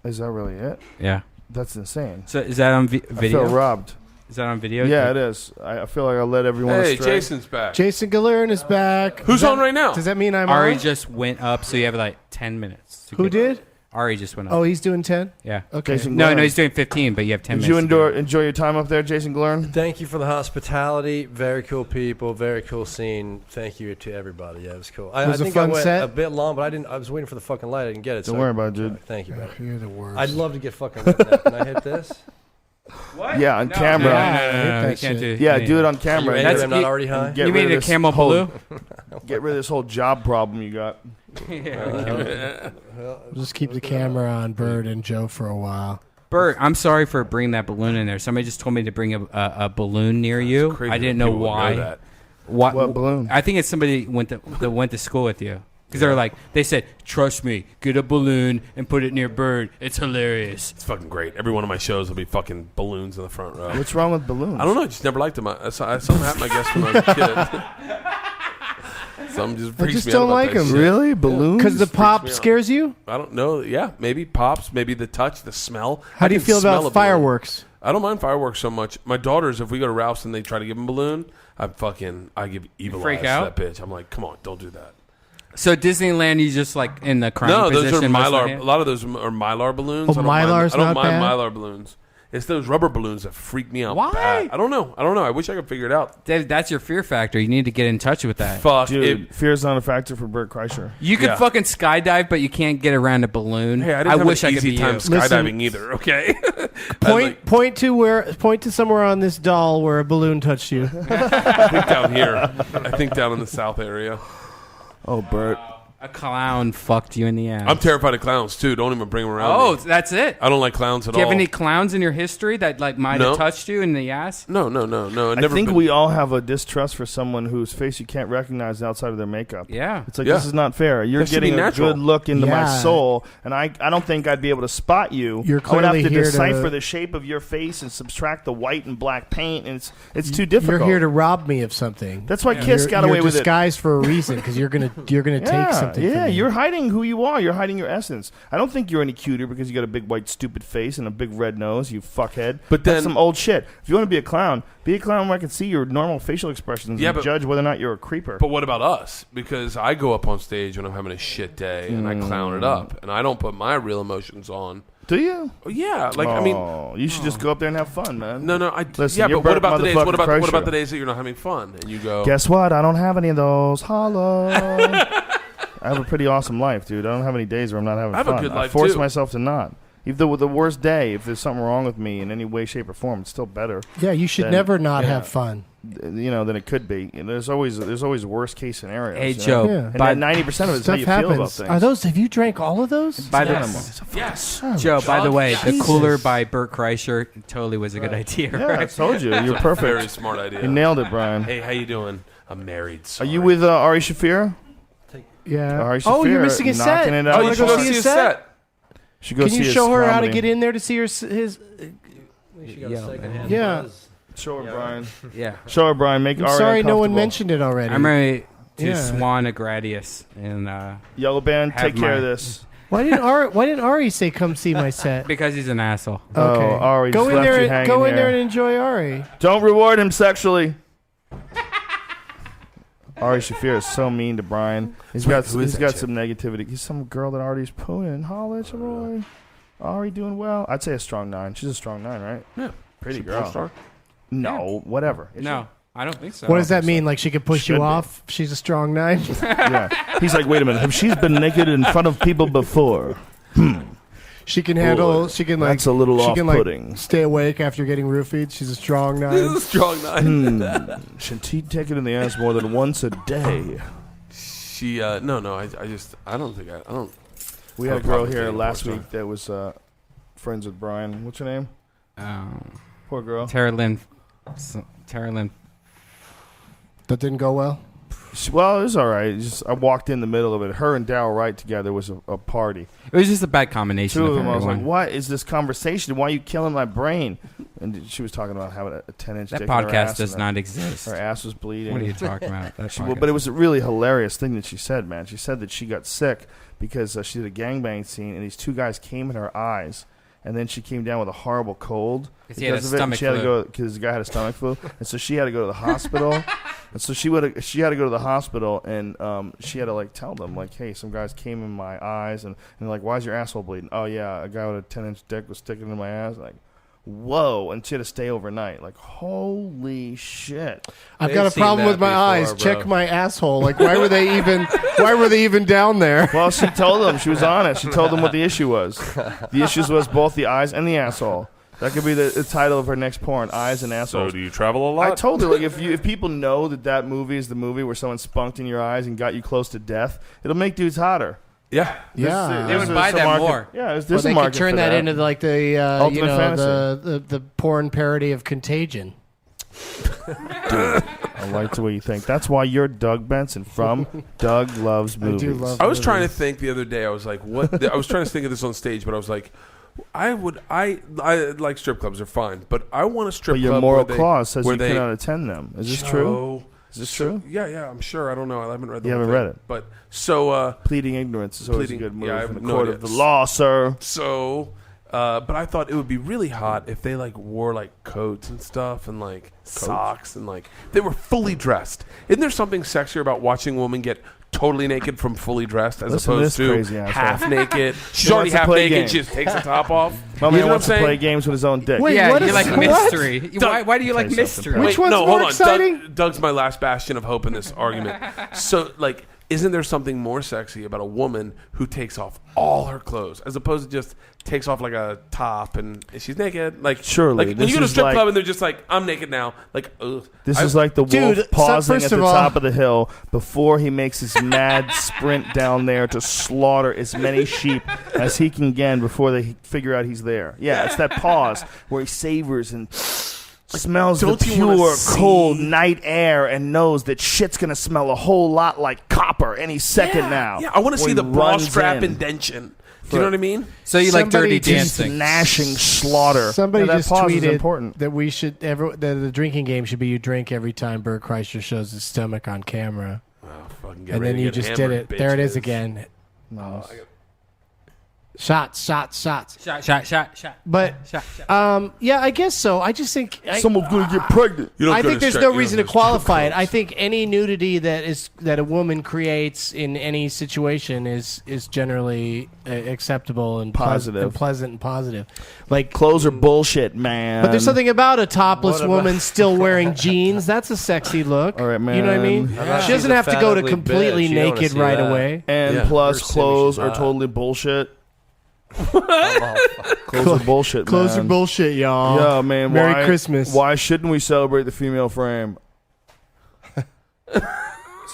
Is that really it? Yeah. That's insane. So is that on video? I feel robbed. Is that on video? Yeah, it is. I feel like I led everyone Hey, astray. Jason's back. Jason Gillearn is back. Who's on right now? Does that mean I'm Ari on? just went up, so you have like 10 minutes. Who did? Ari just went up. Oh, he's doing 10? Yeah. Okay. Jason No, Gillearn. he's doing 15, but you have 10 Did minutes. you enjoy your time up there, Jason Gillearn? Thank you for the hospitality. Very cool people. Very cool scene. Thank you to everybody. Yeah, it was cool. I Was it a think fun I went set? a bit long, but I was waiting for the fucking light. I didn't get it. Don't worry about it, dude. Thank you, brother. You're the worst. I'd love to get fucking lit now. Can I hit this? What? Yeah, on No, camera. No, that you can't shit. do Yeah, do it on camera. Ready? That's- I'm not already high. Get You rid mean of a this camel whole- blue? Get rid of this whole job problem you got. We'll just keep the camera on Bert and Joe for a while. Bert, I'm sorry for bringing that balloon in there. Somebody just told me to bring a balloon near you. Crazy I didn't that know people would why. know that. What balloon? I think it's somebody that went to school with you. Because they're like, they said, trust me, get a balloon and put it near Bert. It's hilarious. It's fucking great. Every one of my shows will be fucking balloons in the front row. What's wrong with balloons? I don't know. I just never liked them. Something happened, I guess, when I was a kid. Something just I freaks just me don't out about like that them. shit. Really? Balloons? Because the pop me out. scares you? I don't know. Yeah, maybe pops, maybe the touch, the smell. How I do you can feel smell a about balloon. fireworks? I don't mind fireworks so much. My daughters, if we go to Ralph's and they try to give them a balloon, I give evil freak eyes out? to that bitch. I'm like, come on, don't do that. So Disneyland, you just like in the crying No, those are position most of the Mylar. hand? A lot of those are Mylar balloons. Oh, I don't mind- Mylar's I don't not mind bad? Mylar balloons. It's those rubber balloons that freak me out. Why? Bad. I don't know. I wish I could figure it out. That's your fear factor. You need to get in touch with that. Fuck. Dude, fear's not a factor for Bert Kreischer. You could Yeah. fucking skydive, but you can't get around a balloon. Hey, I didn't have wish an I could easy be time you. skydiving Listen, either. Okay. Point to somewhere on this doll where a balloon touched you. I think down here. I think down in the south area. Oh, Bert. A clown fucked you in the ass. I'm terrified of clowns too. Don't even bring them around. Oh, me. that's it. I don't like clowns at Do you all. have any clowns in your history that like might No. have touched you in the ass? No. I think we all have a distrust for someone whose face you can't recognize outside of their makeup. Yeah. It's like, Yeah. this is not fair. You're That should be getting a natural. good look into my Yeah. soul, and I don't think I'd be able to spot you. You're I would have clearly to here to- decipher the shape of your face and subtract the white and black paint, and it's too difficult. You're here to rob me of something. That's why Kiss got you're away with it. disguised for a reason because you're gonna take something. Yeah, from me. you're hiding who you are. You're hiding your essence. I don't think you're any cuter because you got a big white stupid face and a big red nose, you fuckhead. But That's then- some old shit. If you want to be a clown where I can see your normal facial expressions Yeah, and but- judge whether or not you're a creeper. But what about us? Because I go up on stage when I'm having a shit day and I clown it up, and I don't put my real emotions on. Do you? Oh, yeah, like I mean, you should just go up there and have fun, man. no. Listen, Yeah, you're but what Bert about the days? What about motherfucking the Kreischer. days that you're not having fun and you go? Guess what? I don't have any of those. Hello. I have a pretty awesome life, dude. I don't have any days where I'm not having I have fun. a good I life, force too. myself to not. Even with the worst day, if there's something wrong with me in any way, shape, or form, it's still better. Yeah, you should Then- never not yeah. have fun. Than it could be. And there's always worst case scenarios. Hey, you know? Joe. Yeah. And By- that 90% of it is how Stuff you feel about happens. things. Are those? Have you drank all of those? By the Yes. Joe, by the way, the Jesus. cooler by Bert Kreischer totally was a good idea. Yeah, I Right? told you. You're perfect. Very smart idea. You nailed it, Brian. Hey, how you doing? I'm married. Are Sorry. you with Ari Shaffir? Yeah. Ari Oh, you're Shaffir, missing a set. knocking it out. Oh, wanna you should go go see see his his set? set. Should go Can see you his show her how to comedy. get in there to see his? Yeah. Show her, Brian. Yeah. Show her, Brian. Make I'm Ari sorry, no one uncomfortable. mentioned it already. I'm ready to Yeah. swan a Gradius and Yellow Band, Have take care of my- this. Why didn't Ari say come see my set? because he's an asshole. Okay. Oh, Ari go just in left there. you hanging Go in there here. and enjoy Ari. Don't reward him sexually. Ari Shaffir is so mean to Brian. He's got who is that chick? some negativity. He's some girl that Ari's pooning. Holla at your boy. Ari doing well. I'd say a strong 9. She's a strong 9, right? Yeah. Pretty She girl. porn star? No, whatever. Is No, I don't think so. What does that mean? Like she could push Should you be. off? She's a strong 9. she? Yeah. He's like, wait a minute. Have she's been naked in front of people before? She can handle. She can like. That's a little she can like off-putting. stay awake after getting roofied. She's a strong 9. This is a strong 9. Should he take it in the ass more than once a day? She no. I don't think I don't. We I had a have girl problems here dating last porn week that was friends with Brian. What's her name? Poor girl. Tara Lynn. That didn't go well. Well, it was all right. I walked in the middle of it. Her and Dow Wright together was a party. It was just a bad combination Two of of them. I was everyone. like, "What is this conversation? Why are you killing my brain?" And she was talking about having a 10-inch That dick in her podcast ass, does and not exist. Her ass was bleeding. What are you talking about? But it was a really hilarious thing that she said, man. She said that she got sick because she did a gangbang scene, and these two guys came in her eyes, and then she came down with a horrible cold because of it. And she had to go because the guy had a stomach flu, and so she had to go to the hospital. And so she had to go to the hospital, and she had to like tell them like, hey, some guys came in my eyes, and they're like, why is your asshole bleeding? Oh yeah, a guy with a 10-inch dick was sticking in my ass. Like, whoa! And she had to stay overnight. Like, holy shit! I've got a problem with my eyes. Check my asshole. Like, why were they even down there? Well, she told them. She was honest. She told them what the issue was. The issue was both the eyes and the asshole. That could be the title of her next porn: eyes and assholes. So, do you travel a lot? I told her, like, if people know that movie is the movie where someone spunked in your eyes and got you close to death, it'll make dudes hotter. Yeah. They would buy that more. Yeah, Or they could turn that into like the Ultimate fantasy. the porn parody of Contagion. Dude, I like the way you think. That's why you're Doug Benson from Doug Loves Movies. I was trying to think the other day. I was like, what? I was trying to think of this on stage, but I was like, I like strip clubs. They're fine, but I want a strip club. But your moral where clause says you they cannot attend them. Is this true? Is this true? Yeah, I'm sure. I don't know. I haven't read the You whole haven't thing. read it. But so pleading ignorance is always a good move I in have the no court idea. of the law, sir. So, but I thought it would be really hot if they like wore like coats and stuff and like socks and like they were fully dressed. Isn't there something sexier about watching a woman get totally naked from fully dressed as opposed to half naked? She's already half naked. She just takes the top off. My man what wants I'm to saying? play games with his own dick. Wait, Yeah, what you is- like what? mystery. Doug- Why do you like Tell you mystery? something. Which one's no, more hold on. exciting? Doug's my last bastion of hope in this argument. So, like, isn't there something more sexy about a woman who takes off all her clothes as opposed to just takes off like a top and she's naked? Like, surely, like when this you go to a is strip like- club and they're just like, I'm naked now. Like, ugh. This is like the wolf Dude, pausing first at the of all- top of the hill before he makes his mad sprint down there to slaughter as many sheep as he can get before they figure out he's there. Yeah, it's that pause where he savors and smells the Don't you wanna pure, see- cold night air and knows that shit's going to smell a whole lot like copper any second now. Yeah, I want to see when the he bra runs strap in. indention. Do you know what I mean? So you like Somebody dirty just dancing? Gnashing slaughter. Somebody Yeah, that just pause is tweeted important. that we should that the drinking game should be you drink every time Bert Kreischer shows his stomach on camera, Oh, fucking get and ready then to you get just did it. hammered, There it is bitches. again. Nice. Shots. Shot. But yeah, I guess so. I just think Someone's going to get pregnant. You don't I go think to there's strip- no you reason don't to go strip qualify it. clubs. I think any nudity that a woman creates in any situation is generally acceptable and Positive. pleasant and positive. Like Clothes are bullshit, man. But there's something about a topless What about- woman still wearing jeans. That's a sexy look. All right, man. You know what I mean? How about She doesn't she's a have to go to fat, ugly completely bitch. You don't wanna naked see right that. away. And Yeah. plus, First clothes image are is totally bullshit. Clothes are bullshit, Clothes man. are bullshit, y'all. Yeah, man. Merry why, Christmas. Why shouldn't we celebrate the female frame? So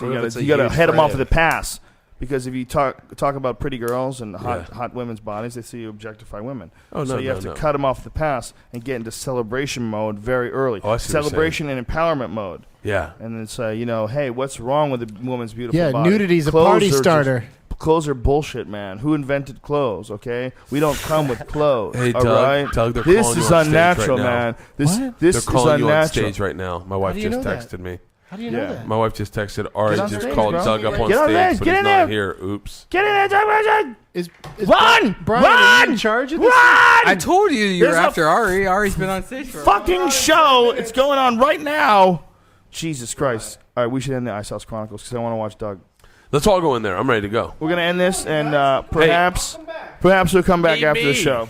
What if it's you a gotta huge head them off frame? at the pass. Because if you talk about pretty girls and hot women's bodies, they see you objectify women. Oh, so no, you no, have to no. cut them off the pass and get into celebration mode very early. Oh, I see what you're Celebration and empowerment mode. Yeah. And then say, hey, what's wrong with a woman's beautiful Yeah, body? nudity's a Clothes party are just- starter. Clothes are bullshit, man. Who invented clothes? Okay, we don't come with clothes. Hey, all Doug, right? Doug, they're this calling is you on stage unnatural, right now. man. This What? this They're is calling you on unnatural. stage right now. My wife do you just know that? texted me. How do you know Yeah. that? My wife just texted, Ari Get on just stage, called bro. Doug up on Get on stage, stage, but get he's in not there. here. Oops. Get in there, Doug. Is Run! Brian, Run! are you in charge of this? I told you you were There's a after Ari. Ari's been on stage for a Fucking show. It's going on right now. Jesus Christ. All right, we should end the Ice House Chronicles because I want to watch Doug. Let's all go in there. I'm ready to go. We're going to end this, and perhaps we'll come back after the show.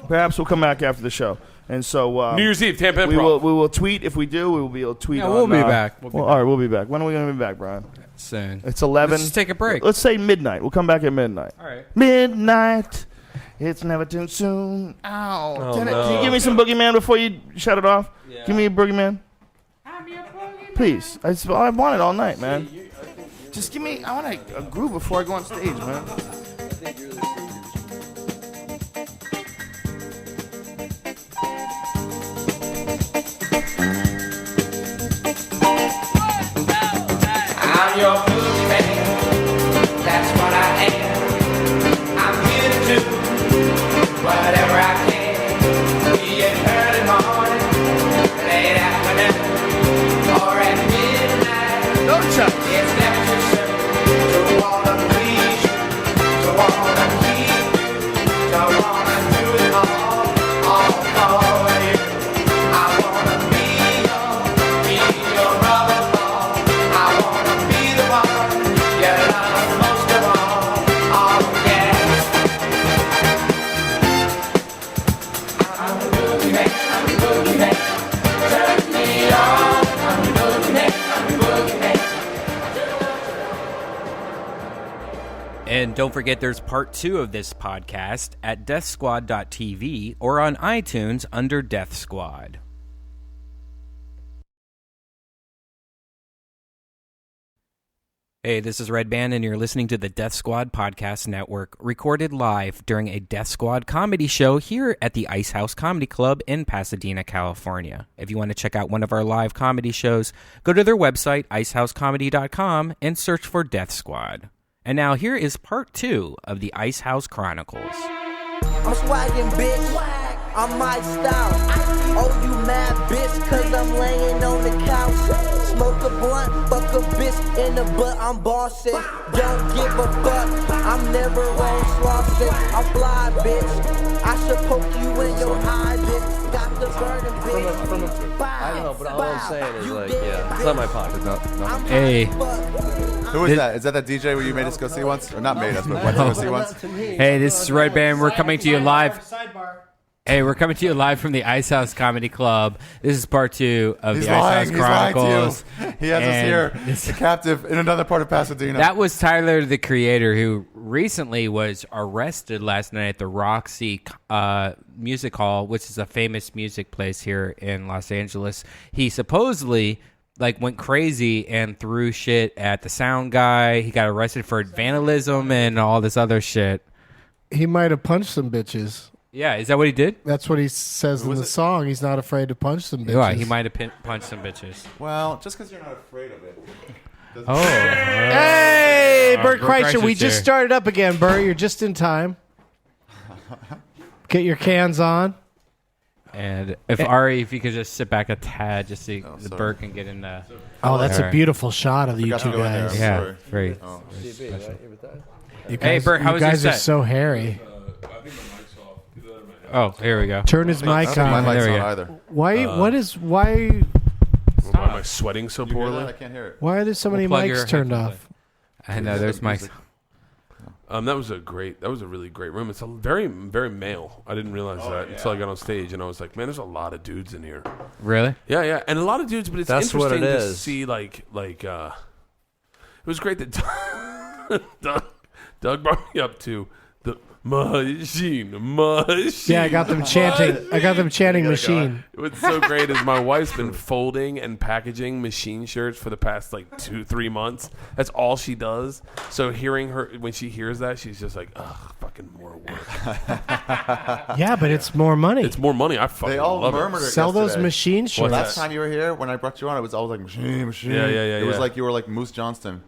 Perhaps we'll come back after the show. And so New Year's Eve, Tampa we Improv. will tweet. If we do, we will be able to tweet Yeah, on... we'll be back. All right, we'll be back. When are we going to be back, Brian? soon. It's 11. Let's just take a break. Let's say midnight. We'll come back at midnight. All right. Midnight. It's never too soon. Ow. Oh, Can no. you give me some Boogeyman before you shut it off? Yeah. Give me a Boogeyman. Please. I want it all night, man. Just give me... I want a groove before I go on stage, man. I'm your boogeyman, that's what I am. I'm here to do whatever I can. Be it hurt and harm. And don't forget there's part 2 of this podcast at deathsquad.tv or on iTunes under Death Squad. Hey, this is Red Band, and you're listening to the Death Squad Podcast Network, recorded live during a Death Squad comedy show here at the Ice House Comedy Club in Pasadena, California. If you want to check out one of our live comedy shows, go to their website, icehousecomedy.com, and search for Death Squad. And now here is part 2 of the Ice House Chronicles. I'm swagging, bitch. I'm my style. Oh, you mad, bitch, cause I'm laying on the couch. Smoke a blunt, fuck a bitch in the butt, I'm bossing. Don't give a fuck, I'm never on slossing. I'm fly, bitch. I should poke you in your eye, bitch. Got the burning, bitch. I know, but all I'm saying is, like, yeah, it's not my pocket. No. Hey. Who is that? Is that DJ where you made us go see once? Or not made us, but went to go see once? Hey, this is Red Band. We're coming to you live. Hey, we're coming to you live from the Ice House Comedy Club. This is part 2 of the Ice House Chronicles. He has us here, the captive, in another part of Pasadena. That was Tyler, the creator, who recently was arrested last night at the Roxy Music Hall, which is a famous music place here in Los Angeles. He supposedly went crazy and threw shit at the sound guy. He got arrested for vandalism and all this other shit. He might have punched some bitches. Yeah, is that what he did? That's what he says in the song. He's not afraid to punch some bitches. Yeah, he might have punched some bitches. Well, just because you're not afraid of it. Oh. Hey, Bert Kreischer, we just started up again, Bert. You're just in time. Get your cans on. And if Ari, if you could just sit back a tad, just so the Bert can get in the... Oh, that's a beautiful shot of you two guys. Yeah, very special. Hey, Bert, how was your set? You guys are so hairy. Oh, here we go. Turn his mic on. My mic's There we on go. either. Why? Why am I sweating so poorly? I can't hear it. Why are there so many mics turned off? I know there's mics. That was a really great room. It's a very, very male. I didn't realize that until I got on stage, and I was like, man, there's a lot of dudes in here. Really? Yeah, and a lot of dudes. But it's That's interesting what it to is. see, it was great that Doug brought me up to the machine. Yeah, I got them chanting. Machine. What's so great is my wife's been folding and packaging machine shirts for the past 2-3 months. That's all she does. So hearing her, when she hears that, she's just like, ugh, fucking more work. Yeah, but it's more money. It's more money. I fucking They all love murmured it. it Sell those yesterday. machine shirts. Last time you were here, when I brought you on, it was all like machine. Yeah. It was like you were like Moose Johnston.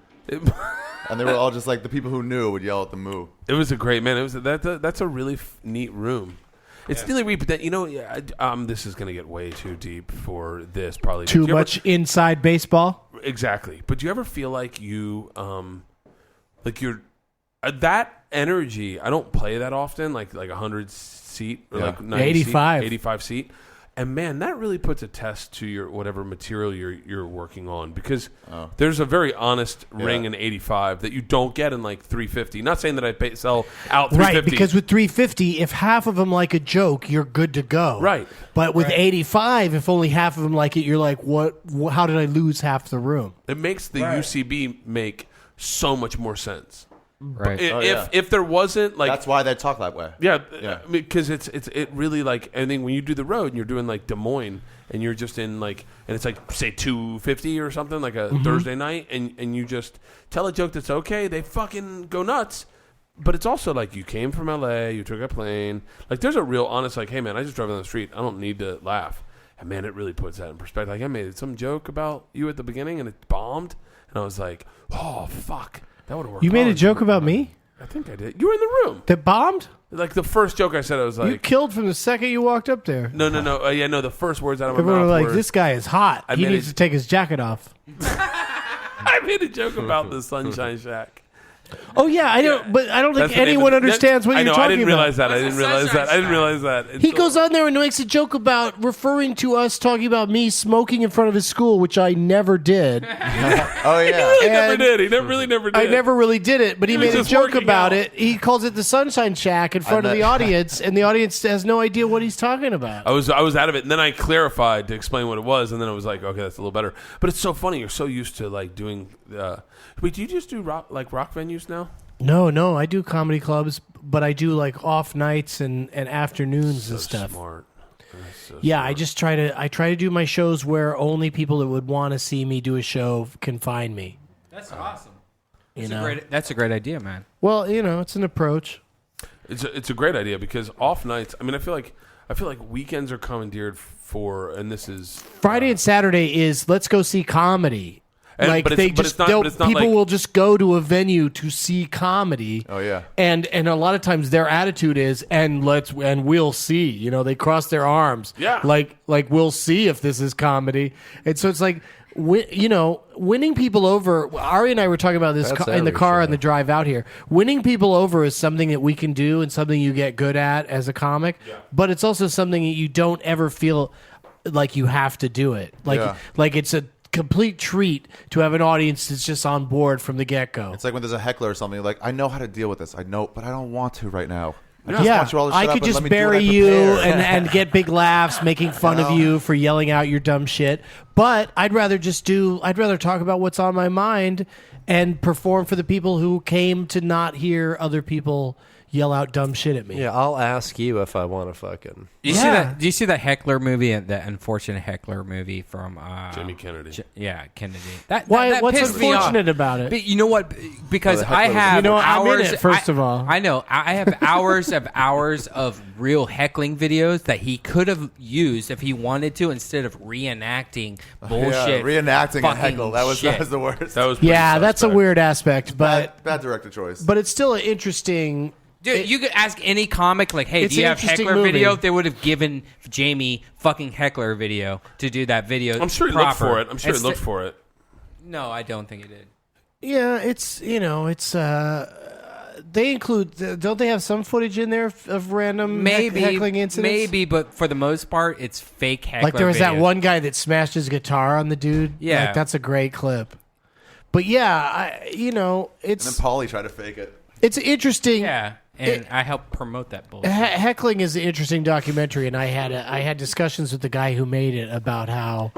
And they were all just like the people who knew would yell at the moo. It was a great man. It was that's a really neat room. It's really weird, but then, this is going to get way too deep for this. Probably Too much inside baseball. Exactly. But do you ever feel like you, you're that energy? I don't play that often, like 100 seat or like 85 seat. And man, that really puts a test to your whatever material you're working on, because there's a very honest ring in 85 that you don't get in 350. Not saying that I sell out 350. Right, because with 350, if half of them like a joke, you're good to go. Right. But with 85, if only half of them like it, you're like, what? How did I lose half the room? It makes the UCB make so much more sense. Right. If there wasn't that's why they talk that way. Yeah. Because it really I think when you do the road and you're doing Des Moines and you're just in and it's say 250 or something, like a Thursday night, and you just tell a joke that's okay, they fucking go nuts. But it's also you came from LA, you took a plane. There's a real honest hey man, I just drove down the street, I don't need to laugh. And man, it really puts that in perspective. I made some joke about you at the beginning and it bombed, and I was like, oh fuck. That would have worked. You made a joke about me? I think I did. You were in the room. That bombed? The first joke I said, I was You killed from the second you walked up there. No. The first words out of my Everyone mouth were like, this guy is hot. He needs to take his jacket off. I made a joke about the Sunshine Shack. Oh yeah, I don't. But I don't think anyone understands what you're talking about. I didn't realize that. I didn't realize that. He goes on there and makes a joke about referring to us talking about me smoking in front of his school, which I never did. Oh yeah, he really never did. He really never did. I never really did it, but he made a joke about it. He calls it the Sunshine Shack in front of the audience, and the audience has no idea what he's talking about. I was out of it, and then I clarified to explain what it was, and then I was like, okay, that's a little better. But it's so funny. You're so used to doing. Wait, do you just do rock venues now? No, I do comedy clubs, but I do like off nights and afternoons and stuff. Smart. Yeah, I try to do my shows where only people that would want to see me do a show can find me. That's awesome. That's a great idea, man. Well, it's an approach. It's a great idea because off nights. I mean, I feel like weekends are commandeered for, and this is Friday and Saturday is let's go see comedy. And, people like, will just go to a venue to see comedy. Oh yeah, and a lot of times their attitude is and we'll see. They cross their arms. Yeah, like we'll see if this is comedy. And so it's like winning people over. Ari and I were talking about this in the car on the drive out here. Winning people over is something that we can do and something you get good at as a comic. Yeah. But it's also something that you don't ever feel like you have to do it. Like it's a complete treat to have an audience that's just on board from the get-go. It's like when there's a heckler or something, like, I know how to deal with this. I know, but I don't want to right now. I could just bury you and get big laughs making fun of you for yelling out your dumb shit. But I'd rather talk about what's on my mind and perform for the people who came to not hear other people yell out dumb shit at me. Yeah, I'll ask you if I want to fucking. Do you see that heckler movie, the unfortunate heckler movie from Jamie Kennedy? Kennedy. What's unfortunate about it? But you know what? Because I have hours. I'm in it, first of all, I know I have hours of real heckling videos that he could have used if he wanted to, instead of reenacting bullshit. Reenacting a heckle. That was the worst. That was that's a weird aspect, but bad director choice. But it's still an interesting. Dude, you could ask any comic, like, hey, do you have heckler movie. video? They would have given Jamie fucking heckler video to do that video. I'm sure he looked for it. No, I don't think he did. Yeah, it's they include. Don't they have some footage in there of random heckling incidents? Maybe, but for the most part, it's fake heckler. Like there was videos. that one guy that smashed his guitar on the dude. Yeah, like, that's a great clip. But yeah, it's. And then Paulie tried to fake it. It's interesting. Yeah. And I helped promote that bullshit. Heckling is an interesting documentary, and I had discussions with the guy who made it about how,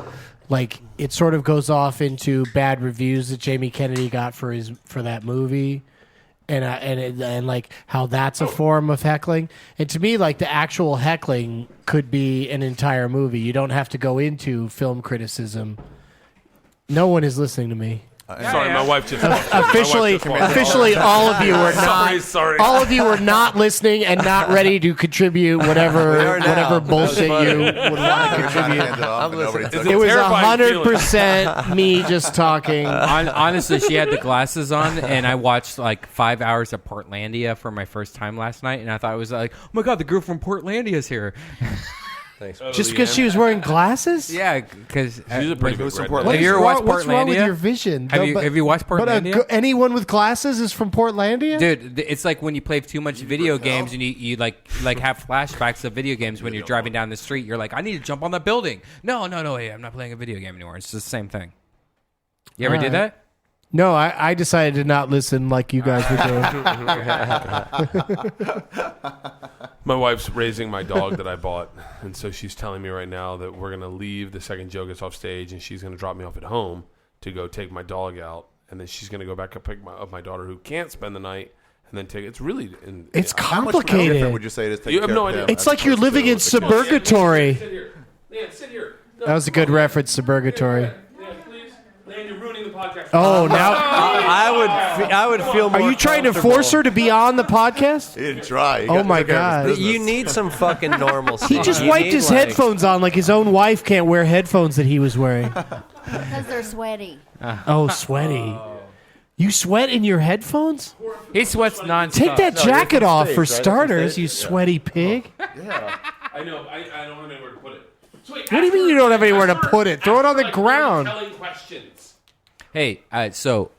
like, it sort of goes off into bad reviews that Jamie Kennedy got for that movie, and like how that's a form of heckling. And to me, like, the actual heckling could be an entire movie. You don't have to go into film criticism. No one is listening to me. Sorry, my wife just officially, all of you were not. Sorry. All of you were not listening and not ready to contribute whatever bullshit you would want to contribute. It was 100% me just talking. Honestly, she had the glasses on, and I watched like 5 hours of Portlandia for my first time last night, and I thought it was like, oh my god, the girl from Portlandia is here. Thanks. Just because she was wearing glasses? Yeah, because she's a pretty big Portlandia. Have you ever watched Portlandia? What's wrong with your vision? Have you watched Portlandia? But anyone with glasses is from Portlandia? Dude, it's like when you play too much video games and you like have flashbacks of video games when you're driving down the street. You're like, I need to jump on that building. No, hey, I'm not playing a video game anymore. It's the same thing. You ever did that? No, I decided to not listen like you guys were doing. My wife's raising my dog that I bought, and so she's telling me right now that we're going to leave the second Joe gets off stage, and she's going to drop me off at home to go take my dog out, and then she's going to go back and pick up my daughter who can't spend the night, and then take it. It's really... It's How complicated. much different would you say it is? You have no idea. It's like you're living in suburgatory. Sit here. That was a good reference, suburgatory. You're ruining the podcast. Oh, now I would feel more. Are you trying to force her to be on the podcast? He didn't try. Oh my god! You need some fucking normalcy. He just wiped his headphones on like his own wife can't wear headphones that he was wearing. Because they're sweaty. Oh, sweaty. You sweat in your headphones? He sweats nonstop. Take that jacket off for starters, you sweaty pig. Yeah. I know. I don't have anywhere to put it. So wait, what do you mean you don't have anywhere to put it? Throw it on the ground. Hey, so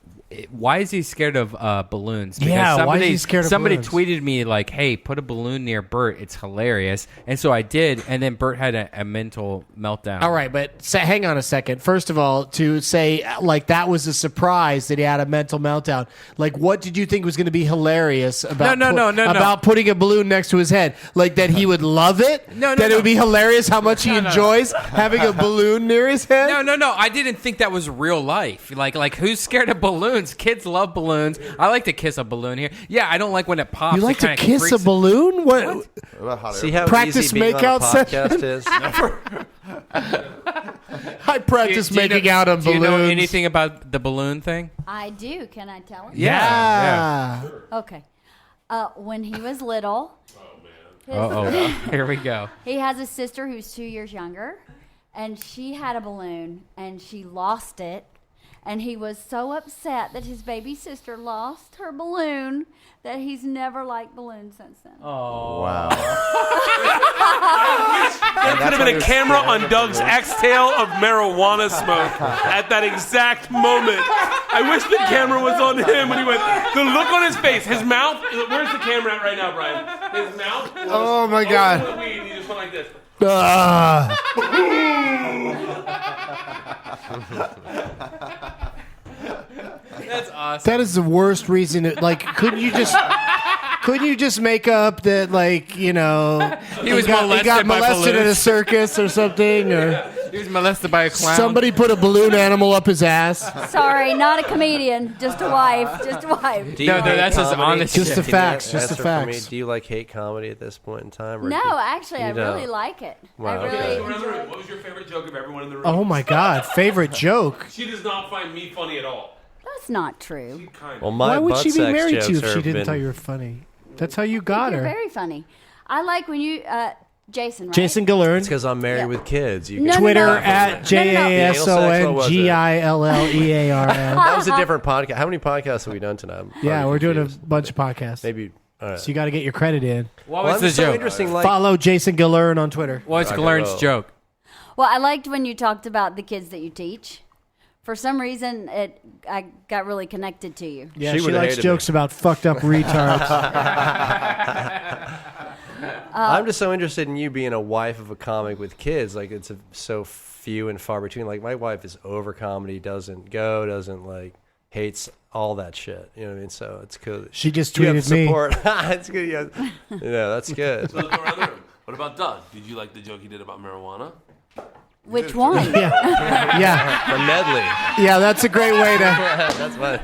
why is he scared of balloons? Because why is he scared of somebody balloons? tweeted me like, hey, put a balloon near Bert. It's hilarious. And so I did, and then Bert had a mental meltdown. All right, but hang on a second. First of all, to say like that was a surprise that he had a mental meltdown. Like, what did you think was going to be hilarious about about putting a balloon next to his head? Like that he would love it? That it would be hilarious how much he enjoys having a balloon near his head? No. I didn't think that was real life. Like who's scared of balloons? balloons. Kids love balloons. I like to kiss a balloon here. Yeah, I don't like when it pops. You like It to kinda kiss a freaks- balloon? What? See how Practice easy being on a makeout podcast session? is? I practice making out on Do you know balloons. anything about the balloon thing? I do. Can I tell him? Yeah. Okay. When he was little. Uh-oh. Here we go. He has a sister who's 2 years younger, and she had a balloon, and she lost it. And he was so upset that his baby sister lost her balloon that he's never liked balloons since then. Oh. Wow. There could have been a camera on Doug's exhale of marijuana smoke at that exact moment. I wish the camera was on him when he went. The look on his face, his mouth. Where's the camera at right now, Brian? His mouth. Oh my God. Over the weed, he just went like this. That's awesome. That is the worst reason. Couldn't you just make up that, like, you know, He was got molested by molested at a balloons. circus or something, or He was molested by a clown. somebody put a balloon animal up his ass? Sorry, not a comedian, just a wife, just a wife. Do you No, hate that's just comedy? honest Just shit. the Can you facts, just the answer for me? facts. Do you like hate comedy at this point in time? Or No, do you- actually, I you don't? really like it. Wow, I okay. really Around the enjoy room, it. what was your favorite joke of everyone in the room? Oh my God! Favorite joke. She does not find me funny at all. That's not true. Kind Well, my Why would butt she be sex married to you jokes if she have didn't been- thought you were funny? That's how you got You're her. very funny. I like when you, Jason, right? Jason Gillearn. It's because I'm married Yeah. with kids. You No, can- Twitter no. at JASONGILLEARN. That was a different podcast. How many podcasts have we done tonight? I'm Yeah, already we're doing a confused. bunch of podcasts. Maybe. All right. So you got to get your credit in. What Well, was I'm the so joke? interesting. Like, Follow Jason Gillearn on Twitter. What's Okay, Gillearn's well. joke? Well, I liked when you talked about the kids that you teach. For some reason, I got really connected to you. Yeah, She she would've likes hated jokes me. about fucked up retards. I'm just so interested in you being a wife of a comic with kids. Like, it's so few and far between. Like, my wife is over comedy, doesn't like, hates all that shit. You know what I mean? So it's cool. that She just you have tweeted me. support. It's good. Yeah, that's good. So let's go around the room. What about Doug? Did you like the joke he did about marijuana? Which one? Yeah, The medley. yeah, that's a great way to. That's fine.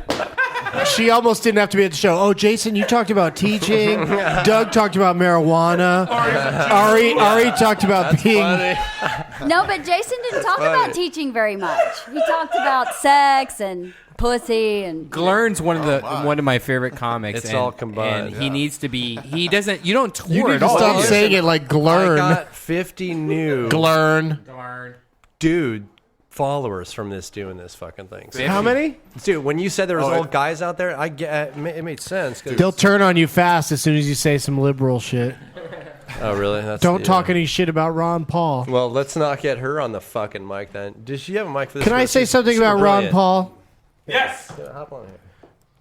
She almost didn't have to be at the show. Oh, Jason, you talked about teaching. Doug talked about marijuana. Ari talked about That's being. funny. No, but Jason didn't talk about teaching very much. He talked about sex and pussy and. Gillearn's one of my favorite comics. It's and, all combined. And he needs to be. He doesn't. You don't tour You need at to all. stop do you? saying it like I Gillearn. got 50 new Gillearn. dude followers from this doing this fucking thing. So, How many? dude, when you said there was old guys out there, I get it made sense. 'Cause- They'll turn on you fast as soon as you say some liberal shit. oh, really? That's, Don't talk any shit about Ron Paul. Well, let's not get her on the fucking mic then. Does she have a mic for this? Can I girl? say She's something super about Ron brilliant. Paul? Yes. Hop on here.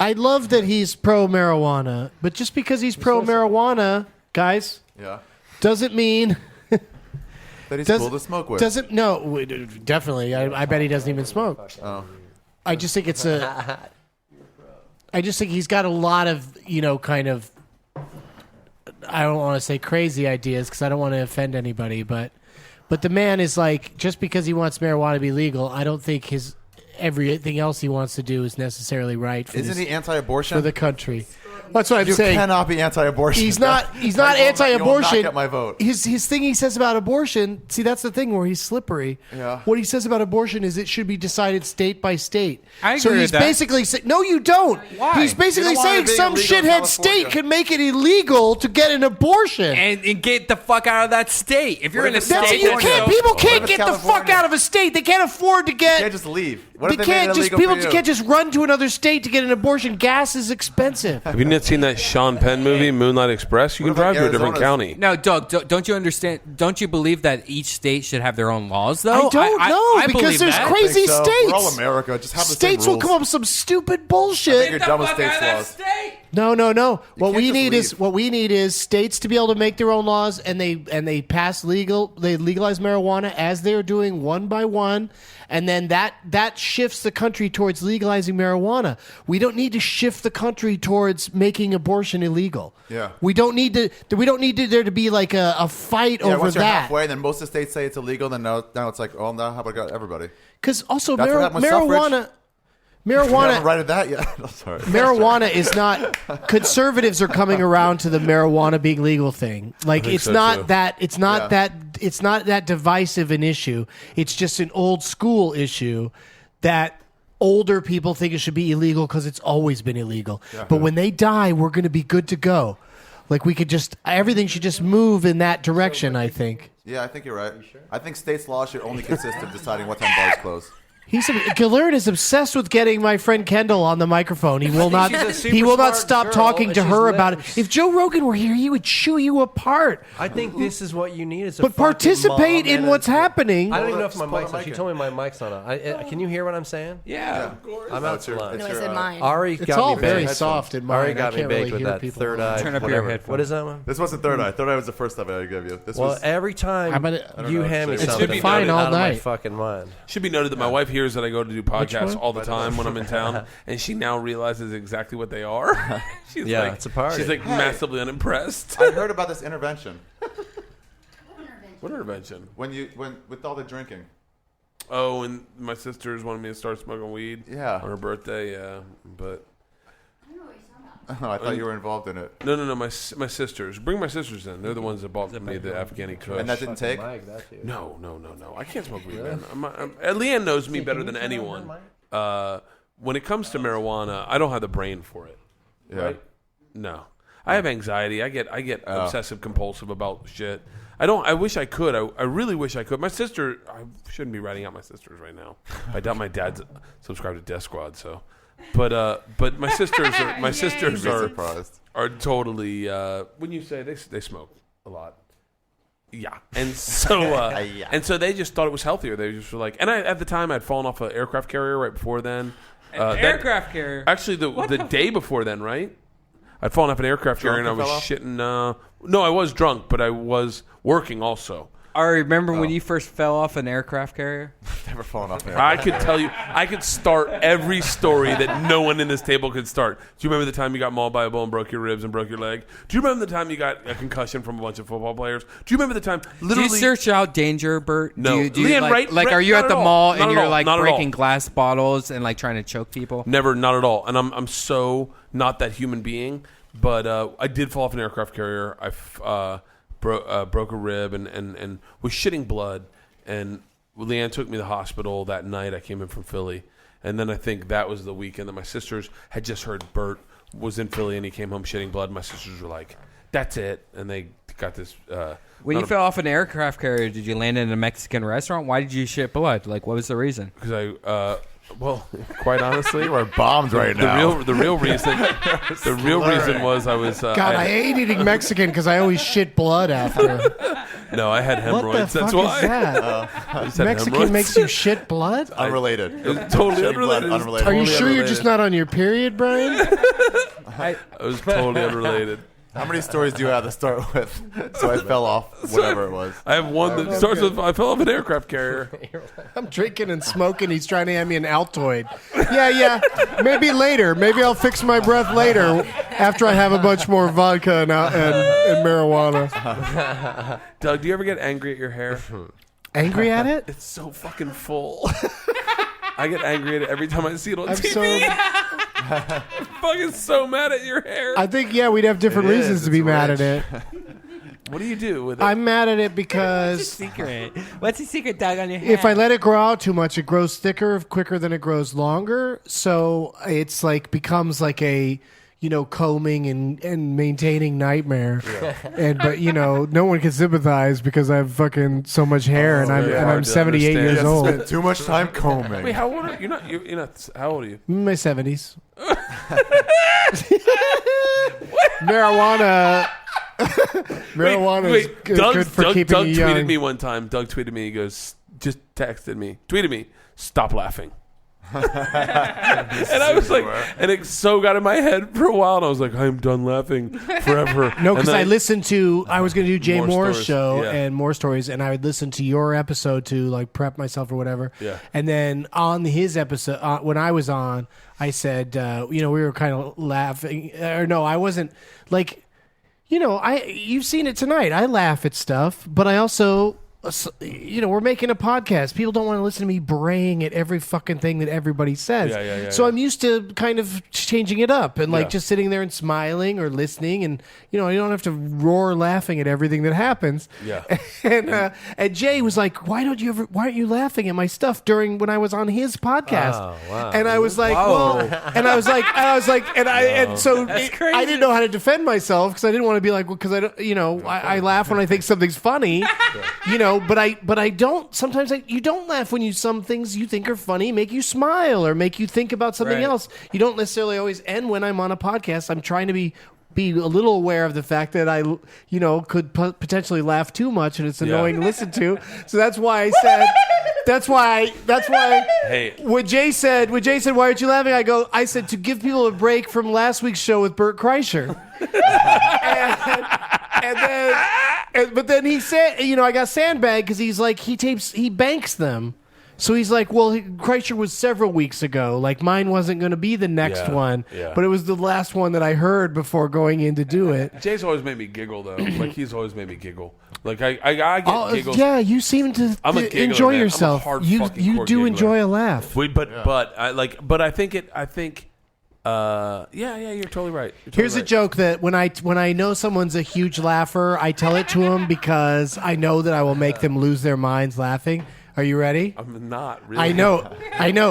I love that he's pro marijuana, but just because he's pro marijuana, guys, Yeah. doesn't mean That he's Does- cool to smoke with. doesn't no definitely. I bet he doesn't even smoke. Oh. I just think it's a. I just think he's got a lot of kind of. I don't want to say crazy ideas because I don't want to offend anybody, but the man is like, just because he wants marijuana to be legal, I don't think his everything else he wants to do is necessarily right. For Isn't this- he anti-abortion? for the country? That's what I'm you saying. cannot be anti-abortion. He's not. He's not You will not anti-abortion. get my vote. His thing he says about abortion. See, that's the thing where he's slippery. Yeah. What he says about abortion is it should be decided state by state. I so agree he's with that. basically saying, no, you don't. Why? He's basically You don't want saying it being some illegal in shithead state California. can make it illegal to get an abortion. And get the fuck out of that state. If you're What in a if it's That's state, it. You that's can't. so- People What can't if it's get the fuck California? out of a state. They can't afford to You get. can't just leave. What They if they made can't it just. illegal People for just you? can't just run to another state to get an abortion. Gas is expensive. Have you not seen that Sean Penn movie, Moonlight Express? You can What if, drive like, to a different Arizona's- county. No, Doug, don't you understand? Don't you believe that each state should have their own laws, though? I don't know I because believe there's that. crazy So, states. we're all America. Just have the States same will rules. come up with some stupid bullshit. You're dumb with states laws. No. What can't we just need is leave. states to be able to make their own laws, and they legalize marijuana as they're doing one by one, and then that shifts the country towards legalizing marijuana. We don't need to shift the country towards making abortion illegal. Yeah. We don't need there to be like a fight Yeah, over once you're that. halfway, then most of the states say it's illegal. Then now it's like, oh, now how about everybody? Because also That's what happened with marijuana. I haven't righted that yet. Sorry. Marijuana is not. Conservatives are coming around to the marijuana being legal thing. Like it's not that. It's not that. It's not that divisive an issue. It's just an old school issue that older people think it should be illegal because it's always been illegal. Yeah. But when they die, we're going to be good to go. Like we could just everything should just move in that direction. I think. Yeah, I think you're right. Sure? I think states' law should only consist of deciding what time bars close. Gillearn is obsessed with getting my friend Kendall on the microphone. He will not. He will not stop talking to her about it. If Joe Rogan were here, he would chew you apart. I think this is what you need. Is but participate in what's happening. I don't even know if my mic's on. She told me my mic's on. Can you hear what I'm saying? Yeah, of course. I'm out to lunch. No, I said mine. Ari it's got all me very baked. soft in mine. Ari got me baked with that third eye. Turn up your headphones. What is that one? This wasn't third eye. Third eye was the first time I gave you. This was every time you hand me something, it's fine all out of my night. Fucking mind. Should be noted that my wife hears that I go to do podcasts all the time when I'm in town, and she now realizes exactly what they are. She's like, it's a party. She's like massively unimpressed. I heard about this intervention. What intervention? When with all the drinking. Oh, and my sisters wanted me to start smoking weed. Yeah. On her birthday. Yeah, but. Oh, I thought you were involved in it. No. My sisters. Bring my sisters in. They're the ones that bought me the Afghani Kush. And that didn't take? No. I can't smoke weed, man. Leanne knows me better than anyone. When it comes to marijuana, I don't have the brain for it. Yeah. Right? No. I have anxiety. I get obsessive compulsive about shit. I wish I could. I really wish I could. My sister, I shouldn't be writing out my sisters right now. I doubt my dad's subscribed to Death Squad, so. But my sisters are totally when you say they smoke a lot. Yeah. And so and so they just thought it was healthier. They just were like, and at the time I'd fallen off an aircraft carrier right before then. Aircraft carrier. Actually the day before then, right? I'd fallen off an aircraft carrier and I was shitting no, I was drunk, but I was working also. I remember when you first fell off an aircraft carrier? Never fallen off an aircraft carrier. I could tell you, I could start every story that no one in this table could start. Do you remember the time you got mauled by a bull and broke your ribs and broke your leg? Do you remember the time you got a concussion from a bunch of football players? Do you remember the time, literally... Do you search out danger, Bert? No. Do you are you at the mall and you're like breaking glass bottles and like trying to choke people? Never, not at all. And I'm so not that human being, but I did fall off an aircraft carrier. I broke a rib and was shitting blood, and Leanne took me to the hospital that night. I came in from Philly, and then I think that was the weekend that my sisters had just heard Bert was in Philly and he came home shitting blood. My sisters were like, "That's it," and they got this. When you fell off an aircraft carrier, did you land in a Mexican restaurant? Why did you shit blood? Like, what was the reason? Because well, quite honestly, we're bombed right now. The real reason was I was. God, I hate eating Mexican because I always shit blood after. No, I had hemorrhoids. What the That's fuck why. is that? Mexican hemorrhoids. makes you shit blood? Unrelated. Totally unrelated. Are you sure you're just not on your period, Brian? I was totally unrelated. How many stories do you have to start with? So I fell off, whatever it was. I have one that starts with I fell off an aircraft carrier. I'm drinking and smoking. He's trying to hand me an Altoid. Yeah. Maybe later. Maybe I'll fix my breath later after I have a bunch more vodka and marijuana. Doug, do you ever get angry at your hair? Angry at it? It's so fucking full. I get angry at it every time I see it on TV. I'm fucking so mad at your hair. I think, we'd have different reasons to be mad at it. What do you do with it? I'm mad at it because... What's the secret, Doug, on your hair? If I let it grow out too much, it grows thicker quicker than it grows longer. So it's like becomes like a... combing and maintaining nightmare. Yeah. But no one can sympathize because I have fucking so much hair and I'm 78 years old. Spent too much time combing. Wait, how old are you? You're not. How old are you? In my 70s. Marijuana is good for keeping you young. Doug tweeted me one time. Doug tweeted me. He goes, just texted me, tweeted me, stop laughing. And I was like, and it so got in my head for a while, and I was like, I'm done laughing forever. No, because I listened to, I was going to do Jay Moore's show yeah. and more stories, and I would listen to your episode to like prep myself or whatever. Yeah. And then on his episode, when I was on, I said, we were kind of laughing, or no, I wasn't like, you've seen it tonight. I laugh at stuff, but I also we're making a podcast. People don't want to listen to me braying at every fucking thing that everybody says. So I'm used to kind of changing it up and like just sitting there and smiling or listening, and you don't have to roar laughing at everything that happens. Yeah. And Jay was like, "Why aren't you laughing at my stuff when I was on his podcast?" Oh, wow. And I was like, I didn't know how to defend myself because I didn't want to be like, because I laugh when I think something's funny, but I don't. Sometimes you don't laugh when some things you think are funny make you smile or make you think about something else. You don't necessarily always. And when I'm on a podcast, I'm trying to be a little aware of the fact that I, could potentially laugh too much and it's annoying to listen to. So that's why I said. That's why. Hey. When Jay said, "Why aren't you laughing?" I said to give people a break from last week's show with Bert Kreischer. But then he said, I got sandbagged because he's like, he banks them. So he's like, well, Kreischer was several weeks ago. Like, mine wasn't going to be the next one, but it was the last one that I heard before going in to do it. Jay's always made me giggle, though. Like, he's always made me giggle. Like, I get giggles. Yeah, you seem to enjoy yourself. You do giggler. enjoy a laugh. But I think you're totally right. Here's a joke that when I know someone's a huge laugher, I tell it to them because I know that I will make them lose their minds laughing. Are you ready? I'm not really. I know.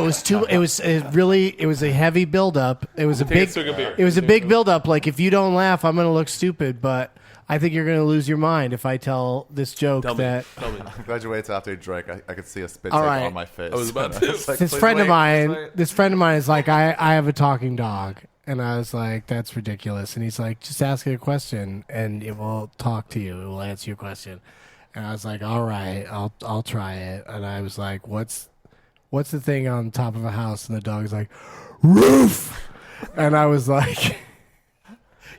It was a heavy buildup. It was a big buildup. Like, if you don't laugh, I'm going to look stupid. But I think you're going to lose your mind if I tell this joke. Tell me. I'm glad you waited till after you drank. I could see a spit take on my face. I was about to. This friend of mine is like, I have a talking dog. And I was like, that's ridiculous. And he's like, just ask it a question and it will talk to you. It will answer your question. And I was like, all right, I'll try it. And I was like, what's the thing on top of a house? And the dog's like, roof. And I was like,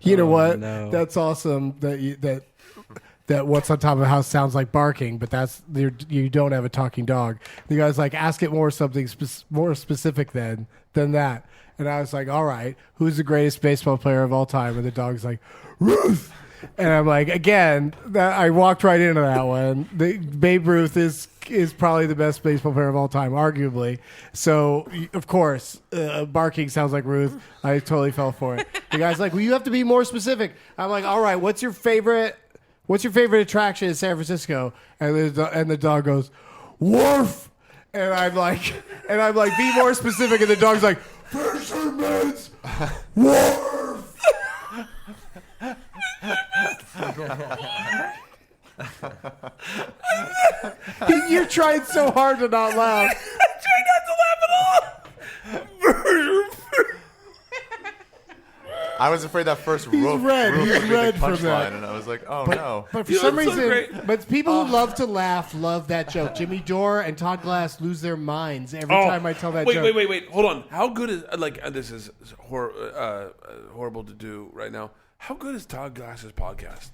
you know what? No. That's awesome that what's on top of a house sounds like barking, but you don't have a talking dog. The guy's like, ask it more specific than that. And I was like, all right, who's the greatest baseball player of all time? And the dog's like, Ruth. And I'm like, again, I walked right into that one. Babe Ruth is probably the best baseball player of all time, arguably. So, of course, barking sounds like Ruth. I totally fell for it. The guy's like, well, you have to be more specific. I'm like, all right, what's your favorite attraction in San Francisco? And the dog goes, Wharf. And I'm like, be more specific. And the dog's like, Fisherman's Wharf. You're trying so hard to not laugh. I'm trying not to laugh at all. I was afraid that first roof red punchline, from that. and I was like, oh no. But for some reason, but people who love to laugh love that joke. Jimmy Dore and Todd Glass lose their minds every time I tell that joke. Wait. Hold on. How good is, this is horrible to do right now. How good is Todd Glass's podcast?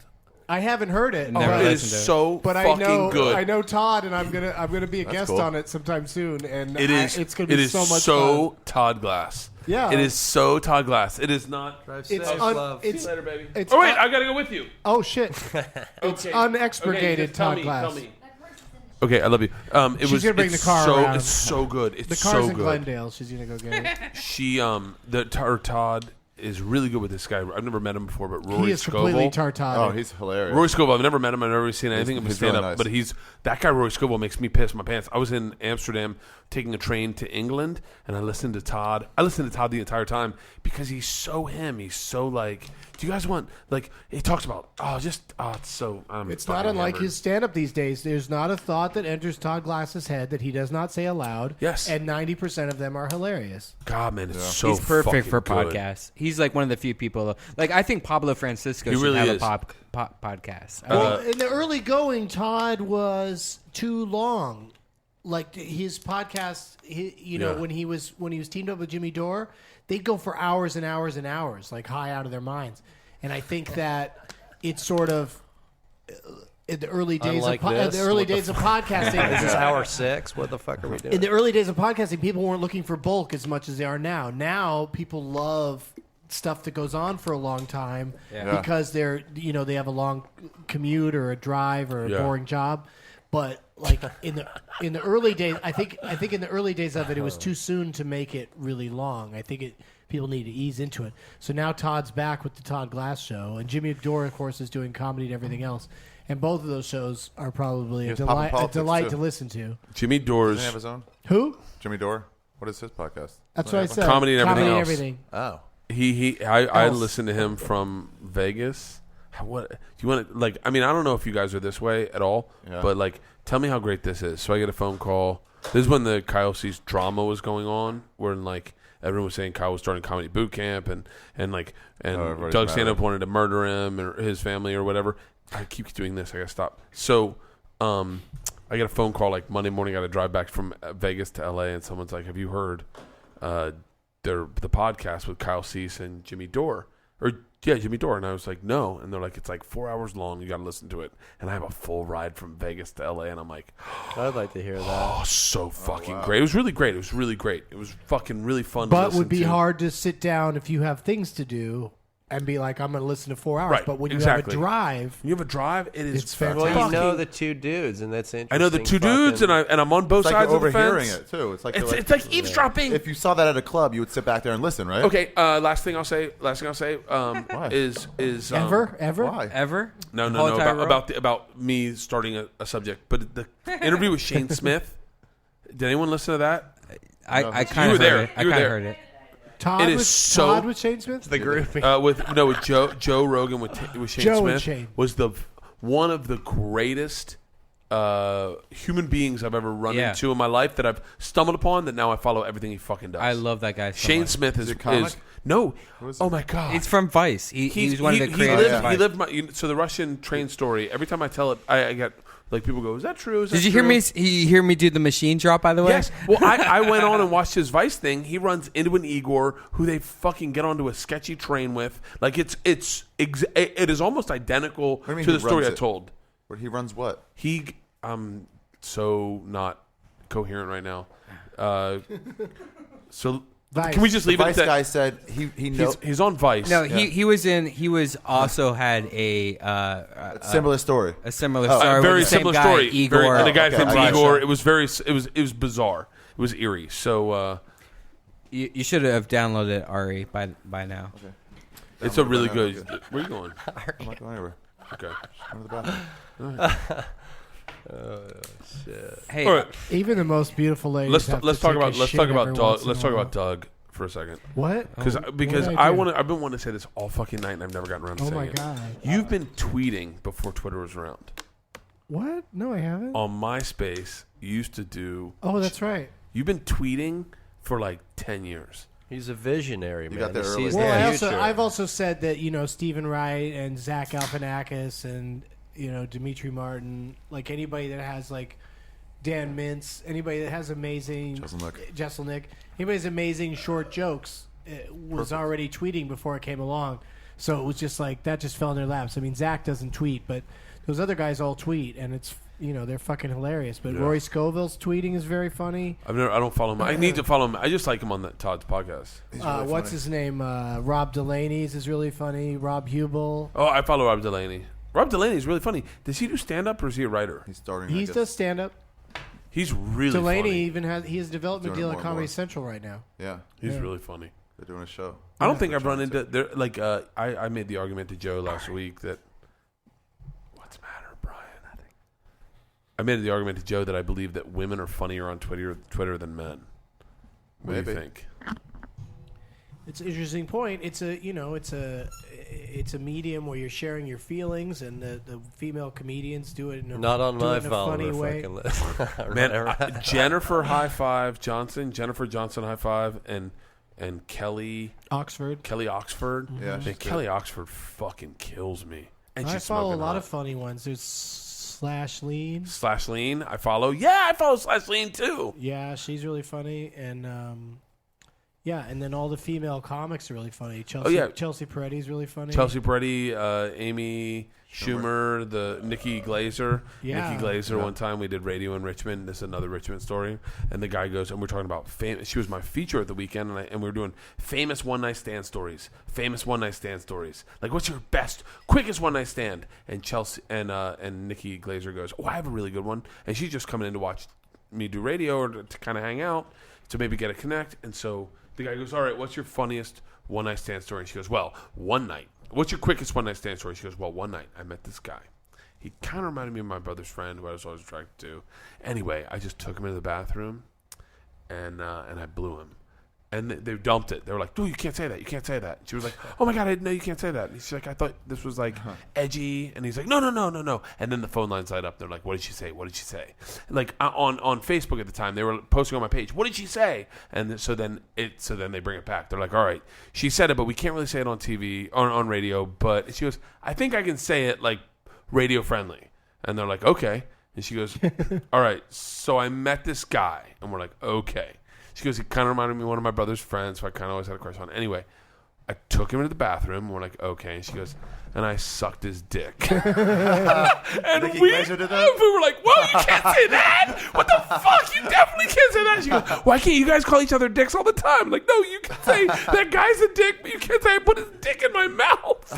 I haven't heard it. It is so fucking good. I know Todd, and I'm gonna be a guest on it sometime soon. And it's gonna be so much fun. Todd Glass. Yeah, it is so Todd Glass. It is not. It's See you later, baby. I gotta go with you. Oh shit! It's unexpurgated Todd Glass. Tell me. Okay, I love you. She's gonna bring the car around. It's so good. It's the so car's good. in Glendale. She's gonna go get it. Todd is really good with this guy. I've never met him before, but Rory Scovel. He is completely tartado. Oh, he's hilarious. Rory Scovel, I've never met him. I've never seen anything of his stand-up. Really nice. But that guy, Rory Scovel, makes me piss my pants. I was in Amsterdam taking a train to England, and I listened to Todd. I listened to Todd the entire time because he's so him. He's so like, do you guys want, like, he talks about, it's so. It's not unlike his stand-up these days. There's not a thought that enters Todd Glass's head that he does not say aloud. Yes. And 90% of them are hilarious. God, man, it's so He's perfect for good. podcasts. He's like one of the few people. Like, I think Pablo Francisco should have a podcast. Well, in the early going, Todd was too long. Like his podcast, when he was teamed up with Jimmy Dore, they'd go for hours and hours and hours, like high out of their minds. And I think that it's sort of in the early days of podcasting. This is hour 6. What the fuck are we doing? In the early days of podcasting, people weren't looking for bulk as much as they are now. Now people love stuff that goes on for a long time because they have a long commute or a drive or a boring job. But like in the early days, I think in the early days of it, it was too soon to make it really long. I think people need to ease into it. So now Todd's back with the Todd Glass Show, and Jimmy Dore, of course, is doing comedy and everything else. And both of those shows are probably a delight to listen to. Jimmy Dore's. Doesn't he have his own? Who? Jimmy Dore. What is his podcast? That's what I said. Comedy and everything else. Everything. Oh. I listened to him from Vegas. What do you want to like? I mean, I don't know if you guys are this way at all, but like, tell me how great this is. So I get a phone call. This is when the Kyle Cease drama was going on, where like everyone was saying Kyle was starting comedy boot camp, and Doug Stanhope wanted to murder him or his family or whatever. I keep doing this. I gotta stop. So, I get a phone call like Monday morning. I got to drive back from Vegas to LA, and someone's like, "Have you heard the podcast with Kyle Cease and Jimmy Dore?" Jimmy Dore. And I was like, "No." And they're like, "It's like 4 hours long. You got to listen to it." And I have a full ride from Vegas to LA, and I'm like, I'd like to hear that. Oh, so fucking great. It was really great. It was really great. It was fucking really fun. But to listen would be to. hard to sit down if you have things to do and be like, I'm going to listen to 4 hours. Right, but when you exactly. have a drive, it is it's fantastic. Well, you know the two dudes, and that's interesting. I know the two dudes, and I'm on both It's like sides you're of the overhearing fence. it too. It's like it's like eavesdropping. If you saw that at a club, you would sit back there and listen, right? Okay. Last thing I'll say. Why? is ever? Why? Ever? No. Whole About me starting a subject, but the interview with Shane Smith. Did anyone listen to that? I kind of heard it. I kind of heard it. Todd It is Todd with Shane Smith? The group. with Joe Rogan with Shane Joe Smith and Shane. was one of the greatest human beings I've ever run into in my life that I've stumbled upon. That now I follow everything he fucking does. I love that guy. So Shane much. Smith Is it comic? no. Oh my god, It's from Vice. He's one of the creators. of Vice. He lived so the Russian train story. Every time I tell it, I get like people go, "Is that true?" Did you hear me do the machine drop? By the way, Yes. Well, I went on and watched his Vice thing. He runs into an Igor who they fucking get onto a sketchy train with. Like it is almost identical What do you mean to he the story runs I it? told. Where he runs what? I'm so not coherent right now. So Vice. can we just leave The it Vice at that? guy said he knows. He's on Vice. No, he was also had a Similar story. A similar story. A very with the same similar guy, story. Igor. And the guy's okay, name's I Igor. gotcha. It was bizarre. It was eerie. So You should have downloaded Ari by now. Okay. it's a really good. Where are you going? I'm not going anywhere. Okay. Go to the bathroom. Oh shit! Hey, All right. Even the most beautiful ladies. Let's have talk to take about a let's shit talk about every Doug. once in Let's a talk while. about Doug for a second. What? Because What did I I do? want I've been wanting to say this all fucking night and I've never gotten around to Oh saying my it. God. You've been tweeting before Twitter was around. What? No, I haven't. On MySpace, you used to do. Oh, that's right. You've been tweeting for like 10 years. He's a visionary, man. got there He early. sees Well, the future. I've also said that Stephen Wright and Zach Galifianakis and Dimitri Martin, like anybody that has like Dan Mintz, anybody that has amazing Jesselnick, anybody has amazing short jokes was already tweeting before it came along. So it was just like that just fell in their laps. I mean, Zach doesn't tweet, but those other guys all tweet, and it's they're fucking hilarious. But Rory Scoville's tweeting is very funny. I don't follow him. I need to follow him. I just like him on Todd's podcast. Really what's his name? Rob Delaney's is really funny. Rob Hubel. Oh, I follow Rob Delaney. Rob Delaney is really funny. Does he do stand up or is he a writer? He's starting. He does stand up. He's really Delaney funny. even has a development Doing it deal more at and Comedy more. Central right now. Yeah, He's really funny. They're doing a show. I don't think I've run into there. Like I made the argument to Joe last week that what's the matter, Brian? I made the argument to Joe that I believe that women are funnier on Twitter than men. What do you think? It's an interesting point. It's a medium where you're sharing your feelings, and the female comedians do it in a Not on my funny way. fucking list. Man, Jennifer Johnson high five, and Kelly Oxford. Yeah, Man, Kelly Oxford fucking kills me. And I she's follow a smoking lot hot. of funny ones. There's Slash Lean. I follow. Yeah, I follow Slash Lean too. Yeah, she's really funny, and Yeah, and then all the female comics are really funny. Chelsea Peretti's really funny. Chelsea Peretti, Amy Schumer, the Nikki Glazer. Yeah. Nikki Glazer, one time we did radio in Richmond. This is another Richmond story. And the guy goes, and we're talking about famous. She was my feature at the weekend, and we were doing famous one-night stand stories. Famous one-night stand stories. Like, what's your best, quickest one-night stand? And Chelsea and Nikki Glazer goes, I have a really good one. And she's just coming in to watch me do radio or to kind of hang out, to maybe get a connect. And so the guy goes, all right, what's your funniest one-night stand story? And she goes, well, one night. What's your quickest one-night stand story? She goes, well, one night I met this guy. He kind of reminded me of my brother's friend who I was always attracted to. Anyway, I just took him into the bathroom, and I blew him. And they dumped it. They were like, dude, you can't say that. You can't say that. She was like, oh, my God, I didn't know you can't say that. And she's like, I thought this was, like, edgy. And he's like, no. And then the phone lines light up. They're like, what did she say? What did she say? Like, on Facebook at the time, they were posting on my page, what did she say? And so then they bring it back. They're like, all right, she said it, but we can't really say it on TV, on radio. But she goes, I think I can say it, like, radio friendly. And they're like, okay. And she goes, all right, so I met this guy. And we're like, okay. She goes, he kind of reminded me of one of my brother's friends, so I kind of always had a crush on. Anyway, I took him into the bathroom, and we're like, okay. And she goes, and I sucked his dick. And we were like, whoa, you can't say that. What the fuck? You definitely can't say that. She goes, why can't you guys call each other dicks all the time? I'm like, no, you can say that guy's a dick, but you can't say I put his dick in my mouth.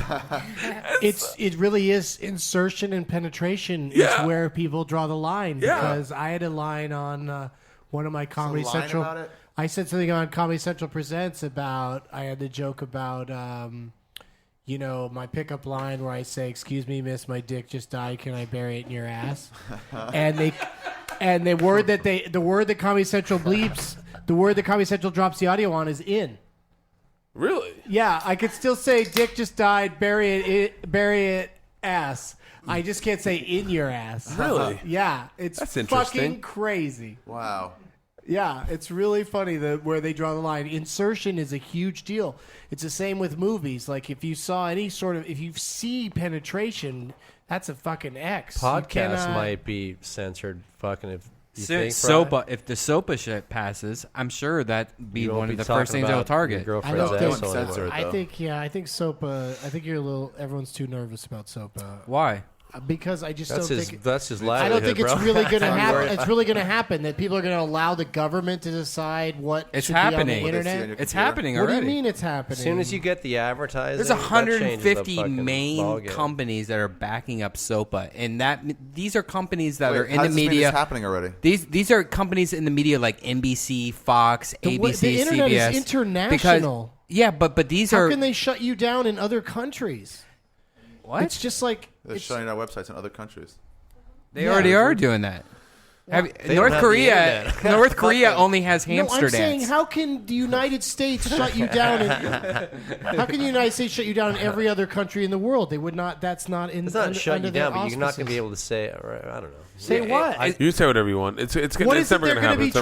It really is insertion and penetration is where people draw the line. Yeah. Because I had a line on one of my Comedy Some line Central. about it? I said something on Comedy Central Presents about. I had the joke about. My pickup line where I say, "Excuse me, miss, my dick just died. Can I bury it in your ass?" and the word that Comedy Central bleeps, the word that Comedy Central drops the audio on is "in." Really? Yeah, I could still say "dick just died, bury it, ass." I just can't say "in your ass." Really? Yeah, That's it's interesting. fucking crazy. Wow. Yeah, it's really funny where they draw the line. Insertion is a huge deal. It's the same with movies. Like if you see penetration, that's a fucking X. Podcasts might be censored. Fucking if you think if the SOPA shit passes, I'm sure that'd be one of the first things they'll target. I think SOPA. I think everyone's too nervous about SOPA. Why? Because I just don't think that's his I don't think it's really going to happen. It's really going to happen that people are going to allow the government to decide what should be on the internet. It's happening already. What do you mean it's happening? As soon as you get the advertising, there's 150 main companies that are backing up SOPA, and these are companies that are in the media. It's happening already. These are companies in the media like NBC, Fox, ABC, the internet CBS. is international. But these How are. How can they shut you down in other countries? What? It's just like they're shutting down websites in other countries. They already are doing that. North Korea only has hamster I'm saying, dance. how can the United States shut you down? How can the United States shut you down in every other country in the world? They would not. That's not in. It's not shut you down, but auspices. you're not going to be able to say it. Right? I don't know. Say what? You can say whatever you want. It's never going to happen. It's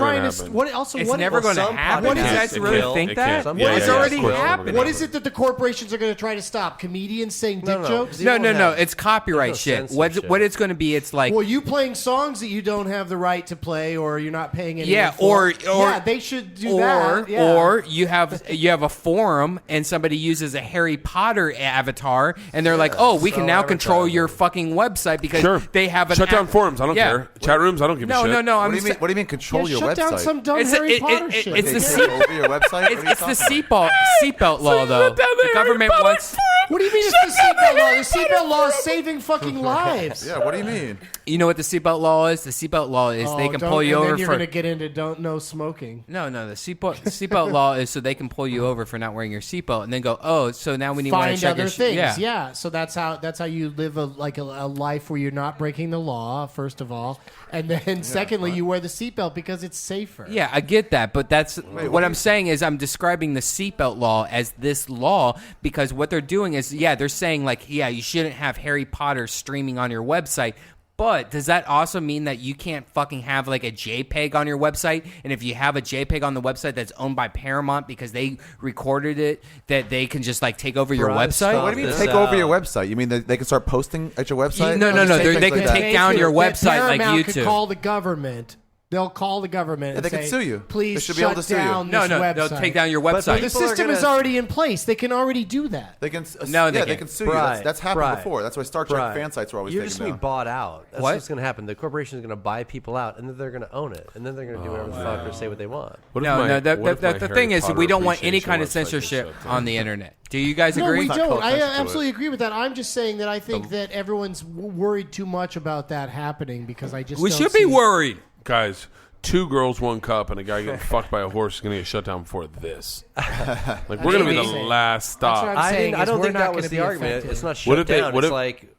never going to happen. Do you guys really think that? It's already happened. What is it that the corporations are going to try to stop? Comedians saying dick jokes? No. It's copyright shit. What it's going to be? It's like, well, you playing songs that you don't have the right to play, or you're not paying any. Or they should do that. Or you have a forum and somebody uses a Harry Potter avatar, and they're like, oh, we can now control your fucking website because they have an shut down forums. I don't care. Chat rooms. I don't give a shit. No. What do you mean control your shut website? Down some dumb Harry Potter shit. It's the your website. It's the seatbelt law, though. The government wants. What do you mean it's the seatbelt law? The seatbelt law is saving fucking lives. Yeah. What do you mean? You know what the seatbelt law is? The seatbelt law is they can pull you over then you're going to get into no smoking. No. The seatbelt law is so they can pull you over for not wearing your seatbelt, and then go, oh, so now we need to check other things. Yeah. So that's how you live a life where you're not breaking the law. First of all, and then secondly, you wear the seatbelt because it's safer. Yeah, I get that, but that's what I'm saying is I'm describing the seatbelt law as this law because what they're doing is they're saying you shouldn't have Harry Potter streaming on your website. But does that also mean that you can't fucking have like a JPEG on your website? And if you have a JPEG on the website that's owned by Paramount because they recorded it, that they can just like take over your website? What do you mean take over your website? You mean they can start posting at your website? No. They can take down your website like YouTube. Paramount could call the government. They'll call the government. Yeah, they and can say, sue you. Please They should be able shut to sue you. down No, this no, website. they'll take down your website. But the system is already in place. They can already do that. They can. They can sue you. That's happened before. That's why Star Trek fan sites were always You're taken just down. going to be bought out. That's What? what's going to happen. The corporation is going to buy people out, and then they're going to own it, and then they're going to do whatever the fuck or say what they want. The thing is, we don't want any kind of censorship on the internet. Do you guys No, agree? we don't. I absolutely agree with that. I'm just saying that I think that everyone's worried too much about that happening because I just We don't should see be worried. Guys, 2 girls, 1 cup, and a guy getting fucked by a horse is going to get shut down before this. Like, we're going to be the last stop. I don't think that was the argument. It's not shut down. It's like,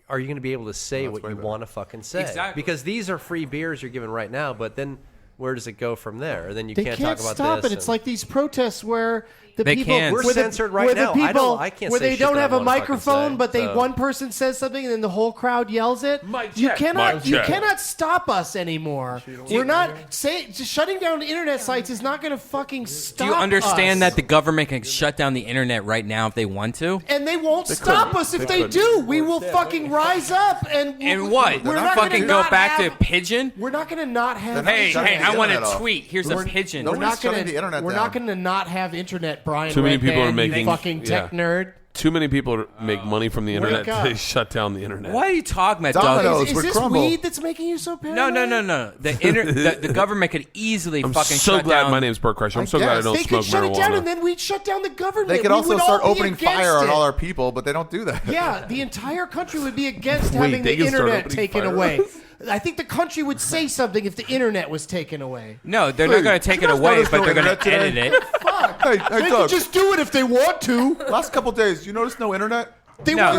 are you going to be able to say what you want to fucking say? Exactly. Because these are free beers you're giving right now, but then where does it go from there? Then you They can't can't talk about stop this. it. It's like these protests where the They people can't. We're where the- censored right where the now. people- I can't where say they shit don't that I have a wanna fucking microphone, say, but so. one person says something and then the whole crowd yells it. Mic You check. cannot Mic you check. cannot stop us anymore. We're not just shutting down internet sites is not going to fucking stop. Do you understand us. that the government can shut down the internet right now if they want to? And they won't stop us if they do. We will fucking rise up and what? We're They're not fucking gonna go back have, to pigeon? We're not going to not have. Hey, I want internet to off. tweet. Here's a pigeon. We're Nobody's not going shutting the internet We're down. not going to not have internet, Brian. Too many people are Redband, making you fucking tech nerd. Too many people make money from the internet. up. They shut down the internet. What are you talking about, Doug? Domino's Is would this crumble. weed that's making you so paranoid? No. The government could easily I'm fucking so shut glad down. my name's Bert Kreischer. I'm so glad I guess. don't They smoke could shut it down, and marijuana. then we'd shut down the government. They could We also would start all be opening against fire on it. all our people, but they don't do that. Yeah, the entire country would be against Wait, having they the can start internet opening taken fire away. on us? I think the country would say something if the internet was taken away. No, they're not going to take it you guys away, notice but no they're going internet to edit today? it. Fuck. Hey, They Doug. could just do it if they want to. Last couple days, you notice no internet? They No.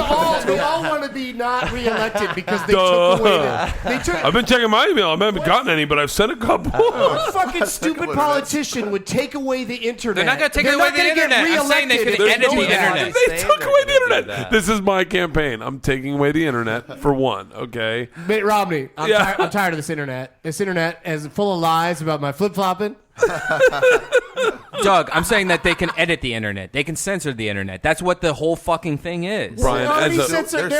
they all want to be not reelected because they took away they took I've been checking my email. I haven't gotten any, but I've sent a couple. What fucking stupid politician would take away the internet? They're not going to take They're away not the gonna get internet. I'm saying they reelected could if edit do the that. internet. They took away the internet. This is my campaign. I'm taking away the internet for one. Okay. Mitt Romney, I'm, Yeah. I'm tired of this internet. This internet is full of lies about my flip flopping. Doug, I'm saying that they can edit the internet. They can censor the internet. That's what the whole fucking thing is. Brian, They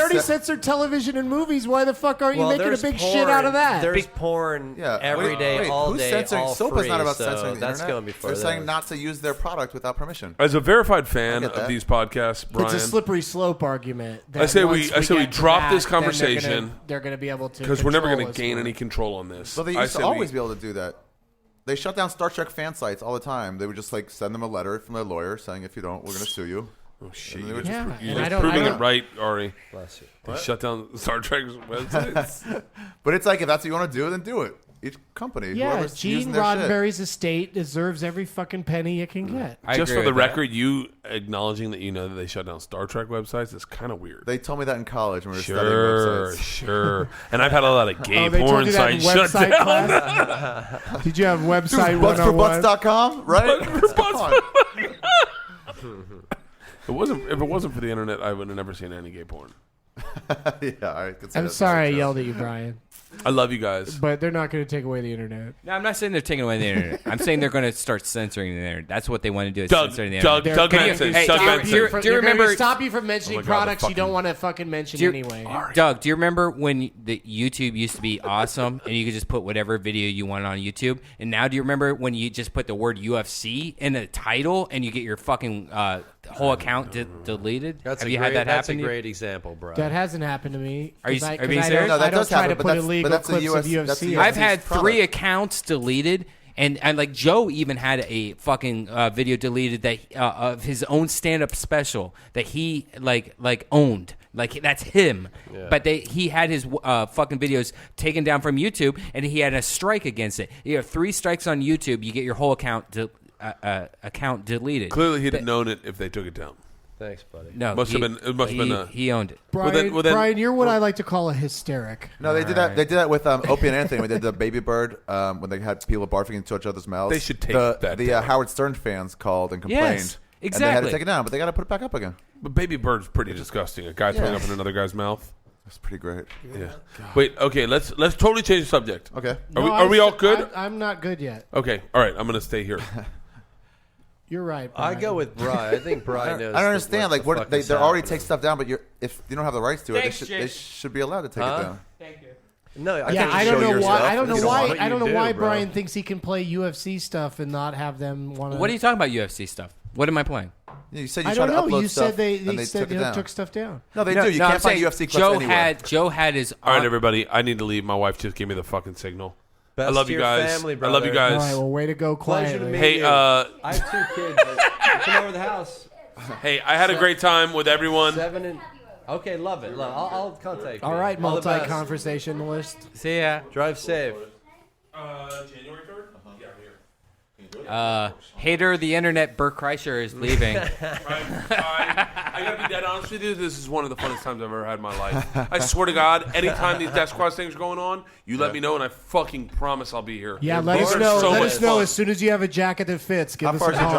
already censored television and movies. Why the fuck aren't you making a there's big porn. shit out of that? There's porn every day, all who's day, censoring? all SOPA's free. not about so censoring the that's internet. going before They're saying that. not to use their product without permission. As a verified fan get of that. these podcasts, Brian, It's a slippery slope argument. that I say once we get drop that, this then conversation they're going to be able to because we're never going going to gain any control on this. But they I used say to we- always be able to do that. They shut down Star Trek fan sites all the time. They would just like send them a letter from their lawyer saying, "If you don't, we're going to sue you." Oh shit! And they would Yeah, just- and You're I don't- proving I it don't- right, Ari. Bless you. They shut down Star Trek's websites. But it's like if that's what you want to do, then do it. Each company, Yeah, whoever's using Gene their shit. Roddenberry's estate deserves every fucking penny it can get. I Just agree for the with that. record, you acknowledging that you know that they shut down Star Trek websites is kind of weird. They told me that in college when we were studying Sure, websites. sure. And I've had a lot of gay they told porn you that in sites shut website down. class? Did you have website Dude, 101? buttsforbutts.com, right? Come on. If it wasn't for the internet, I would have never seen any gay porn. Yeah, I could say I'm that's sorry I true. yelled at you, Brian. I love you guys. But they're not going to take away the internet. No, I'm not saying they're taking away the internet. I'm saying they're going to start censoring the internet. That's what they want to do. Is Doug censor the Benson. internet. Hey, Doug do you- Benson. do you They're gonna remember? stop you from mentioning Oh my God, products the you don't fucking- want to fucking mention Do you- anyway? Doug, do you remember when the YouTube used to be awesome and you could just put whatever video you wanted on YouTube? And now do you remember when you just put the word UFC in the title and you get your fucking whole account deleted? Have you had that That's happen? a great example, bro. That hasn't happened to me. Are you 'cause I- being 'cause I serious? don't- No, that I don't does try happen, to but put that's- illegal but that's a clips US of UFC. that's a I've had product. 3 accounts deleted, and like Joe even had a fucking video deleted that of his own stand-up special that he like owned. Like that's him, but he had his fucking videos taken down from YouTube, and he had a strike against it. You have 3 strikes on YouTube, you get your whole account deleted. Clearly, he didn't own it if they took it down. Thanks, buddy. No, It must have been. He owned it. Brian, Well, then- Brian, you're what I like to call a hysteric. No, they did that. They did that with Opie and Anthony. We did the Baby Bird when they had people barfing into each other's mouths. They should take the that The down. Howard Stern fans called and complained. Yes, And they had to exactly. take it down, but they got to put it back up again. But Baby Bird's pretty disgusting. A guy throwing up in another guy's mouth. That's pretty great. Yeah. Wait. Okay. Let's totally change the subject. Okay. Are we all good? I'm not good yet. Okay. All right. I'm gonna stay here. You're right. I Brian. go with Brian. I think Brian knows. I don't understand. Like, what what the they fuck is already happening. take stuff down, but if you don't have the rights to it, Thanks, they Jake. should be allowed to take Huh? it down. Thank you. No, I don't know why. I don't know why Brian thinks he can play UFC stuff and not have them want to. What are you talking about UFC stuff? What am I playing? Yeah, you said you I tried don't to know. upload You stuff said they and took stuff down. No, they do. You can't find UFC clips anywhere. Joe had his. All right, everybody. I need to leave. My wife just gave me the fucking signal. Best I love to you your guys. family, I love you guys. All right, well, way to go Pleasure to quietly. meet Hey, you. I have 2 kids. Come over to the house. Hey, I had a great time with everyone. 7 and. Okay, love it. I'll contact you. All right, All the best. multi-conversationalist. See ya. Drive safe. January 3rd? Yeah, I'm here. Hater of the internet, Bert Kreischer is leaving. I gotta be dead honest with you. This is one of the funnest times I've ever had in my life. I swear to God, anytime these Death Squad things are going on, you let me know, and I fucking promise I'll be here. Yeah, let us know. Let us know as soon as you have a jacket that fits. Give us a call.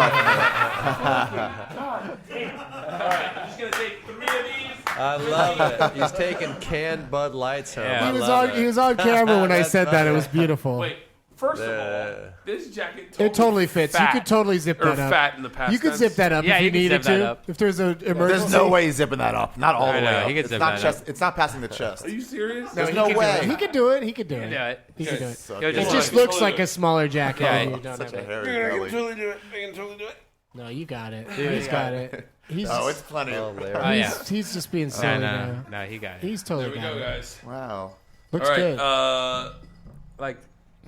Alright, I'm just gonna take 3 of these. I love it. He's taking canned Bud Lights home. Yeah. He was on camera when I said that. It was beautiful. Wait, first of all, this jacket It totally fits. fat, You could totally zip or that up. fat in the past You could tense. zip that up Yeah, if you you can needed zip that to. up. If there's an emergency. There's no way he's zipping that up. Not all the I way know, up. he could It's zip not that chest. up. It's not passing the chest. Are you serious? There's he no could do way. it. He could do it. He could do it. do it. He could do it. So It It just just look- looks like a smaller jacket. Yeah, when you don't Such have a it. hairy belly. do it. I can totally do it. No, you got it. He's got it. He's Oh, it's plenty. Oh, Larry. Oh, yeah. he's just being silly No, now. he got it. He's There totally we got go, it. guys. Wow. Looks All right, good. like,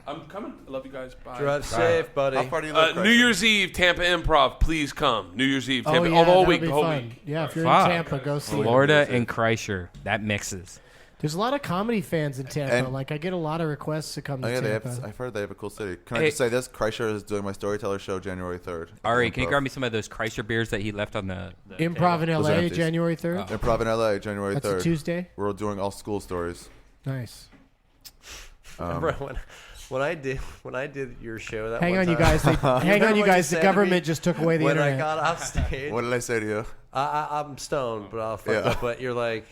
I'm coming. I love you guys. Bye. Drive safe, buddy. How far do you live? New Year's Eve, Tampa Improv. Please come. New Year's Eve, Oh, Tampa. yeah, the whole that'll week. be The whole fun. week. Yeah, if you're Fuck. in Tampa, go see it. Florida and Kreischer. That mixes. There's a lot of comedy fans in Tampa. And- Like, I get a lot of requests to come to Oh yeah, Tampa. I've heard they have a cool city. Can I Hey. just say this? Kreischer is doing my storyteller show January 3rd. Ari, can you grab me some of those Kreischer beers that he left on the Improv in table? Those are LA, empties. January 3rd. Improv in LA, January That's 3rd. a Tuesday. We're doing all school stories. Nice. Bro, when I did your show that Hang one on, you time- guys. Hang on, Remember you what guys. said The to me government just took away the when internet. I got off stage. What did I say to you? I'm stoned, but I'll fuck Yeah. up. But you're like,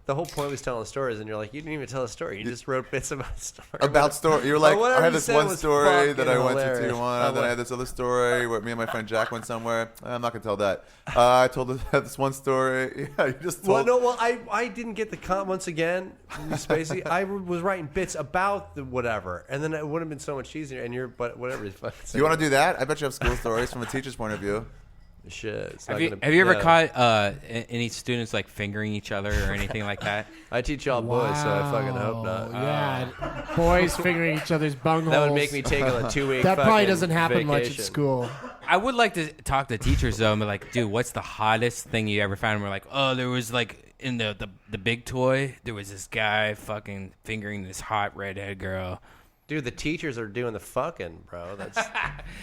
the whole point was telling stories, and you're like, you didn't even tell a story. You just wrote bits about a story. About story. You were like, whatever I have you this said one was story that I fucking went to hilarious. Tijuana, then I had this other story where me and my friend Jack went somewhere. I'm not gonna tell that. I told this one story. Yeah, you just told. I didn't get the once again, Spacey. I was writing bits about the whatever, and then it would have been so much easier. And but whatever. You want to do that? I bet you have school stories from a teacher's point of view. Shit. It's Have not you, gonna, have you ever yeah. caught any students like fingering each other or anything like that? I teach all boys, so I fucking hope not. Yeah, boys fingering each other's bungholes. That would make me take a 2-week. That probably fucking doesn't happen much at vacation. school. I would like to talk to teachers though and be like, dude, what's the hottest thing you ever found? And we're like, oh, there was like in the big toy, there was this guy fucking fingering this hot redhead girl. Dude, the teachers are doing the fucking, bro. That's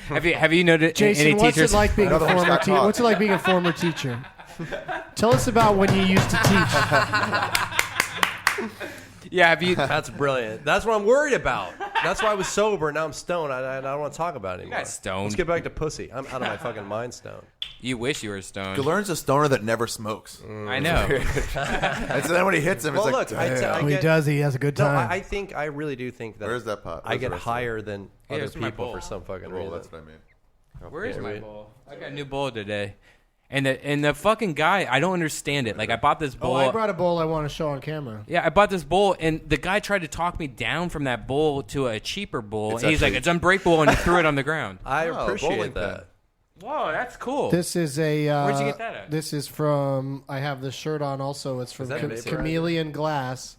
Have you noticed Jason, any what's teachers? it like being a Another one's former got teacher? caught. What's it like being a former teacher? Tell us about when you used to teach. Yeah, have you? That's brilliant. That's what I'm worried about. That's why I was sober. Now I'm stoned. I don't want to talk about it anymore. You're not stoned. Let's get back to pussy. I'm out of my fucking mind stoned. You wish you were stoned. Gillearn's a stoner that never smokes. I know. And so then when he hits him, Well, it's like, look, I damn. When he does, he has a good No, time. I think I really do think that. Where's that pot? I Where's get the rest of higher than other Here's my people bowl. for some fucking Roll, reason. that's what I mean. Where's my Wait. bowl? I got a new bowl today. And the fucking guy, I don't understand it. Like I bought this bowl. I brought a bowl I want to show on camera. Yeah, I bought this bowl, and the guy tried to talk me down from that bowl to a cheaper bowl. It's And he's like, actually- "It's unbreakable," and he threw it on the ground. I Oh, appreciate bowling that. Whoa, that's cool. This is a. Where'd you get that at? This is from. I have this shirt on. Also, it's from that a vaporizer? Chameleon Glass.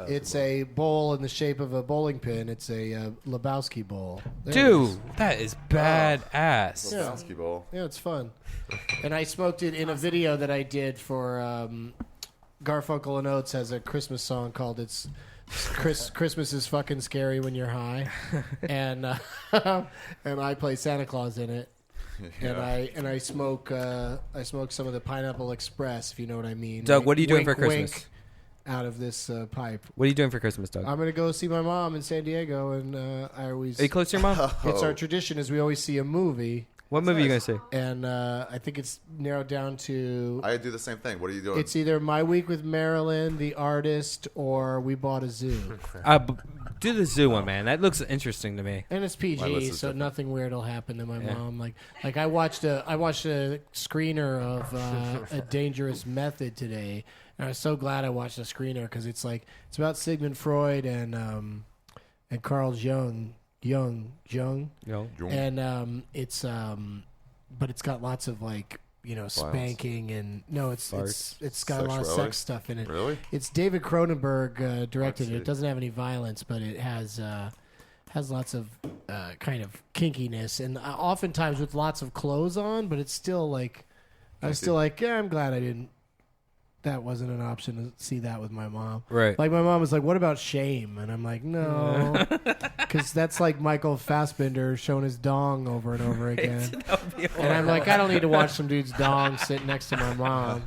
It's a bowl in the shape of a bowling pin. It's a Lebowski bowl. There it Dude, is. that is badass. Yeah. Lebowski bowl. Yeah, it's fun. And I smoked it in a video that I did for Garfunkel and Oates has a Christmas song called "It's Christmas is fucking scary when you're high," and and I play Santa Claus in it. Yeah. And I smoke some of the Pineapple Express, if you know what I mean. Doug, Like, what are you doing wink, for Christmas? wink out of this pipe. What are you doing for Christmas, Doug? I'm gonna go see my mom in San Diego, and I always. Are you close to your mom? It's our tradition is we always see a movie. What movie are you gonna see? And I think it's narrowed down to. I do the same thing. What are you doing? It's either My Week with Marilyn, The Artist, or We Bought a Zoo. Do the zoo one, man. That looks interesting to me. And it's My list PG, is so different. nothing weird will happen to my mom. Like I watched a screener of A Dangerous Method today, And I was so glad I watched the screener because it's about Sigmund Freud and Carl Jung, and it's but it's got lots of spanking and it's got a lot of sex stuff in it. Really? It's David Cronenberg directed it. It doesn't have any violence, but it has lots of kind of kinkiness and oftentimes with lots of clothes on. But it's still I'm glad that wasn't an option to see that with my mom. Right. Like my mom was like, "What about Shame?" And I'm like, "No," because that's like Michael Fassbender showing his dong over and over again. And I'm like, I don't need to watch some dude's dong sitting next to my mom.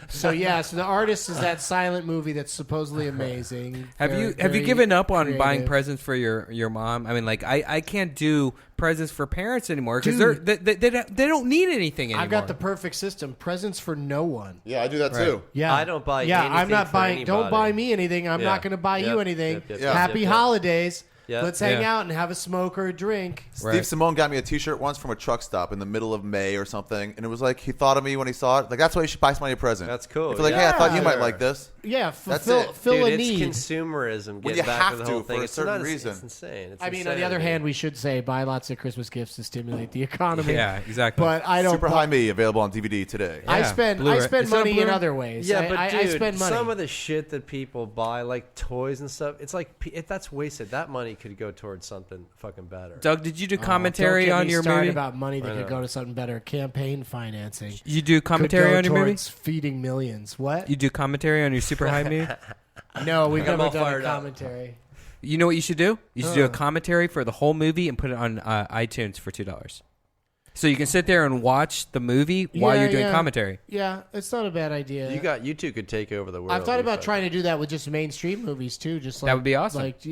So The Artist is that silent movie that's supposedly amazing. Have you given up on buying presents for your mom? I mean, I can't do presents for parents anymore because they don't need anything anymore. I've got the perfect system: presents for no one. Yeah, I do that too. Yeah, I don't buy. Yeah, anything I'm not for buying. anybody. Don't buy me anything. I'm not going to buy you anything. Happy holidays. Yep. Let's hang out and have a smoke or a drink. Steve Simone got me a T-shirt once from a truck stop in the middle of May or something, and it was like he thought of me when he saw it. Like that's why you should buy somebody a present. That's cool. If you're like, hey, I thought you might like this. Yeah, that's fill it. a need. It's consumerism. When you back have to the whole to thing. for a certain reason. It's insane. It's I mean, on the other hand, we should say buy lots of Christmas gifts to stimulate the economy. Yeah, exactly. But I don't. Super High Me available on DVD today. I spend money in other ways. Yeah, but dude, I spend money. Some of the shit that people buy, like toys and stuff, it's like that's wasted. That money could go towards something fucking better. Doug, did you do commentary don't on get me your started movie? about money that could go to something better? Campaign financing. You do commentary on your movie? Feeding millions. What? You do commentary on your Super High Me? No, we've never done a commentary. You know what you should do? You should do a commentary for the whole movie and put it on iTunes for $2. So you can sit there and watch the movie while you're doing commentary. Yeah, it's not a bad idea. You two could take over the world. I've thought about trying to do that with just mainstream movies too. Just like, that would be awesome. Like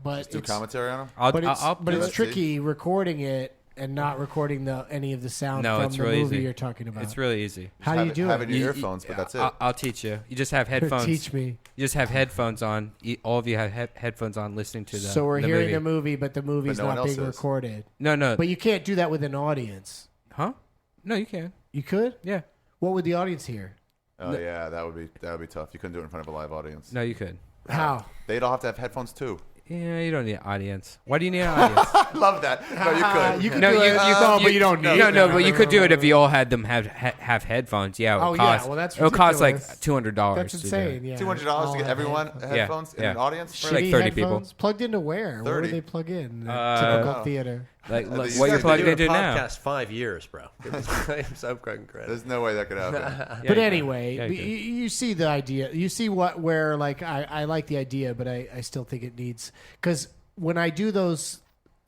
but just do commentary on them. But it's tricky recording it and not recording any of the sound from the movie you're talking about. It's really easy. How do you do it? Have it in your earphones, but that's it. I'll teach you. You just have headphones. Teach me. You just have headphones on. All of you have headphones on, listening to the. So we're hearing movie. the movie, but the movie's not being recorded. No. But you can't do that with an audience. Huh? No, you can. You could? Yeah. What would the audience hear? Oh yeah, that would be tough. You couldn't do it in front of a live audience. No, you could. How? They'd all have to have headphones too. Yeah, you don't need an audience. Why do you need an audience? I love that. No, you could. You could do it. But you don't need it. No, but you could do it if you all had them have headphones. Yeah, it would cost. Yeah, well, that's it'll cost like ridiculous. $200. That's insane. Yeah, $200 to get everyone headphones in an audience. For like 30 people. Plugged into where? 30. Where do they plug in? Typical theater. Like what you're plugged into now. Podcast 5 years, bro. I'm so fucking credit. There's no way that could happen. But anyway, you see the idea. You see where like I like the idea, but I still think it needs because. When I do those,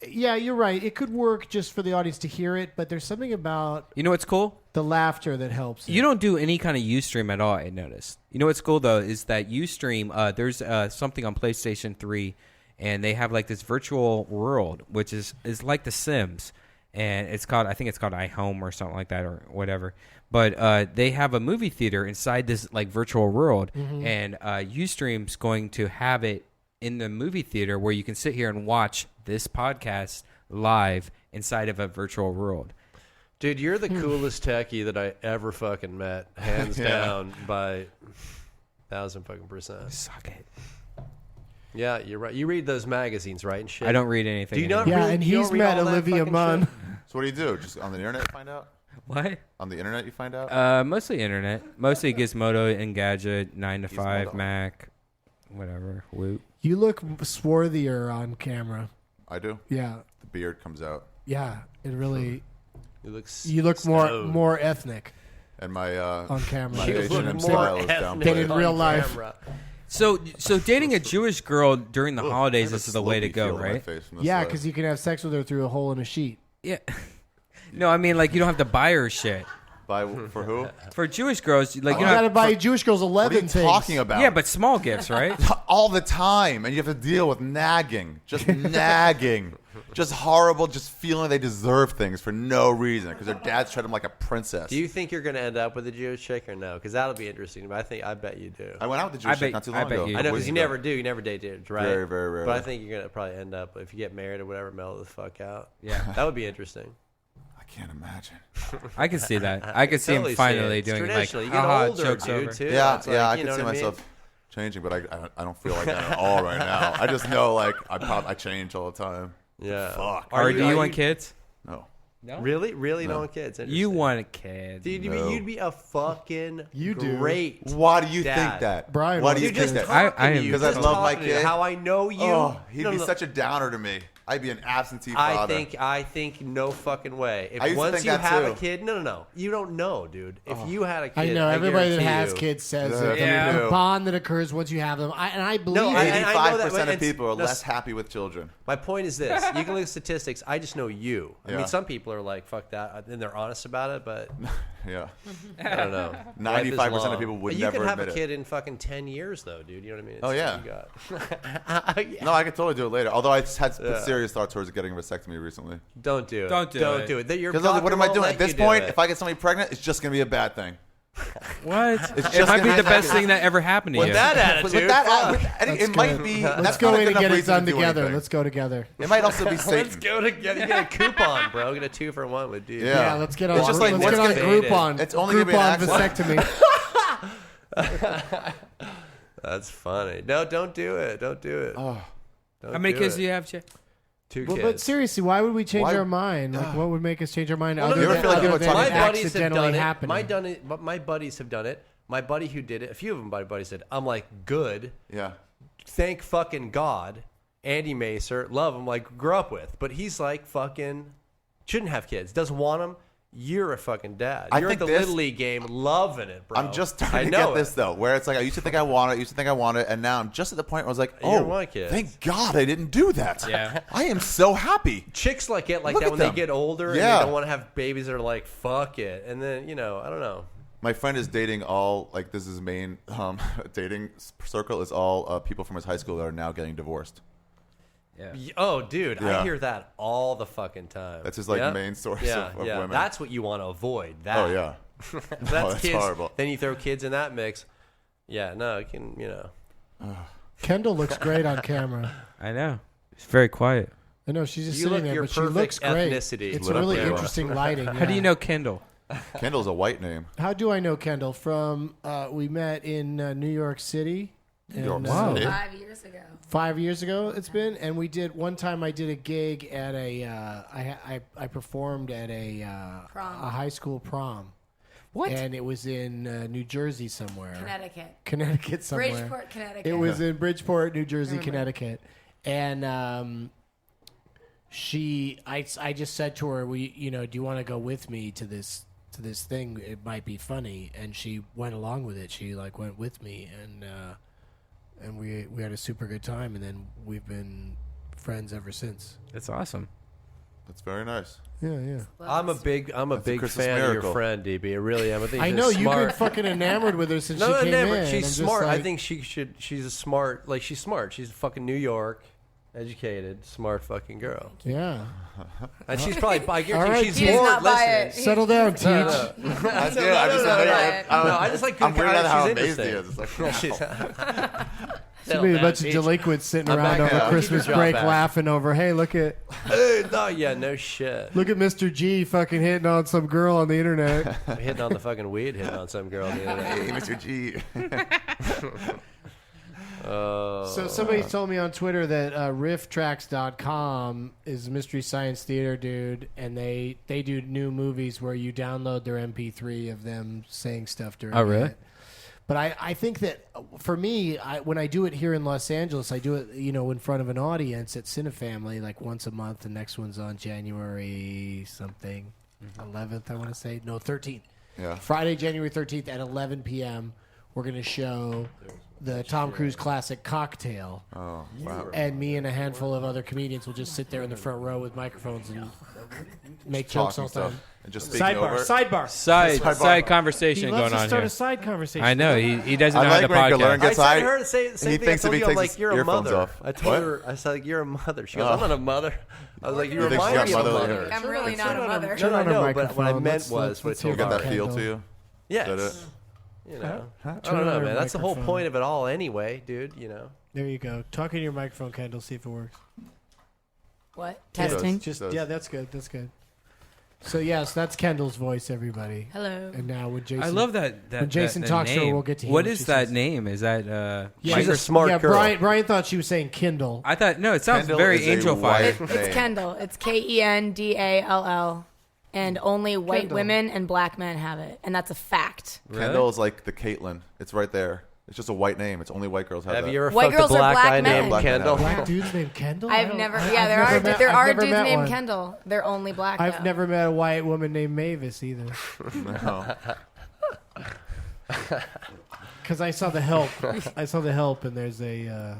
yeah, you're right. It could work just for the audience to hear it, but there's something about you know what's cool? The laughter that helps. You don't do any kind of Ustream at all. I noticed. You know what's cool though is that Ustream. There's something on PlayStation 3, and they have like this virtual world, which is like The Sims, and I think it's called iHome or something like that or whatever. But they have a movie theater inside this like virtual world, and Ustream's going to have it in the movie theater where you can sit here and watch this podcast live inside of a virtual world. Dude, you're the coolest techie that I ever fucking met, hands down by 1,000%. Suck it. Yeah, you're right. You read those magazines, right? And shit. I don't read anything. Do you not? Yeah, read, and you he's don't read met all that Olivia fucking Munn. shit? So what do you do? Just on the internet you find out? What? On the internet you find out? Mostly internet. Mostly Gizmodo, Engadget, 9 to 5, Gizmodo. Mac, whatever. Whoop. You look swarthier on camera. I do. Yeah. The beard comes out. Yeah, it really. You look more ethnic. And my on camera. my H&M style is down. Than in real life. So dating a Jewish girl during the holidays is the way to go, right? Yeah, because you can have sex with her through a hole in a sheet. Yeah. No, I mean like you don't have to buy her shit. Buy for who? For Jewish girls, like you gotta buy Jewish girls 11 What are you things. talking about? Yeah, but small gifts, right? All the time, and you have to deal with nagging, just nagging, just horrible, just feeling they deserve things for no reason because their dads treat them like a princess. Do you think you're going to end up with a Jewish chick or no? Because that'll be interesting. But I bet you do. I went out with a Jewish chick not too long ago. I know because you never do. You never date dudes, right? Very, very rarely. But I think you're going to probably end up if you get married or whatever, mellow the fuck out. Yeah, that would be interesting. can't imagine. I can see that. I can see him Totally finally it. It's doing like, traditional. You get haha, older, joke's dude, over. too. Yeah, It's yeah, like, I you can know see what I mean? myself changing, but I don't feel like that at all right now. I just know like I change all the time. Yeah. Fuck. Or do you want kids? No. No? Really? No kids. You want a kid. Dude, No. you'd be a fucking You do. great Why do you dad. think that? Brian, Why do you you just think that? I am- Because I Just love my talking to you. kid. How I know you. Oh, he'd No, be no. such a downer to me. I'd be an absentee I father. think no fucking way. I used If to once think you that have too. a kid, no. You don't know, dude. If you had a kid, I know everybody that guarantee has you- kids says Yeah. it. Yeah. The bond that occurs once you have them. I believe No, it. I know that, 85% but of people are it's- less happy with children. My point is this: you can look at statistics. I just know you. I Yeah. mean, some people are like, "Fuck that," and they're honest about it. But Yeah. I don't know. 95% of people would you never can have admit a it. kid in fucking 10 years, though, dude. You know what I mean? It's Oh, like yeah. you got- No, I could totally do it later. Although I had serious thoughts towards getting a vasectomy recently. Don't do it. Don't do it. Your Because doctor what am I won't doing? let At this you do point, it. if I get somebody pregnant, it's just going to be a bad thing. What? It's It just might be gonna the best thing that ever happened to With you. that attitude, With that, fuck. it might be. Let's that's go not a in good and get enough it reason done to do together. anything. Let's go together. It might also be Satan. Let's go together. You get a coupon, bro. Get a 2-for-1 with dude. Yeah, let's get on. It's just like, let's what's get on gonna- Groupon. It's only gonna be an Groupon accident. vasectomy. That's funny. No, don't do it. Don't do it. Oh. Don't How many do kids it. do you have, Jay? 2 Well, kids. but seriously, why would we change Why- our mind? Like, what would make us change our mind Well, other no, than, no, feel like other people than talk my it about buddies have accidentally done it. happening? My buddies have done it. My buddy who did it, a few of my buddies did. I'm like, good. Yeah. Thank fucking God. Andy Macer, love him, like grew up with, but he's like fucking shouldn't have kids. Doesn't want them. You're a fucking dad. I You're at think the this- Little League game, loving it, bro. I'm just I starting to know get it. this though, where it's like I used to think I want it, and now I'm just at the point where I was like, You oh, don't want kids. thank God I didn't do that. Yeah. I am so happy. Chicks like it like Look that at when them. they get older and Yeah. they don't want to have babies. They're like, fuck it, and then I don't know. My friend is dating all like this is his main dating circle is all people from his high school that are now getting divorced. Yeah. Oh, dude, I Yeah. hear that all the fucking time. That's his like Yep. main source Yeah, of yeah. women. That's what you want to avoid. That. Oh yeah. That's that's kids. horrible. Then you throw kids in that mix. Yeah, no, it can Kendall looks great on camera. I know. It's very quiet. I know she's just You sitting look there, your but she looks perfect great. ethnicity. It's Lit a up really very well. interesting lighting. How do you yeah. know Kendall? Kendall's a white name. How do I know Kendall? From we met in New York City. New York and, City? 5 years ago. 5 years ago it's been, and we did one time. I did a gig at a I performed at a high school prom. What? And it was in New Jersey somewhere. Connecticut somewhere. Bridgeport, Connecticut. It was in Bridgeport, New Jersey, Remember. Connecticut. And I just said to her, do you want to go with me to this thing? It might be funny. And she went along with it. She like went with me, and we had a super good time. And then we've been friends ever since. That's awesome. That's very nice. Yeah. I'm a big Christmas fan of miracle. your friend, DB. I really am. I think I she's know you've smart. been fucking enamored with her since she came never. in. She's I'm just smart. I like- think she's a smart. Like she's smart. She's fucking New York, educated, smart fucking girl. Yeah. And she's probably. I guarantee All right, she's He does more not buy listening. it. Settle down, Teach. I do. I just like good I'm weirded out how she's amazed he interesting. is. It's like, Should be a bunch of delinquents sitting I'm around back over now. Christmas Keep your break job back. laughing over, hey, look at No shit. look at Mr. G fucking hitting on some girl on the internet. Hitting on the fucking weed, hitting on some girl. The other hey, day. Mr. G. So somebody told me on Twitter that rifftracks.com is a Mystery Science Theater dude, and they do new movies where you download their MP3 of them saying stuff during Oh, really? it. But I think that for me, when I do it here in Los Angeles, I do it in front of an audience at Cinefamily like once a month. The next one's on January something, 11th I want to say. No, 13th. Yeah. Friday, January 13th at 11 p.m. We're going to show the Tom Cruise classic Cocktail. Oh, wow. And me and a handful of other comedians will just sit there in the front row with microphones and make jokes all the time. And just speaking over. Sidebar. Side conversation He loves going to on start here. a side conversation. I know he doesn't I know like how to when podcast. Gillearn gets I high. said her the same and thing. he thinks I if told he you, I'm takes like, you're a earphones mother. off. I told her, I said, like, you're a mother. She goes, Oh. I'm not a mother. I was like, you You think remind she's me got of a motherly mother. hair? I'm really not a mother. No, I Turn on her know, but what I microphone. meant was, let's with hear You got about that feel Kendall. to you? yes. Is that it? You know, I Turn don't on know, her man. That's the whole microphone. point of it all, anyway, dude. There you go. Talk in your microphone, Kendall. See if it works. What? Does. Testing? Just Does. yeah, that's good. That's good. So yes, that's Kendall's voice, everybody. Hello. And now when Jason, I love that. when Jason that talks to her, name. we'll get to What hear is she that says. name? Is that Yeah, She's a smart girl. Brian thought she was saying Kindle. I thought no. It sounds Kendall very is a angel-fied. white It's Kendall. It's Kendall. And only white Kendall. women and black men have it. And that's a fact. Really? Kendall is like the Caitlyn. It's right there. It's just a white name. It's only white girls have Have that. you ever White fucked girls a are black black guy men. named Black men Kendall? have Black dudes named Kendall? I've never. I've Yeah, there never are met dudes named one. Kendall. They're only black. I've though. never met a white woman named Mavis either. No. Because I saw The Help. I saw The Help, and there's a.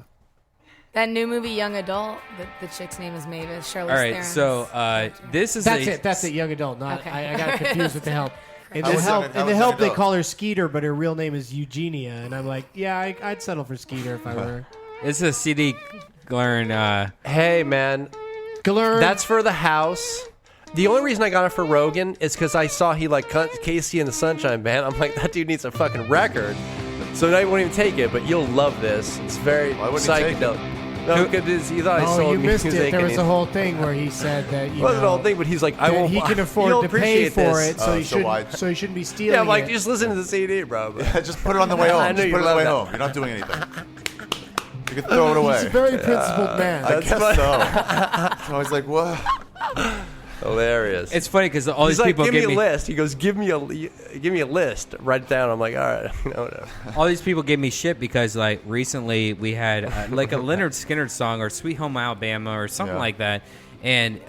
That new movie, Young Adult. The chick's name is Mavis. Charlize All right, Theron. so this is That's it. That's it. Young adult. Not. Okay. I got confused with The Help. In How The was Help, Young- how in The was Help, Young they Adult? call her Skeeter, but her real name is Eugenia, and I'm like, yeah, I'd settle for Skeeter if I were her. This is a CD Gillearn. Hey, man. Gillearn. That's for the house. The only reason I got it for Rogan is because I saw he like cut Casey and the Sunshine Band. I'm like, that dude needs a fucking record. So I won't even take it, but you'll love this. It's very Why wouldn't he take psychedelic. No, because you thought I Oh, sold you missed music. it. There and was a whole thing where he said that It wasn't the whole thing, but he's like, I that won't. he can you'll afford to pay appreciate for this. it, so he so shouldn't. why- So he shouldn't be stealing. Yeah, I'm like, it. just listen to the CD, bro. Just put it on the way home. I know Just you put it on the way love home. You're not doing anything. You can throw it away. He's a very principled man. I guess so. So I was like, what? Hilarious. It's funny because all He's these like, people give me give a me list. He goes, give me a list. Write it down. I'm like, all right, whatever. all these people give me shit because like recently we had like a Leonard Skinner song or Sweet Home Alabama or something like that, and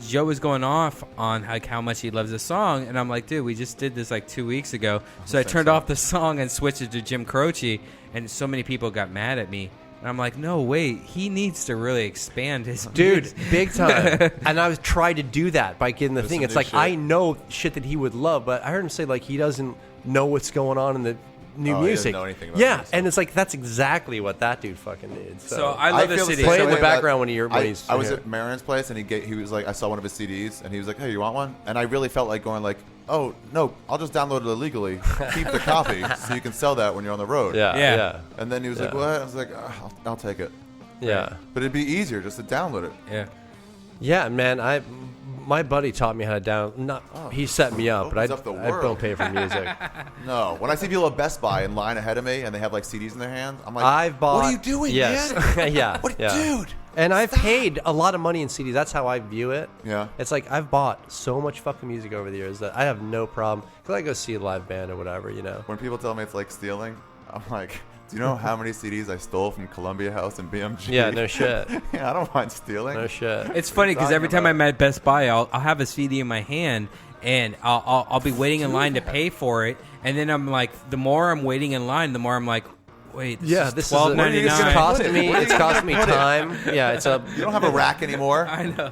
Joe was going off on like how much he loves the song, and I'm like, dude, we just did this like 2 weeks ago. So I turned off the song and switched it to Jim Croce, and so many people got mad at me. And I'm like, no, wait, he needs to really expand his Dude, music. big time. And I was trying to do that by getting the There's thing. some It's new like, shit. I know shit that he would love, but I heard him say like he doesn't know what's going on in the new Oh, he doesn't music. know anything about yeah, music. and it's like that's exactly what that dude fucking needs. So I love the feel CD. Play same in the way about- background when he's I was here. at Marin's place and he was like, I saw one of his CDs and he was like, hey, you want one? And I really felt like going like, oh no, I'll just download it illegally, keep the copy so you can sell that when you're on the road. Yeah. And then he was like, Yeah. what? I was like, I'll take it. Yeah. But it'd be easier just to download it. Yeah. Yeah, man. My buddy taught me how to download. He set me up, but I Opens up the don't world. pay for music. No. When I see people at Best Buy in line ahead of me and they have like CDs in their hands, I'm like, I've bought. what are you doing, yes. man? Yeah. What, yeah. dude? And I've paid a lot of money in CDs. That's how I view it. Yeah. It's like I've bought so much fucking music over the years that I have no problem. Because I go see a live band or whatever, you know. When people tell me it's like stealing, I'm like, do you know how many CDs I stole from Columbia House and BMG? Yeah, no shit. Yeah, I don't mind stealing. No shit. It's funny because every time I'm at Best Buy, I'll have a CD in my hand, and I'll be waiting in line to pay for it, and then I'm like, the more I'm waiting in line, the more I'm like, wait, this is $12.99. It's costing me. It's costing me time. Yeah, it's a. You don't have a rack anymore. I know.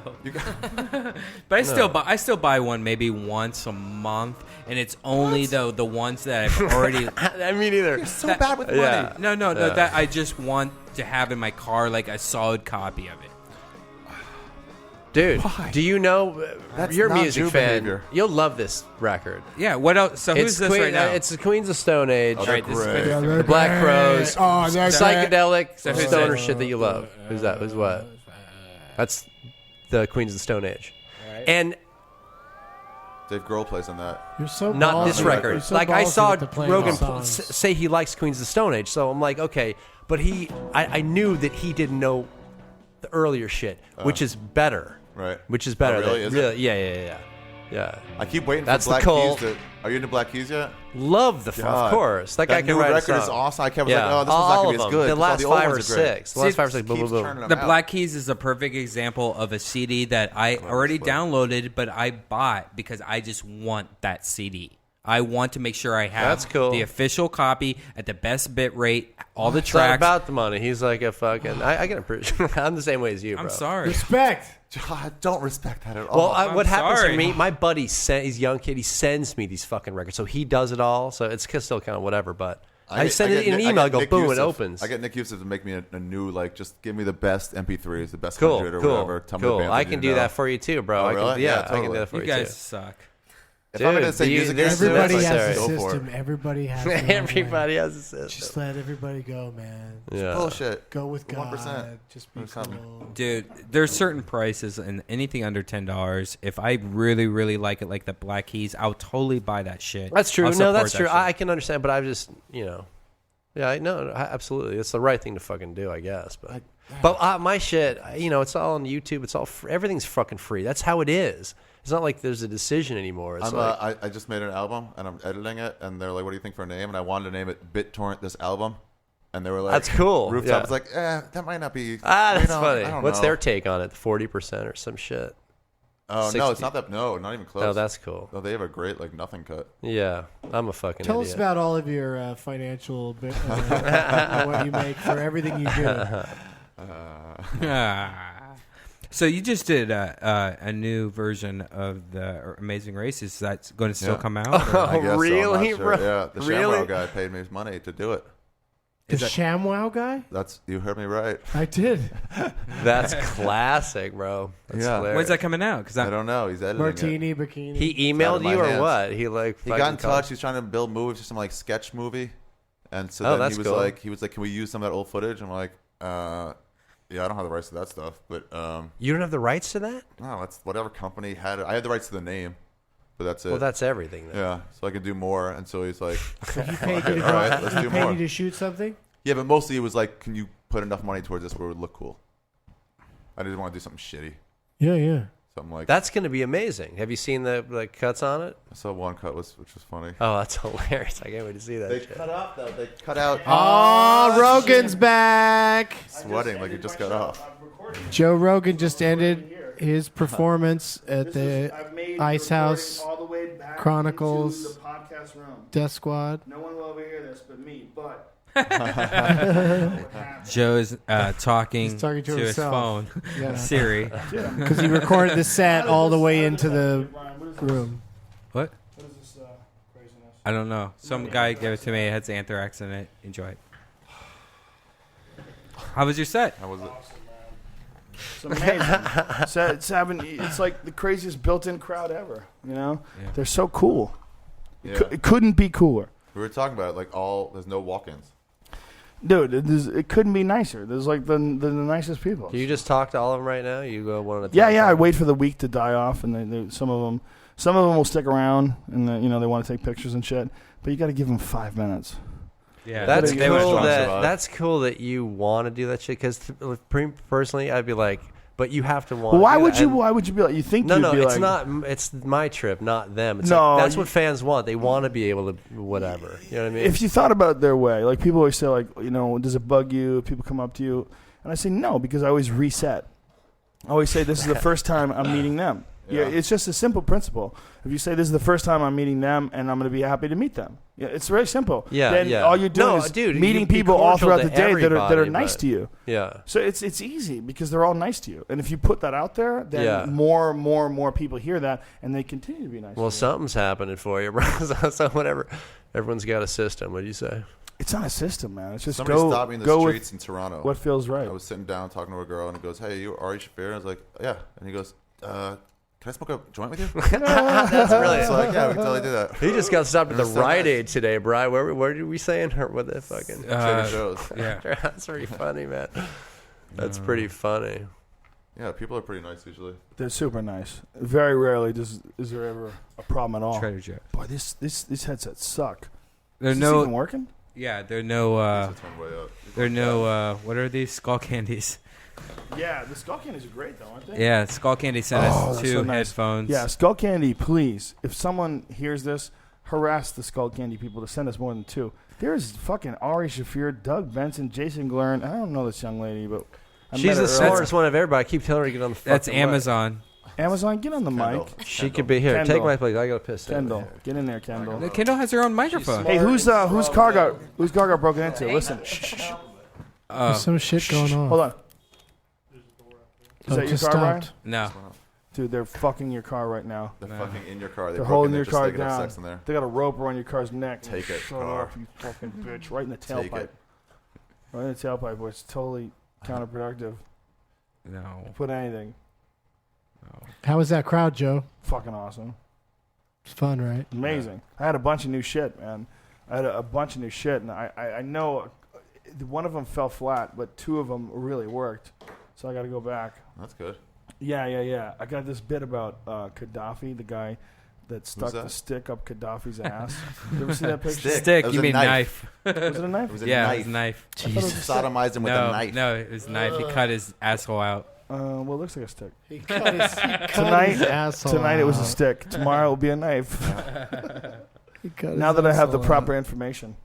But I still buy one maybe once a month, and it's only the ones that I've already. I mean, either. You're so bad with money. Yeah. No, that I just want to have in my car like a solid copy of it. Dude, Why? do you know That's you're a not music Jew fan? behavior. You'll love this record. Yeah. What else? So who's It's this Queen, right now? It's the Queens of Stone Age. Oh, they're Right, this is great. my- The Black Crowes, Oh, they're psychedelic So who's stoner that? shit that you love. Who's that? Who's what? That's the Queens of the Stone Age. And Dave Grohl plays on that. You're so not this ballsy. record. You're so Like I ballsy saw with the playing Rogan of songs. say he likes Queens of the Stone Age, so I'm like, okay, but I knew that he didn't know the earlier shit, which is better. Right. Which is better. Oh, really? Is it? Yeah. I keep waiting That's for the Black cult. Keys to... Are you into Black Keys yet? Love the God. of course. That guy can new write a record is song. awesome. I kept Yeah. like, oh, this one's not All going to be of as good. them. The 'cause all last the old 5 or ones are great. 6. The last 5 or 6. Boom, boom, Keeps boom. turning them The out. Black Keys is a perfect example of a CD that I already downloaded, but I bought because I just want that CD. I want to make sure I have That's cool. the official copy at the best bit rate, all the It's not tracks. about the money. He's like a fucking. I can appreciate. I'm the same way as you, bro. I'm sorry. Respect. I don't respect that at all. Well, what happens sorry. to me? My buddy, he's a young kid. He sends me these fucking records, so he does it all. So it's still kind of whatever. But I send it in an email. I go Nick boom, it Yusuf. opens. I get Nick Yusuf to make me a new, like, just give me the best MP3s, the best Cool, 100 or cool, whatever. Tell me the cool. bands I that can you do know. that for you too, bro. Oh, I can, really? yeah, Yeah, I can totally. do that for You you guys too. suck. If I'm going to say music, everybody has a go system. For it. Everybody has. Everybody has a system. Just let everybody go, man. Yeah. Bullshit. Go with God. 1%. Just be cool. Dude, there's certain prices and anything under $10. If I really, really like it, like the Black Keys, I'll totally buy that shit. That's true. I'll No, that's support true. that I can understand, but I've just, yeah, absolutely. It's the right thing to fucking do, I guess. But my shit, it's all on YouTube. It's all everything's fucking free. That's how it is. It's not like there's a decision anymore. It's I just made an album and I'm editing it, and they're like, "What do you think for a name?" And I wanted to name it BitTorrent this album, and they were like, "That's cool." Rooftop yeah. was like, that might not be. That's funny. I don't What's know. their take on it? 40% or some shit? Oh 60? no, it's not that. No, not even close. Oh, that's cool. No, they have a great nothing cut. Yeah, I'm a fucking. Tell idiot. us about all of your financial what you make for everything you do. So you just did a new version of the Amazing Races that's going to still come out? I guess really, so, I'm not sure. bro? Yeah, the ShamWow guy paid me his money to do it. The ShamWow guy? You heard me right. I did. That's classic, bro. That's hilarious. When's that coming out? Because I don't know. He's editing Martini, it. bikini. He emailed you or what? He got in touch. He's trying to build movies for some like sketch movie, and so then that's he was cool. like, "Can we use some of that old footage?" I'm like, "Yeah, I don't have the rights to that stuff, but you don't have the rights to that? No, it's whatever company had it. I had the rights to the name, but that's it. Well, that's everything. Then. Yeah, so I can do more. And so he's like, He paid you to all right, let's do paid more. you to shoot something? Yeah, but mostly it was like, can you put enough money towards this where it would look cool? I didn't want to do something shitty. Yeah. Something like that's going to be amazing. Have you seen the cuts on it? I saw one cut which was funny. Oh, that's hilarious! I can't wait to see that. They shit. cut off though. They cut out. Oh, Rogan's back. Sweating like it just got off. Joe Rogan just ended his performance at the Ice House Chronicles Death Squad. No one will overhear this but me, but Joe is talking, He's talking to his himself. phone, Yeah. Siri. Because he recorded the set all the way into the room. What? What is this craziness? I don't know. Some guy gave it to me. It has anthrax in it. Enjoy it. How was your set? How was it? It's amazing. It's like the craziest built-in crowd ever. They're so cool. Yeah. It couldn't be cooler. We were talking about it, like there's no walk-ins. Dude, it couldn't be nicer. There's like the nicest people. Do you just talk to all of them right now? You go one at a time? Yeah. I wait for the week to die off, and some of them will stick around, and they want to take pictures and shit. But you got to give them 5 minutes. Yeah, that's cool. That's cool that you want to do that shit. Because personally, I'd be like, but you have to want. Well, why would you be like? You think? No, you'd be it's like, not. It's my trip, not them. It's No, like, that's what fans want. They want to be able to whatever. You know what I mean? If you thought about it their way, like people always say, like, does it bug you if people come up to you? And I say no, because I always reset. I always say this is the first time I'm meeting them. Yeah, it's just a simple principle. If you say this is the first time I'm meeting them, and I'm going to be happy to meet them, it's very simple. Then all you're doing is meeting people all throughout the day that are nice to you. Yeah. So it's easy because they're all nice to you, and if you put that out there, then more people hear that, and they continue to be nice. Well, to you. something's happening for you, bro. So whatever. Everyone's got a system. What do you say? It's not a system, man. It's just Somebody stopped me in the streets in Toronto. What feels right? I was sitting down talking to a girl, and he goes, "Hey, you Ari Shaffir?" And I was like, "Yeah." And he goes, "Can I smoke a joint with you?" That's brilliant. So like, yeah, we can totally do that. He just got stopped at the Rite Aid today, Brian. Where did we saying? Or what the fucking Trader Joe's. Yeah, that's pretty funny, man. That's pretty funny. Yeah, people are pretty nice usually. They're super nice. Very rarely is there ever a problem at all. Trader Joe. Boy, these headsets suck. They're is this even working? Yeah, there are no. There are no. What are these skull candies? Yeah, the Skull Candies are great, though, aren't they? Yeah, Skull Candy sent us 2 headphones. Yeah, Skull Candy, please. If someone hears this, harass the Skull Candy people to send us more than 2. There's fucking Ari Shaffir, Doug Benson, Jason Gillearn. I don't know this young lady, but she's the smartest one of everybody. I keep telling her to get on the fucking That's Amazon. Amazon, get on the mic. She could be here. Kendall. Take my place. I got to piss. Kendall, get in there, Kendall. Kendall has her own microphone. Hey, whose car got broken into? Listen. There's some shit going on. Hold on. Is that your car, Brian? No. Dude, they're fucking your car right now. They're fucking in your car. They're holding your car just down. sex in there. They got a rope around your car's neck. Take it, Shut car. up, you fucking bitch. Right in the Take tailpipe. it. Right in the tailpipe, boy. It's totally counterproductive. No. Put anything. How was that crowd, Joe? Fucking awesome. It's fun, right? Amazing. I had a bunch of new shit, man. I had a bunch of new shit, and I know one of them fell flat, but 2 of them really worked. So I got to go back. That's good. Yeah. I got this bit about Gaddafi, the guy that stuck the stick up Gaddafi's ass. You ever see that picture? Stick. You mean knife? Was it a knife? It was a yeah, knife. It was a knife. Jesus. Sodomized him with a knife. No, it was a knife. He cut his asshole out. Well, it looks like a stick. He cut his asshole Tonight it was a out. stick. Tomorrow it will be a knife. Now that I have the proper information,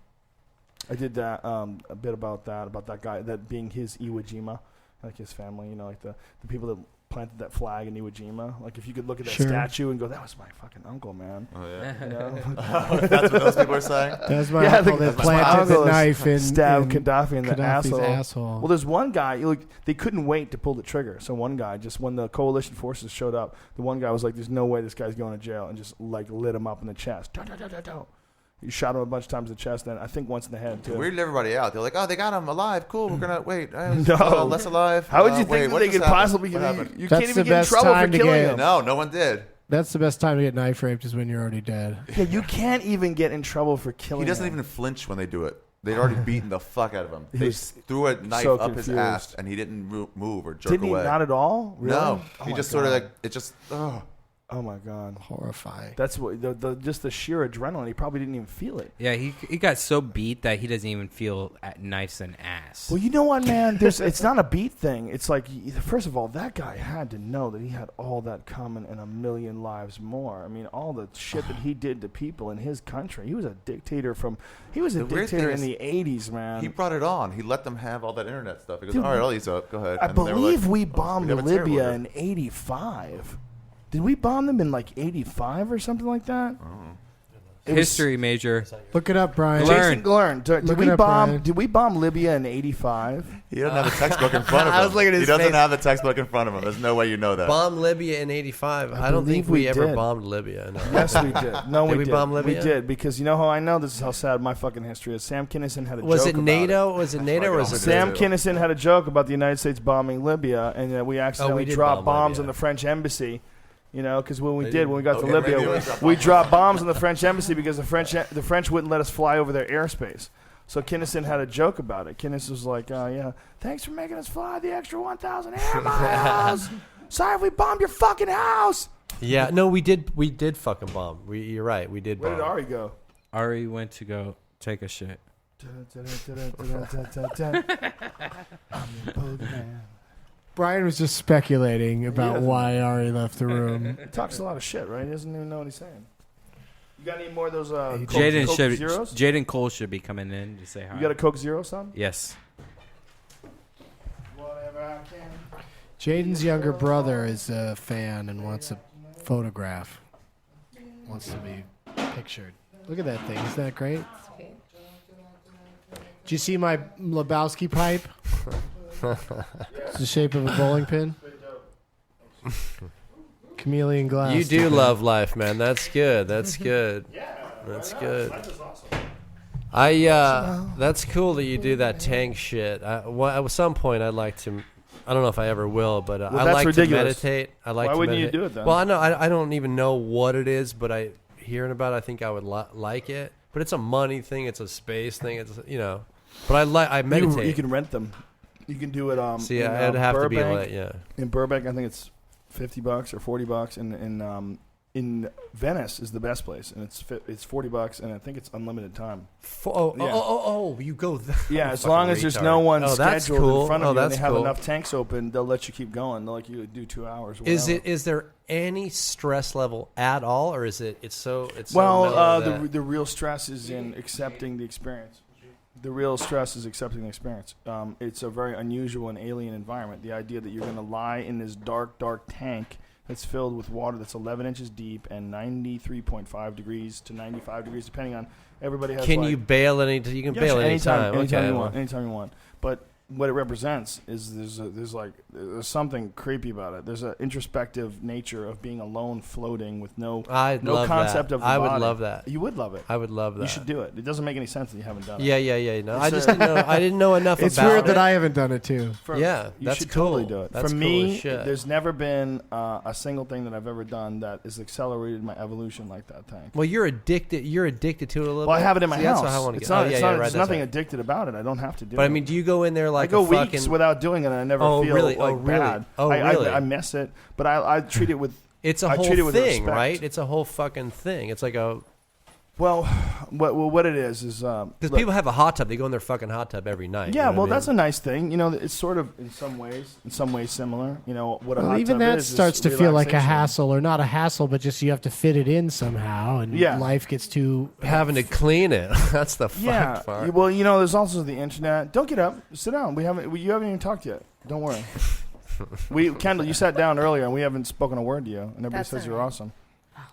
I did that a bit about that guy, that being his Iwo Jima, like his family, like the people that planted that flag in Iwo Jima. Like if you could look at that statue and go, that was my fucking uncle, man. Oh yeah. That's what those people are saying. That's my uncle that planted the knife and stabbed Gaddafi in the Gaddafi's asshole. Well, there's one guy. They couldn't wait to pull the trigger. So one guy, just when the coalition forces showed up, the one guy was like, "There's no way this guy's going to jail," and just like lit him up in the chest. He shot him a bunch of times in the chest, and I think once in the head too. It weirded everybody out. They're like, "Oh, they got him alive. Cool. We're gonna wait. No, less alive. How would you think that they could possibly? You can't even get in trouble for killing him. No one did. That's the best time to get knife raped is when you're already dead. Yeah, you can't even get in trouble for killing him. He doesn't even flinch when they do it. They'd already beaten the fuck out of him. They threw a knife up his ass, and he didn't move or jerk away. Didn't he? Not at all? Really? No. Oh He my just God. sort of like, it just, Oh my God! Horrifying. That's what just the sheer adrenaline. He probably didn't even feel it. Yeah, he got so beat that he doesn't even feel knives and ass. Well, you know what, man? It's not a beat thing. It's like, first of all, that guy had to know that he had all that coming and a million lives more. I mean, all the shit that he did to people in his country. He was a dictator in the 80s, man. he brought it on. He let them have all that internet stuff. He goes, all right, I'll ease up. Go ahead. I And they were believe like, we "Oh, bombed have a terrible Libya year." in 85. Did we bomb them in like 85 or something like that? History major. Look it up, Brian. Jason Gillearn. Brian. Did we bomb Libya in 85? He doesn't have the textbook in front of him. I was looking at his He doesn't face. have the textbook in front of him. There's no way you know that. Bomb Libya in '85. I don't think believe we we ever did. bombed Libya. No. Yes, we did. No, Did we did. bomb Libya? We did, because you know how I know this is how sad my fucking history is. Sam Kinison had a Was joke it about NATO? Was it NATO or was it Sam Kinison had a joke about the United States bombing Libya, and that we accidentally did dropped bomb bombs Libya. on the French embassy. Because when we They got to Okay, Libya, maybe we dropped we bombs. dropped bombs on the French embassy because the French wouldn't let us fly over their airspace. So Kinison had a joke about it. Kinison was like, yeah, thanks for making us fly the extra 1,000 air miles. Sorry if we bombed your fucking house. Yeah, no, we did fucking bomb. You're right, we did Where bomb. did Ari go? Ari went to go take a shit. Brian was just speculating about why Ari left the room. He talks a lot of shit, right? He doesn't even know what he's saying. You got any more of those Jaden Cole should be coming in to say hi. You got a Coke Zero, son? Yes. Whatever I can. Jaden's younger brother is a fan and wants a photograph. Wants to be pictured. Look at that thing. Isn't that great? Did you see my Lebowski pipe? It's the shape of a bowling pin. Chameleon glass. You do love life, man. That's good. That's good. That's good. That's cool that you do that tank shit. At some point, I'd like to. I don't know if I ever will, but I that's like ridiculous. to meditate. I like. Why to wouldn't you meditate. do it then? Well, I know I don't even know what it is, but hearing about it, I think I would like it. But it's a money thing. It's a space thing. It's But I meditate. You can rent them. You can do it. See, in, I'd have to be Burbank. lit, yeah. In Burbank, I think it's $50 or $40. In Venice is the best place, and it's $40, and I think it's unlimited time. You go. Yeah, as long as there's no one scheduled cool. in front of you, and that's they have cool. enough tanks open, they'll let you keep going. They'll let you do 2 hours. Is there any stress level at all, or is it's so well? mellow that- The real stress is in accepting the experience. The real stress is accepting the experience. It's a very unusual and alien environment. The idea that you're going to lie in this dark, dark tank that's filled with water that's 11 inches deep and 93.5 degrees to 95 degrees, depending on everybody has. Can you bail you can bail anytime anytime. you want. Anytime you want. But what it represents is there's something creepy about it. There's an introspective nature of being alone, floating with no concept of the I body. would love that. You would love it. I would love that. You should do it. It doesn't make any sense that you haven't done it. Yeah. No, I just didn't know. I didn't know enough It's about it. weird that I haven't done it too. You that's should cool. totally do it. That's For cool me, as shit. there's never been a single thing that I've ever done that has accelerated my evolution like that thing. Well, you're addicted. You're addicted to it a little bit. Well, I have it in my house. That's how I want to it's get. not, Oh, it's yeah, not, right. there's That's nothing right. addicted about it. I don't have to do it. But I mean, do you go in there like I go a weeks fucking... without doing it, and I never feel really? bad. Oh, really? I miss it, but I treat it with. It's a I whole treat it with thing, respect. right? It's a whole fucking thing. It's like a... Well, what it is because people have a hot tub. They go in their fucking hot tub every night. Yeah, you know what I mean? that's a nice thing. You know, it's sort of in some ways similar. You know what a hot Even tub that is starts to feel like a relaxation. hassle, or not a hassle, but just you have to fit it in somehow, and life gets too having to clean it. That's the fun part. Well, you know, there's also the internet. Don't get up. Sit down. You haven't even talked yet. Don't worry. Kendall, you sat down earlier, and we haven't spoken a word to you, and everybody says you're awesome.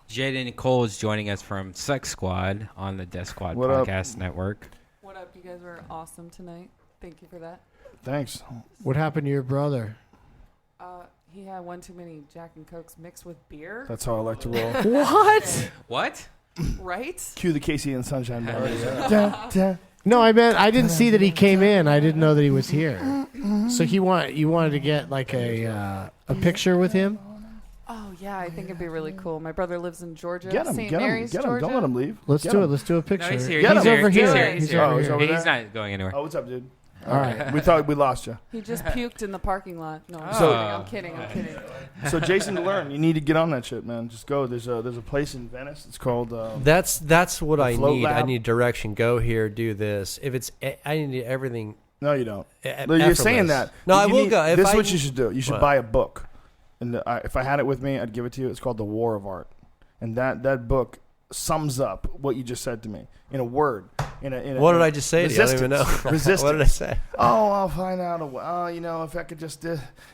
Jaden Nicole is joining us from Sex Squad on the Death Squad What Podcast Network. What up? You guys were awesome tonight. Thank you for that. Thanks. What happened to your brother? He had one too many Jack and Cokes mixed with beer. That's how I like to roll. What? Right? Cue the Casey and Sunshine Band. No, I meant I didn't see that he came in. I didn't know that he was here. So you wanted to get like a picture with him? Oh yeah, I think it'd be really cool. My brother lives in Georgia, Get him, St. get him, Mary's, get him. Georgia. Don't let him leave. Let's Get do him. it. Let's do a picture. No, he's here. He's over here. He's over here. over there? He's not going anywhere. Oh, what's up, dude? All right. We thought we lost you. He just puked in the parking lot. No, I'm kidding. I'm kidding. So Jason Gillearn, you need to get on that shit, man. Just go. There's a place in Venice. It's called. That's what I Float need. I Lab. need direction. Go here. Do this. If it's, I need everything. No, you don't. Effortless. You're saying that. No, I You will need- go. If This is I- what you should do. You should What? buy a book. And if I had it with me, I'd give it to you. It's called The War of Art. And that book sums up what you just said to me in a word. What did I just say to you? I don't even know. Resistance. What did I say? Oh, I'll find out. If I could just. No,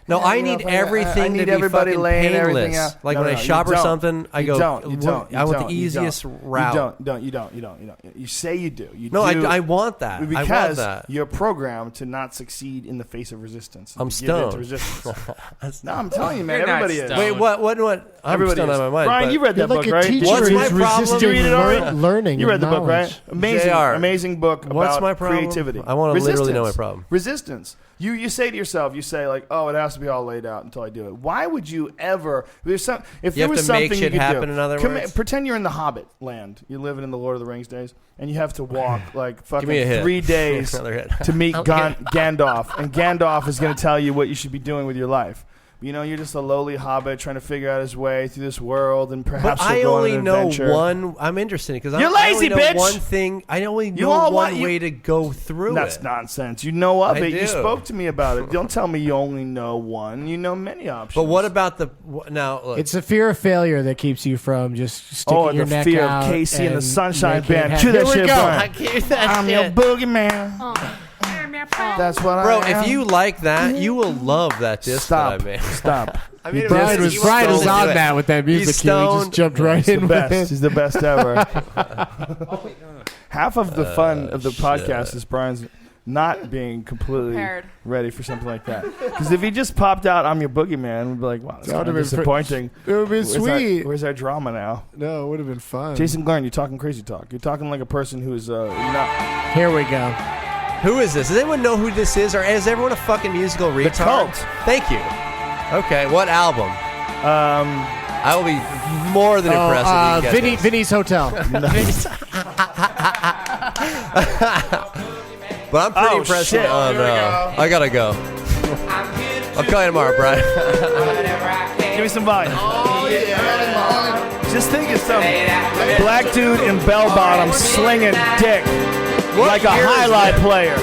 yeah, I you know, need if I everything need to be everybody fucking laying everything painless. out. Like No, when no, I you shop or don't. something, I You go. don't. I want the easiest route. You don't. You say you do. You No, do. I want that. Because I want that. you're programmed to not succeed in the face of resistance. I'm To give in to stoned. resistance. No, I'm telling you, man. You're not Everybody is. stoned. Wait, what? I'm Everybody stoned is. out of my mind. Brian, but- you read that You're book, like a right? teacher What's who's my problem? resisting Did you read it already? learning. You read and the book, right? knowledge. Amazing, JR. amazing book What's about my problem? creativity. I wanna literally know my Resistance. problem. Resistance. You say to yourself, you say like, oh, it has to be all laid out until I do it. Why would you ever? If You there have was to something make shit you could happen, do, in other words? pretend you're in the Hobbit land. You're living in the Lord of the Rings days, and you have to walk like fucking me a hit. 3 days Another hit. to meet Okay. Gandalf, and Gandalf is going to tell you what you should be doing with your life. You know, you're just a lowly hobbit trying to figure out his way through this world, and perhaps But I he'll go on only an know adventure. one. I'm interested because You're I only lazy, know bitch! one thing. I only You know all one want- you- way to go through That's it. nonsense. You know of I it. do. You spoke to me about it. Don't tell me you only know one. You know many options. But what about the now? Look, It's the fear of failure that keeps you from just sticking Oh, your the neck fear out of Casey and the Sunshine making it Band. happen. Cue that Here shit, we go. Brian. I keep that I'm your shit. boogeyman. That's what bro, I am. if you like that, you will love that disc Stop. that I made. Stop. I mean, Brian was on that with that music. He's Cue. He just stoned. jumped right He's in the with best. it. He's the best ever. Half of the fun of the podcast is Brian's not being completely Prepared. ready for something like that. Because if he just popped out, I'm your boogeyman, we'd be like, wow, that's That kind of would've been disappointing. It would have been sweet. Where's our drama now? No, it would have been fun. Jason Gillearn, you're talking crazy talk. You're talking like a person who's not. Here we go. Who is this? Does anyone know who this is, or is everyone a fucking musical retard? Cult. Thank you. Okay, what album? I will be more than impressed if you can get this. Vinny's Hotel. But I'm pretty Oh, impressed. shit. Oh, Here we no. go. I gotta go. I'll call you tomorrow, Brian. Give me some volume. Just think of some black dude in bell bottoms slinging dick like a year is highlight it? player.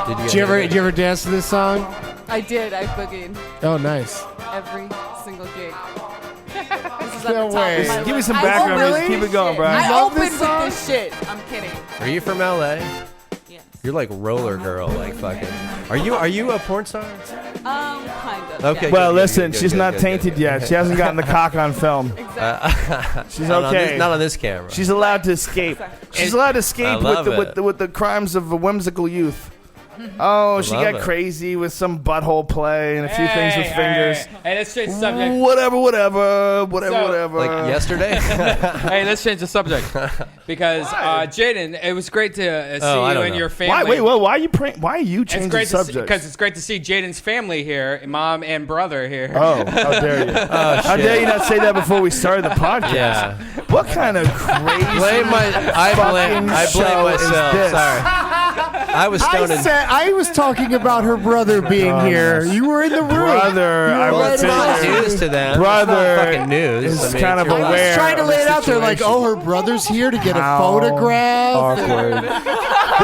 Did you ever dance to this song? I did. I boogied Oh, nice. every single gig. This is at the No top way. of my Give me list. some I background opened music. with Keep this it going, shit. Brian. I love opened this with song? this shit. I'm kidding. Are you from LA? Yes. You're like roller girl, like fucking. Are you a porn star? Kind of. Okay. yeah. Well, good, listen, good, she's good, not good, tainted good. yet. She hasn't gotten the cock on film. Exactly. She's okay. Not on this camera. She's allowed to escape. She's allowed to escape with the crimes of a whimsical youth. Oh, she got crazy with some butthole play and a few things with fingers. Hey, let's change the subject. Whatever. Like yesterday? Hey, let's change the subject. Because, Jaden, it was great to see you and your family. Why are you changing the subject? Because it's great to see Jaden's family here, mom and brother here. Oh, how dare you. How dare you not say that before we started the podcast? Yeah. What kind of crazy I blame myself. Sorry. I was stoned. I was talking about her brother being here. You were in the room. Brother, I was news to them. Brother, it's not fucking news. Is kind of aware. I was trying to lay it out there, like, her brother's here to get a photograph. Awkward.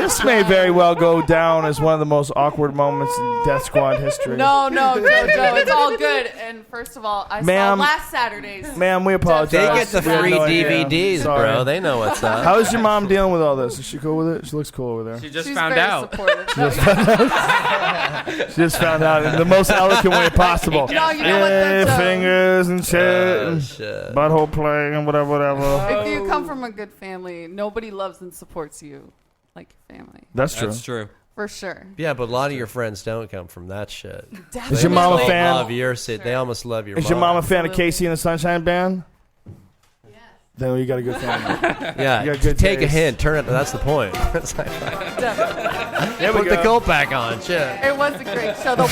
This may very well go down as one of the most awkward moments in Death Squad history. No, Jojo, it's all good. And first of all, I saw last Saturday's. Ma'am, we apologize. They get the free DVDs, bro. They know what's up. How is your mom dealing with all this? Is she cool with it? She looks cool over there. She just found out. She just found out in the most eloquent way possible. No, you know what? Fingers and shit, butthole play and whatever. If you come from a good family, nobody loves and supports you like your family. That's true. That's true. For sure. Yeah, but a lot of your friends don't come from that shit. Definitely. Is your mom a fan? Love your shit. They almost love your. Is your mom a fan of Casey and the Sunshine Band? Then you got a good family. Yeah, you got good take taste. a hint. Turn it. That's the point. Put the coat back on. Shit. It was a great show. The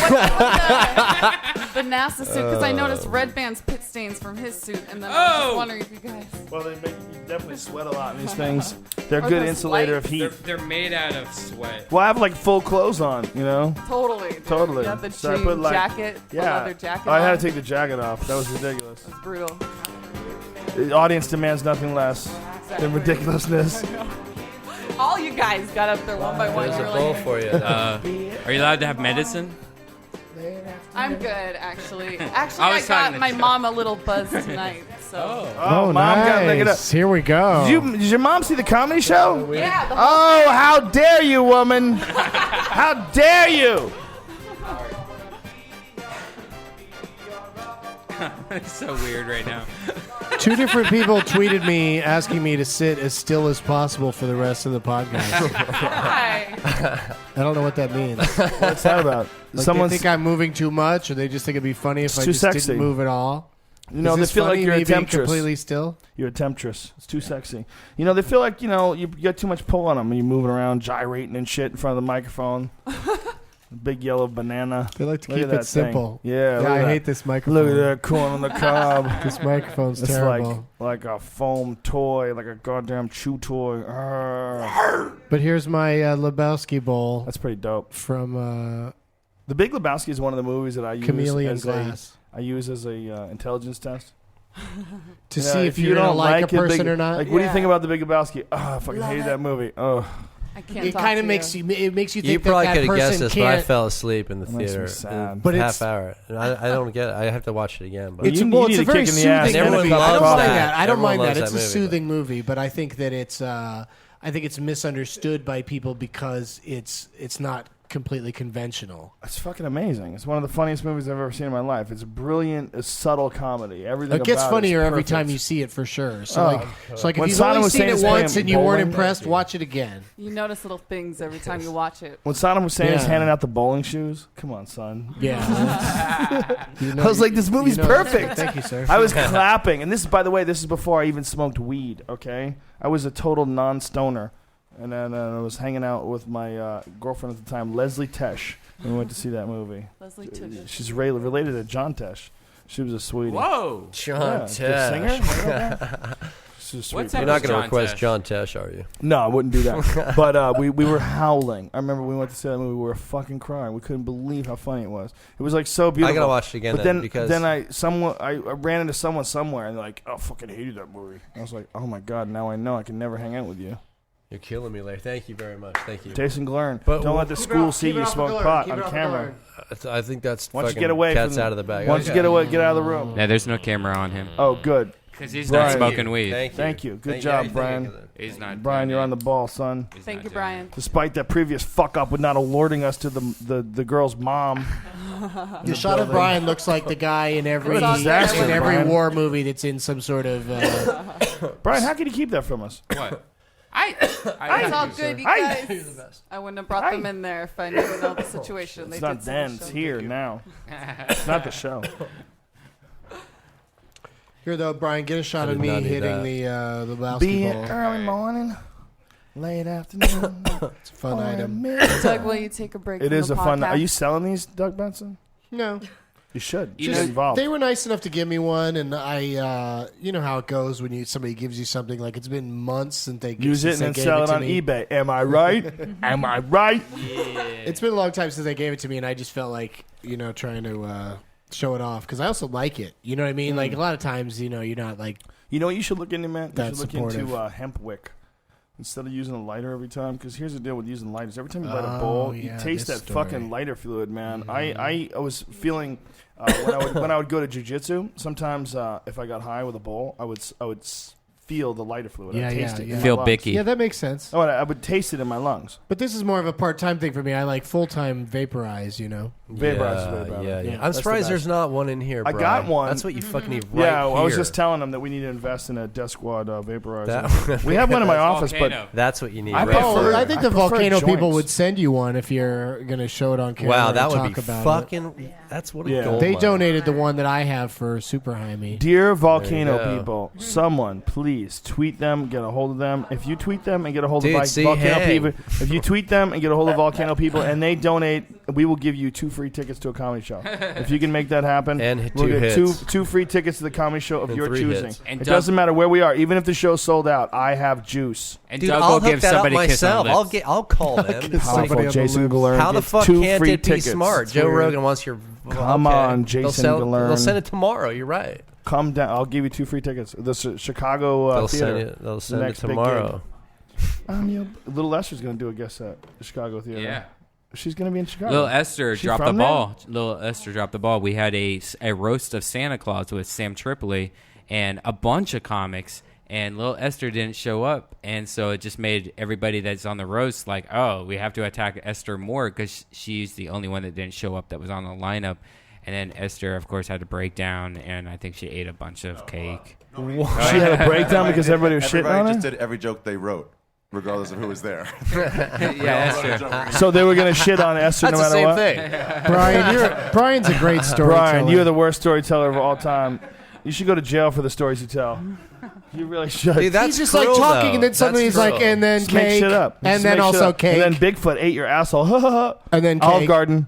NASA suit, because I noticed Red Band's pit stains from his suit, and then I was just wondering if you guys. Well, they make you definitely sweat a lot in these things. They're good insulator of heat. They're made out of sweat. Well, I have like full clothes on, you know. Totally. Totally. You have the So I jean put, like, jacket, the leather jacket. I had on. to take the jacket off. That was ridiculous. It was brutal. The audience demands nothing less than ridiculousness. All you guys got up there one by one. There's a You're bowl like, for you. Are you allowed to have medicine? I'm good, actually. I Actually, was I talking got to my Joe. mom a little buzz tonight. So. Oh, mom got look it up. Here we go. Did your mom see the comedy show? Yeah. Oh, how dare you, woman! How dare you! It's so weird right now. 2 different people tweeted me asking me to sit as still as possible for the rest of the podcast. Hi. I don't know what that means. What's that about? Like Someone's they think I'm moving too much, or they just think it'd be funny if I too just sexy. didn't move at all. You know, Is they this feel like funny, you're a me being temptress. completely still. You're a temptress. It's too sexy. You know, they feel like, you know, you got too much pull on them when you're moving around, gyrating and shit in front of the microphone. Big yellow banana. They like to Look keep at it that simple. thing. Yeah, look I at hate that. this microphone. Look at that corn on the cob. This microphone's It's terrible. like a foam toy, like a goddamn chew toy. Arrgh. But here's my Lebowski bowl. That's pretty dope. From The Big Lebowski is one of the movies that I use Chameleon as Glass. I use as a intelligence test. To You know, see if you're you gonna don't like a it, person Big- or not. Like, what do you think about The Big Lebowski? Oh, I fucking hated that movie. Oh. I can't It talk kind to of makes you. It makes you think You probably that could have person guessed this, but can't. I fell asleep in the That makes me theater. sad. But half it's- hour. I don't get it. I have to watch it again. But It's, You well, need it's a a very kick in the ass. soothing Everyone movie. I don't loves mind that. that. I don't Everyone mind that. loves It's that a movie, soothing movie, but I think that it's. I think it's misunderstood by people because it's not completely conventional. It's fucking amazing. It's one of the funniest movies I've ever seen in my life. It's a brilliant, a subtle comedy. Everything It gets about funnier is every perfect. time you see it, for sure. So, Oh. like When if you've Saddam only seen Hussein it is once playing and you weren't bowling- impressed, watch it again. You notice little things every time you watch it. When Saddam Hussein is Yeah. handing out the bowling shoes, come on, son. Yeah. You know- I was like, this movie's you know- perfect. Thank you, sir. I was clapping, and this, by the way, this is before I even smoked weed. Okay, I was a total non-stoner, and then I was hanging out with my girlfriend at the time, Leslie Tesh, and we went to see that movie. Leslie Tesh. She's related to John Tesh. She was a sweetie. Whoa. John Yeah, the Tesh. singer. She's a sweet What's person. You're not going to John request Tesh? John Tesh, are you? No, I wouldn't do that. But we were howling. I remember we went to see that movie. We were fucking crying. We couldn't believe how funny it was. It was like so beautiful. I gotta watch it again But then, because- then I ran into someone somewhere and they're like, "Oh, fucking hated that movie." I was like, "Oh my god, now I know I can never hang out with you." You're killing me, Larry. Thank you very much. Thank you. Taste and Gillearn. But Don't let the school see you smoke pot on camera. I think that's Why don't you fucking get away cat's from out of the bag. Why don't you get away? Get out of the room. Yeah, there's no camera on him. Oh, good. Because he's Brian. not smoking weed. Thank you. Good Thank job, you. Brian. He's not. Brian, you're on the ball, son. Thank you, Brian. Despite that previous fuck up with not alerting us to the girl's mom. The shot of Brian looks like the guy in every Brian. war movie that's in some sort of. Brian, how can you keep that from us? What? It's all good, you guys. I wouldn't have brought them in there if I knew the situation. It's not then. It's here now. It's not the show. Here though, Brian, get a shot of me hitting the basketball. Be it early morning, late afternoon. It's a fun item. Doug, will you take a break? It from is the a fun. podcast? Are you selling these, Doug Benson? No. You should. Just, Get involved. they were nice enough to give me one, and I, you know how it goes when somebody gives you something. Like it's been months since they use it and then gave sell it to on me. eBay. Am I right? Am I right? Yeah. It's been a long time since they gave it to me, and I just felt like trying to show it off because I also like it. You know what I mean? Like a lot of times, you're not like. You know what you should look into, man? You That's should look supportive. into hemp wick instead of using a lighter every time. Because here's the deal with using lighters: every time you light a bowl, you taste that fucking lighter fluid, man. I was feeling when I would go to jiu-jitsu, sometimes if I got high with a bowl, I would feel the lighter fluid. I'd taste it. Feel bicky. Yeah, that makes sense. Oh, I would taste it in my lungs. But this is more of a part-time thing for me. I like full-time vaporize, Vaporize is way better. Yeah. I'm surprised there's not one in here, I Brian. got one. That's what you fucking need right Yeah, here. I was just telling them that we need to invest in a Death Squad vaporizer. We have one in my office, but that's what you need. I think the prefer volcano people joints. would send you one if you're going to show it on camera. Wow, that and would talk be about fucking. It. That's what a gold They mine. donated the one that I have for Super Jaime. Dear volcano There you go. people, someone please tweet them, get a hold of them. If you tweet them and get a hold Dude, of see, volcano hey. people, if you tweet them and get a hold of volcano people and they donate, we will give you 2 free tickets to a comedy show. If you can make that happen, And we'll two get hits. two free tickets to the comedy show of And your 3 choosing. hits. And It Doug- doesn't matter where we are, even if the show's sold out. I have juice. And Dude, Doug I'll will hook give that up somebody a kiss on myself. the lips. I'll call them. Powerful Jason Gillearn. How the gets fuck 2 can't free it be tickets. smart? It's Joe weird. Rogan wants your. Come on, Jason Gillearn. They'll send it tomorrow. You're right. Come down. I'll give you 2 free tickets. The Chicago They'll theater. send it. They'll send it Next big tomorrow. gig. Little Esther's going to do a guest set at the Chicago theater. Yeah. She's going to be in Chicago. Little Esther She dropped the from there? ball. Little Esther dropped the ball. We had a roast of Santa Claus with Sam Tripoli and a bunch of comics, and Little Esther didn't show up, and so it just made everybody that's on the roast like, oh, we have to attack Esther more because she's the only one that didn't show up that was on the lineup. And then Esther, of course, had to break down, and I think she ate a bunch of cake. She had a breakdown because everybody was shitting on her? just did every joke they wrote, regardless of who was there. Yeah, that's true. So they were going to shit on Esther no That's matter the what? same thing. Brian's a great storyteller. Brian, you're the worst storyteller of all time. You should go to jail for the stories you tell. You really should. Dude, that's He's just cruel, like talking, though. and then suddenly That's he's like, cruel. and then Just make cake, shit up. and Just then make shit also up. cake, And then Bigfoot ate your asshole. and then Olive cake. Garden.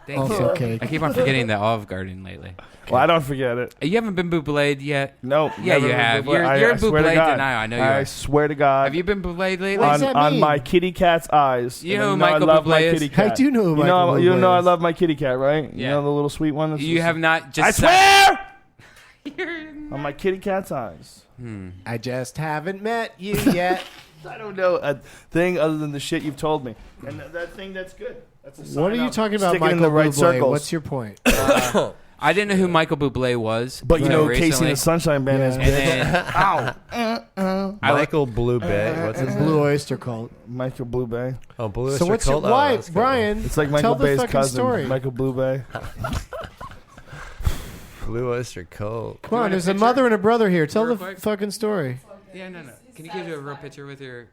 Thank Also you. cake. I keep on forgetting the Olive Garden lately. Well, I don't forget it. You haven't been boublayed yet? No. Yeah, never you been have. Buble. You're I in swear to Buble God. denial. I know you I are. swear to God. Have you been boublayed lately? What does that on mean? my kitty cat's eyes. You And know who I Michael love my Bublé is? kitty cat. I do know who You Michael know, Bublé you know I is. love my kitty cat, right? You Yeah. know the little sweet one? That's You just- have not just I swear! On my kitty cat's eyes. I just haven't met you yet. I don't know a thing other than the shit you've told me. And that thing, that's good. That's a sign What are you of talking about, sticking Michael in the right Bublé? circles. What's your point? I didn't know who Michael Bublé was. But you until know Casey recently. and the Sunshine Band is And bitch. then Michael Blue Bay. What's his name? Blue Oyster Cult. Michael Blue Bay. Oh, Blue So Oyster what's your Cult? Oh, why, that's good. Brian? It's like Michael tell the Bay's fucking cousin, story. Michael Blue Bay. Blue Oyster Cult. Come on, there's a mother and a brother here. Tell Real the quick. fucking story. Yeah, no. Can you give you a real picture with her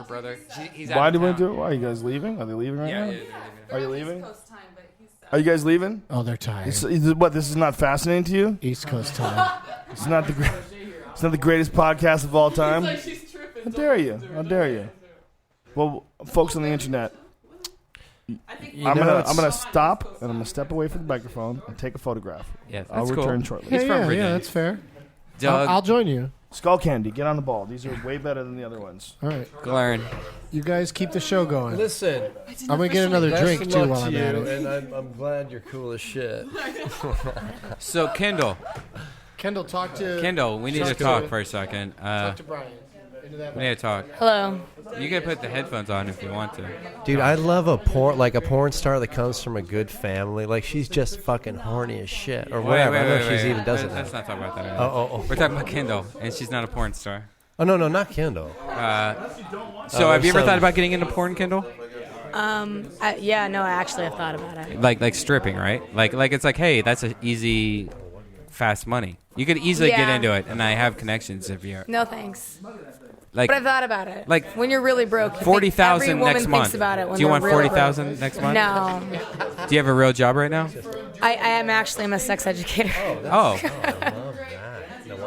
brother? He's Why out do of we town. do it? Why are you guys leaving? Are they leaving right Yeah, now? yeah, Are you leaving? Are you guys leaving? Oh, they're tired. What? This is not fascinating to you? East Coast time. It's not the. It's not the greatest podcast of all time. How dare you? How dare you? Well, folks on the internet, I'm gonna stop and I'm gonna step away from the microphone and take a photograph. Yeah, that's I'll cool. return shortly. He's from Yeah, Virginia. that's fair. Doug, I'll join you. Skull Candy, get on the ball. These are way better than the other ones. All right. Gillearn. You guys keep the show going. Listen, I'm going to get another best drink, of too, luck while to I'm you, at it. and I'm glad you're cool as shit. So, Kendall, Kendall, we need to talk for a second. Talk to Brian. Into that We need to talk. Hello. You can put the headphones on if you want to. Dude, I love a porn star that comes from a good family. Like she's just fucking horny as shit, or whatever. I don't know if she's even does it. Let's not talk about that. Oh. We're talking about Kendall, and she's not a porn star. Oh no, not Kendall. So have you ever some- thought about getting into porn, Kendall? Yeah, no, actually, I've thought about it. Like stripping, right? Like it's like, hey, that's an easy, fast money. You could easily get Yeah. into it, and I have connections if you're. No thanks. Like, but I've thought about it. Like when you're really broke, 40,000 every woman next month. thinks about it when Do you they're want really 40,000 broke. next month? No. Do you have a real job right now? I'm a sex educator. Oh.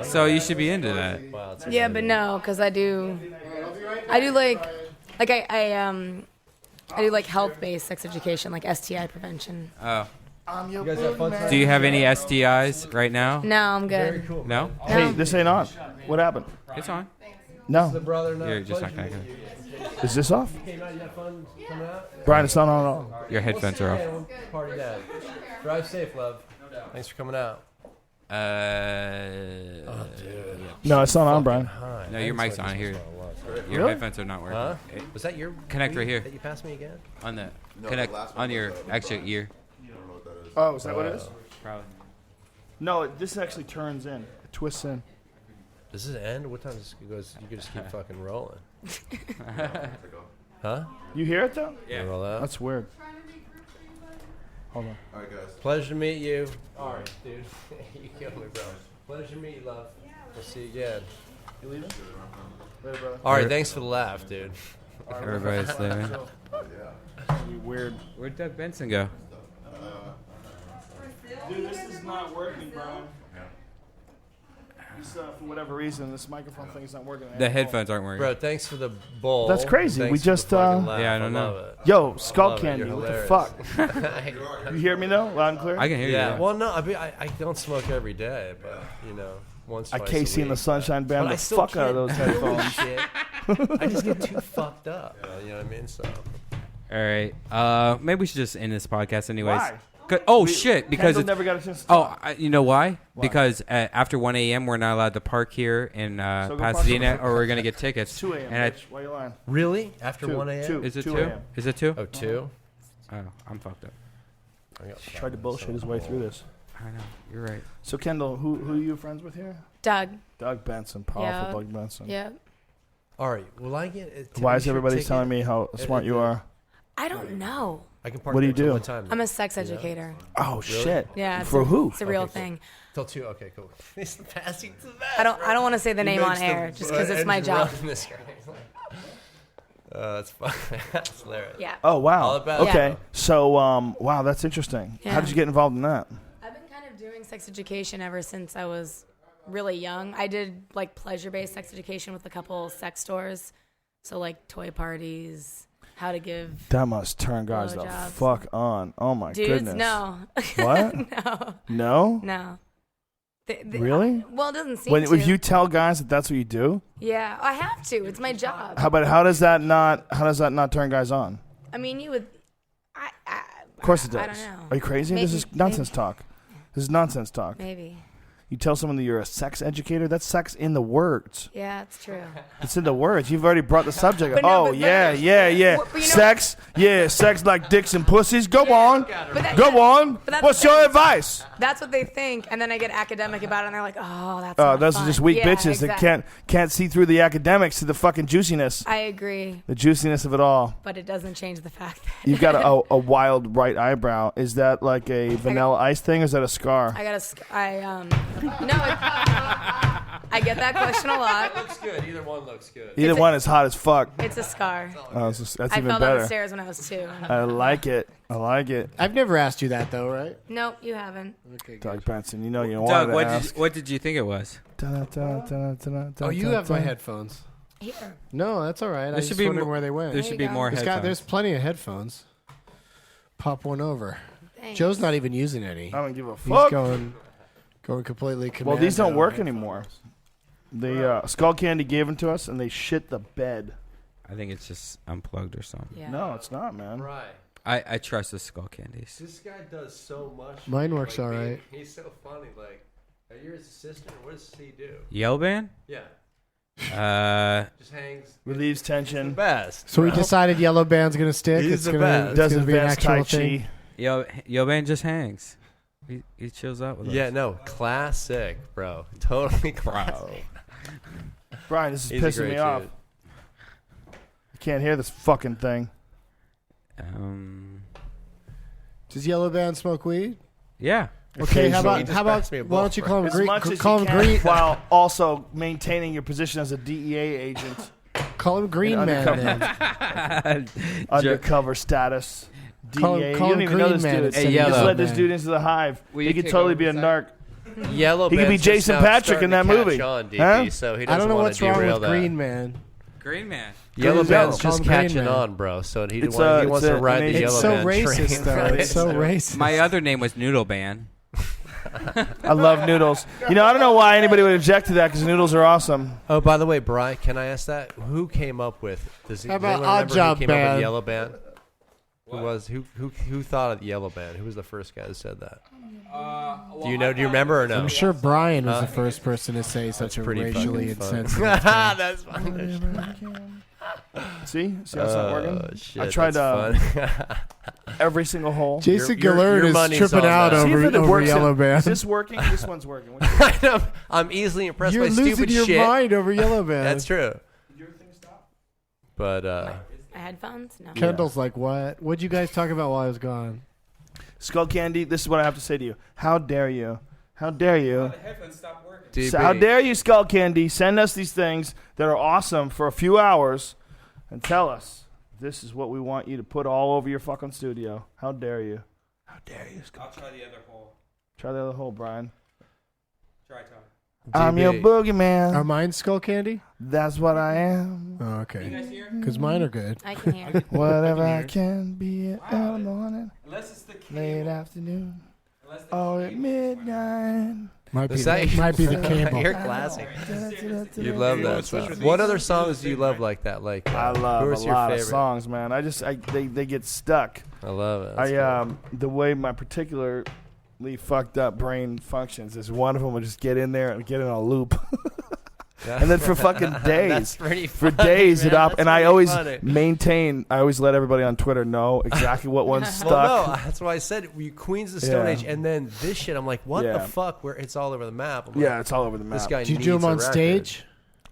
So you should be into that. Yeah, but no, because I do like I do like health-based sex education, like STI prevention. Oh. You guys have fun? Do you have any STIs right now? No, I'm good. Very cool. No? Hey, this ain't on. What happened? It's on. No. The brother, You're just not gonna. Is this off? Came out, you had fun coming out? Brian, it's not on at all. Your headphones are off. Party dad. Drive safe, love. Thanks for coming out. No, it's not on, Brian. No, your mic's on here. Your Really? headphones are not working. Huh? It- Was that your connect right here? that you passed me again? On the No, connect the last on one your was extra ear. Oh, is that what it is? Probably. No, this actually turns in. It twists in. Does this end? What time does it goes? You can just keep fucking rolling. Huh? You hear it though? Yeah. Roll out. That's weird. Hold on. All right, guys. Pleasure to meet you. All right, dude. You killed me, bro. Pleasure to meet you, love. We'll see you again. You leaving? Later, brother. All right, thanks for the laugh, dude. Everybody's leaving. Weird. Where'd Doug Benson go? Dude, this is not working, Brian. For whatever reason, this microphone thing is not working. The headphones aren't working. Bro, thanks for the bowl. That's crazy. Thanks We for just, the fucking laugh. Yeah, I don't know. love it. Yo, I skull love it. candy. You're What the hilarious. fuck? You hear me though, loud and clear? I can hear you. Yeah. Yeah. Well, no, I don't smoke every day, but once. I Twice KC a and the week. Sunshine Band But the I still fuck out of those can't do headphones. shit. I just get too fucked up. You know what I mean? So. All right. Maybe we should just end this podcast anyways. Why? Shit! Because Kendall it's, never got a chance to talk. you know why? Because after 1 a.m. we're not allowed to park here in So go park Pasadena, somewhere. or we're gonna get tickets. 2 a.m. And bitch. Why you lying? Really? After 2, 1 a.m.? Is it 2 2? a.m. Is it 2? Oh, 2? Oh, I'm fucked up. Tried to bullshit his way through this. I know. You're right. So Kendall, who are you friends with here? Doug. Doug Benson, powerful Doug Benson. Yeah. All right. Will I get? Why is everybody telling me how smart you are? I don't know. I can park What do you there till do? what time? I'm a sex educator. Oh shit! Yeah. For who? It's a real Okay, cool. thing. Till 2. Okay, cool. It's passing to that. I don't want to say the name on air just because it's my job. That's fun. That's hilarious. Yeah. Oh wow. All about it. Okay. Yeah. So wow, that's interesting. Yeah. How did you get involved in that? I've been kind of doing sex education ever since I was really young. I did like pleasure-based sex education with a couple sex stores. So like toy parties, how to give That must turn guys the blowjobs. fuck on. Oh my dudes. goodness. No. What? No. No? No. Really? Well, it doesn't seem When to. if you tell guys that that's what you do, Yeah, I have to. It's my job. how does that not turn guys on? I mean, you would. Of course it does. I don't know. Are you crazy? Maybe- This is nonsense talk. This is nonsense talk. Maybe. You tell someone that you're a sex educator, that's sex in the words. Yeah, it's true. It's in the words. You've already brought the subject. But no, oh, but- yeah. but you know- Sex? Yeah, sex like dicks and pussies. Go on. that- Go on. but that's What's the your thing. advice? That's what they think, and then I get academic about it, and they're like, "Oh, that's." Oh, not those fun. are just weak Yeah, bitches that exactly. can't see through the academics to the fucking juiciness. I agree, The juiciness of it all. but it doesn't change the fact that You've got a wild right eyebrow. Is that like a vanilla ice thing, or is that a scar? I got I get that question a lot. Looks good. Either one looks good. Either one is hot as fuck. It's a scar. Oh, that's I even fell down the better. stairs when I was 2. I like it. I like it. I've never asked you that though, right? No, you haven't. Okay, Doug Benson, you know you Doug, wanted to ask. what did you think it was? Oh, you have my headphones. Here. No, that's all right. I There was should just be wondering mo- where they went. there should be more headphones. There's plenty of headphones. Pop one over. Thanks. Joe's not even using any. I don't give a He's fuck. going completely commando. Well, these don't work anymore. The Skull Candy gave them to us, and they shit the bed. I think it's just unplugged or something. Yeah. No, it's not, man. Right. I trust the skull candies. This guy does so much. Mine works all right. He's so funny. Like, are you his assistant? What does he do? Yell band? Yeah. Just hangs. Relieves tension. Best. So we decided Yellow Band's gonna stick. He's it's the gonna, best. It's Does gonna be an advanced actual Tai thing. Chi. Yo band just hangs. He chills out with us. Yeah, no, classic, bro. Totally classic. Brian, this is He's a pissing great me off. dude. I can't hear this fucking thing. Does Yellow Band smoke weed? Yeah. Okay, how about why don't you call him as green? much as Call you him can green while also maintaining your position as a DEA agent. Call him Green Man. Then. Undercover status. Call DEA. him You don't even know this Green Man dude. instead of You just Yellow let this Man. dude into the hive. Will He you could take totally over be a the narc. Yellow He could be Band's just Jason now Patrick in that starting to movie. catch on, DB, Huh? so he I don't doesn't know wanna what's wrong derail with that. Green Man. Green Man. Yellow Band's just Call him Green catching Man. on, bro. So he It's wants to ride the It's Yellow so Band racist, train. though. It's so racist. My other name was Noodle Band. I love noodles. You know, I don't know why anybody would object to that because noodles are awesome. Oh, by the way, Brian, can I ask that? Who came up with? Does How about anyone Odd remember Job who came up Band? with Yellow Band? Who thought of the Yellow Band? Who was the first guy who said that? Do you know? Do you remember or no? I'm sure Brian was the first person to say such a racially insensitive thing. That's fun. See how it's not working? Shit, I tried that's fun. every single hole. Jason Your Gillearn is money's tripping on out that. See if it over works. Yellow Band. Is this working? This one's working. I'm easily impressed You're by losing stupid your shit. mind over Yellow Band. That's true. But Headphones? No. Kendall's like, what? What'd you guys talk about while I was gone? Skull Candy, this is what I have to say to you. How dare you? How dare you? The headphones stopped working. DB. So how dare you, Skull Candy, send us these things that are awesome for a few hours and tell us this is what we want you to put all over your fucking studio. How dare you? How dare you, Skull I'll try the other hole. Try the other hole, Brian. Try, Tom. I'm your boogeyman. Are mine Skull Candy? That's what I am. Oh, okay. You guys hear? Because mine are good. I can hear. Whatever I can be at early morning, Unless it's the cable. late afternoon, Unless the or at midnight. Might be, Is that- might be the cable. You're classic. You love that stuff. What other songs do you love like that? Like I love who's a your lot favorite? of songs, man. They get stuck. I love it. That's The way my particularly fucked up brain functions is one of them will just get in there and get in a loop. And then for fucking days, That's pretty for funny, days, man. That's and I pretty always funny. maintain. I always let everybody on Twitter know exactly what one's stuck. Well, no, that's why I said we Queens of the Stone Yeah. Age, and then this shit. I'm like, what Yeah. the fuck? Where it's all over the map. I'm Yeah, like, it's all over the map. This guy Do you needs do them a on record. stage?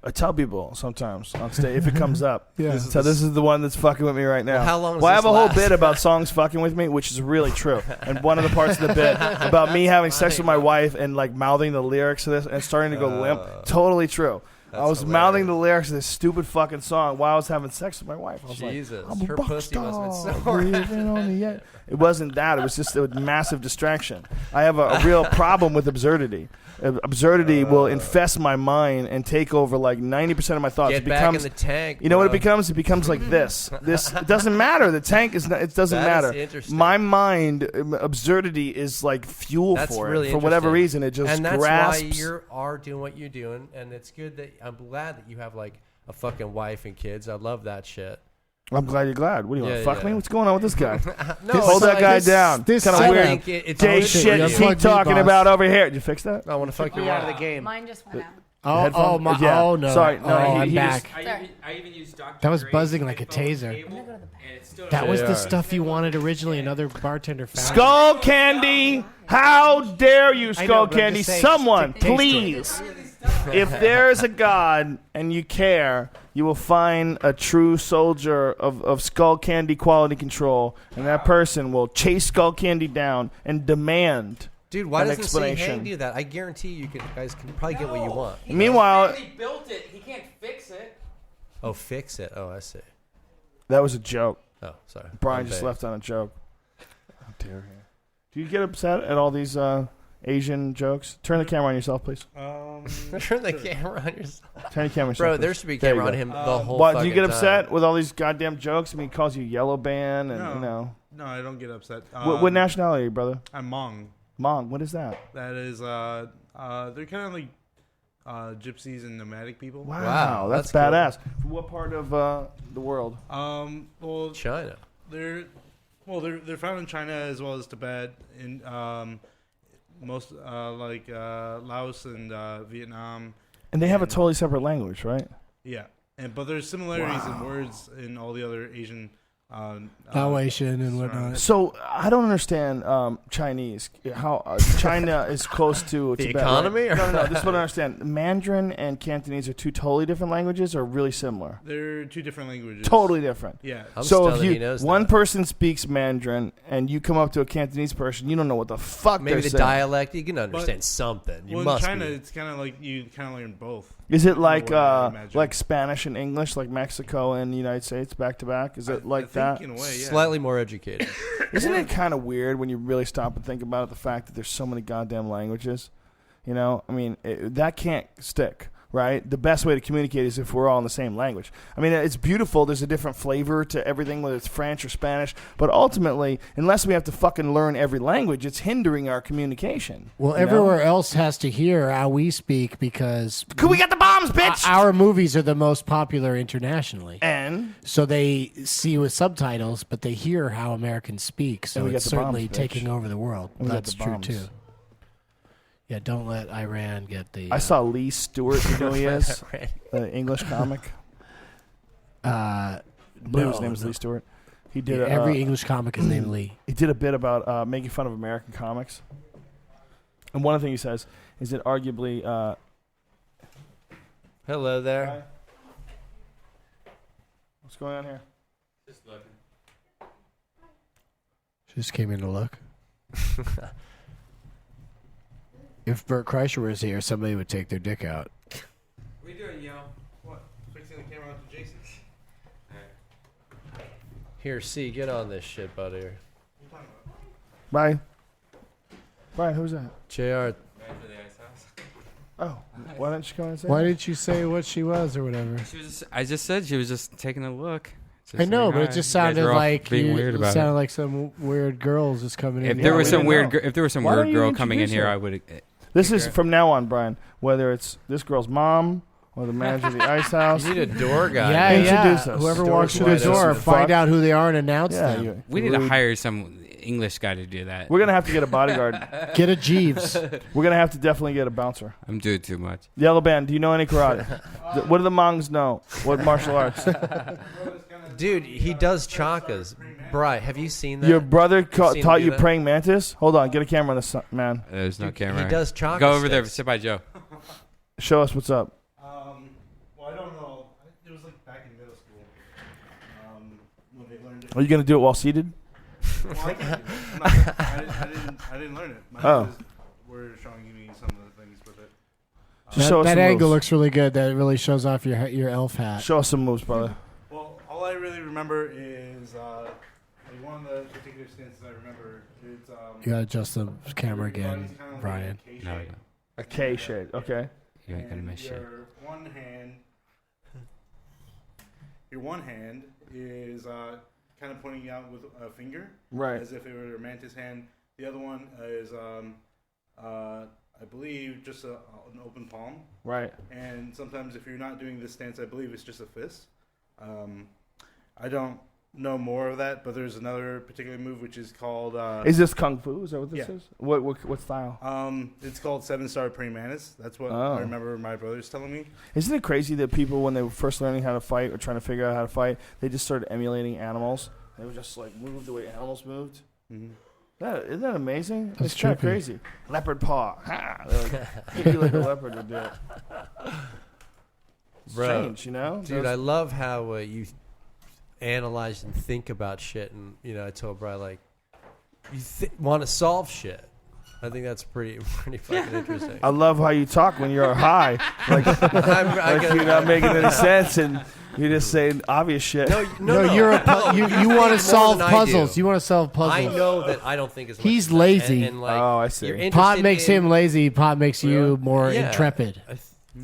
I tell people sometimes on stage if it comes up. Yeah. This is the one that's fucking with me right now. Well, how long does Well, I this have a whole last? bit about songs fucking with me, which is really true. And one of the parts of the bit about me having sex with my wife and like mouthing the lyrics to this and starting to go limp. Totally true. I was mouthing the lyrics of this stupid fucking song while I was having sex with my wife. I was Jesus, like, I'm a her rock pussy must have star, been so breathing on the air. It wasn't that. It was just a massive distraction. I have a real problem with absurdity. Absurdity will infest my mind and take over like 90% of my thoughts. Get It back becomes, in the tank. You know what it bro. becomes? It becomes like this. It doesn't matter. The tank is not, it doesn't That is matter. interesting. My mind, absurdity is like fuel That's for really it. For whatever interesting. reason, it just and that's grasps. why you are doing what you're doing, and it's good that I'm glad that you have like a fucking wife and kids. I love that shit. I'm glad you're glad. What do you want? Yeah, Fuck yeah. me? What's going on with this guy? No, Hold it's that like guy this- down. this Kind of setup- weird. I think it's Gay bullshit. shit Yeah, is plug he me, talking boss. about over here? Did you fix that? I want to fuck your out of wife. the game. Mine just went out. Oh, Headphones? my, Yeah. oh no. Sorry, no, I'm he back. I even used Dr. That was Dre's buzzing like a headphone taser. cable, and it still That was the Yeah. stuff you wanted originally. Another bartender found. Skull Candy, how dare you, I know, Skull but I'm Candy? just saying, Someone, taste it. please. If there is a God and you care, you will find a true soldier of Skull Candy quality control, and that person will chase Skull Candy down and demand Dude, why an doesn't C. explanation. Hang do that? I guarantee you guys can probably get what you want. Meanwhile, He built it. He can't fix it. Oh, fix it. Oh, I see. that was a joke. Oh, sorry. Brian My just bad. left on a joke. How dare you? Do you get upset at all these Asian jokes? Turn the camera on yourself, please. Turn the camera on yourself. Turn the camera on yourself, Bro, there please. should be a There you camera on go. him the whole What, do fucking you get upset time. with all these goddamn jokes? I mean, he calls you Yellow Band and, you know. No, I don't get upset. What nationality are you, brother? I'm Hmong. Hmong, what is that? That is, they're kind of like gypsies and nomadic people. Wow, that's cool. badass. From what part of the world? Well, China. They're found in China as well as Tibet, in most like Laos and Vietnam. And they have a totally separate language, right? Yeah, but there's similarities in words in all the other Asian Laotian and whatnot. So I don't understand Chinese. How China is close to the Tibet, economy? Right? No. This is what I understand. Mandarin and Cantonese are two totally different languages, or really similar? They're two different languages. Totally different. Yeah. So if one person speaks Mandarin and you come up to a Cantonese person, you don't know what the fuck Maybe they're the saying. dialect, you can understand something. You must in China, be. it's kind of like you kind of learn both. Is it like Spanish and English, like Mexico and the United States back to back? Is it like that? In a way, yeah. Slightly more educated. Isn't it kind of weird when you really stop and think about it, the fact that there's so many goddamn languages? You know, I mean, that can't stick, right? The best way to communicate is if we're all in the same language. I mean, it's beautiful. There's a different flavor to everything, whether it's French or Spanish. But ultimately, unless we have to fucking learn every language, it's hindering our communication. Well, everywhere else has to hear how we speak because we got the bombs, bitch. Our movies are the most popular internationally, and so they see with subtitles, but they hear how Americans speak. So we got it's the certainly bombs, bitch. taking over the world. We got That's the true bombs. too. Yeah, don't let Iran get the. I saw Lee Stewart. You know who he is? The English comic. I believe his name is Lee Stewart. He did every English comic is named Lee. He did a bit about making fun of American comics, and one of the things he says is that arguably. Hello there. Hi. What's going on here? Just looking. Just came in to look. If Bert Kreischer was here, somebody would take their dick out. What are you doing, yo? What? Fixing the camera out to Jason's? Here, C, get on this shit, buddy. Bye. Brian, who's that? JR. Oh, why didn't you come and say? Why that? didn't you say what she was or whatever? I just said she was just taking a look. I know, but it just sounded like being weird about sounded it. like some weird girls just coming in. If there was some weird, know. if there was some Why weird don't you girl coming in introduce here, her? I would. This is from now on, Brian. Whether it's this girl's mom or the manager of the ice house. You need a door guy. Yeah, Introduce yeah. us. Whoever Doors walks through the wide door, open. find Fuck. out who they are and announce Yeah, them. We need to hire some English guy to do that. We're gonna have to get a bodyguard. Get a Jeeves. We're gonna have to definitely get a bouncer. I'm doing too much. Yellow Band, do you know any karate? What do the Mongs know? What martial arts? Dude, he does chakas. Bri, have you seen that? Your brother You've seen him taught do you that? praying mantis? Hold on, get a camera on this man. There's no Dude, camera. he does chaka Go over there, sticks. sit by Joe. Show us what's up. Well, I don't know. It was like back in middle school. When they learned it. Are you gonna do it while seated? Well, I didn't learn it. My brothers were showing me some of the things with it. Just show us That some angle moves. looks really good. That really shows off your elf hat. Show us some moves, brother. Well, all I really remember is like one of the particular stints I remember. It's You gotta adjust the camera again, Brian. No, A K shape. Okay. you ain't gonna miss shit. Your one hand is kind of pointing out with a finger, Right. as if it were a mantis hand. The other one is, I believe, just an open palm. Right. And sometimes if you're not doing this stance, I believe it's just a fist. I don't know more of that, but there's another particular move which is called. Is this kung fu? Is that what this Yeah. is? What style? It's called 7-star praying mantis. That's what I remember my brothers telling me. Isn't it crazy that people, when they were first learning how to fight or trying to figure out how to fight, they just started emulating animals? They would just like move the way animals moved. Mm-hmm. Isn't that amazing? That's It's kind of trippy. crazy. Leopard paw. Ha! They're like, hit you like a leopard would do it. It's Bro, strange, you know? Dude, I love how you analyze and think about shit. And, I told Brian, like, you want to solve shit. I think that's pretty fucking interesting. I love how you talk when you're high. Like, you're not making any sense and you're just saying obvious shit. No, you're you want to solve than I puzzles. do. You want to solve puzzles. I know that I don't think as much. He's as that. lazy. And, like, Oh, I see. you're Pot interested makes in- him lazy. Pot makes you more Yeah, intrepid. I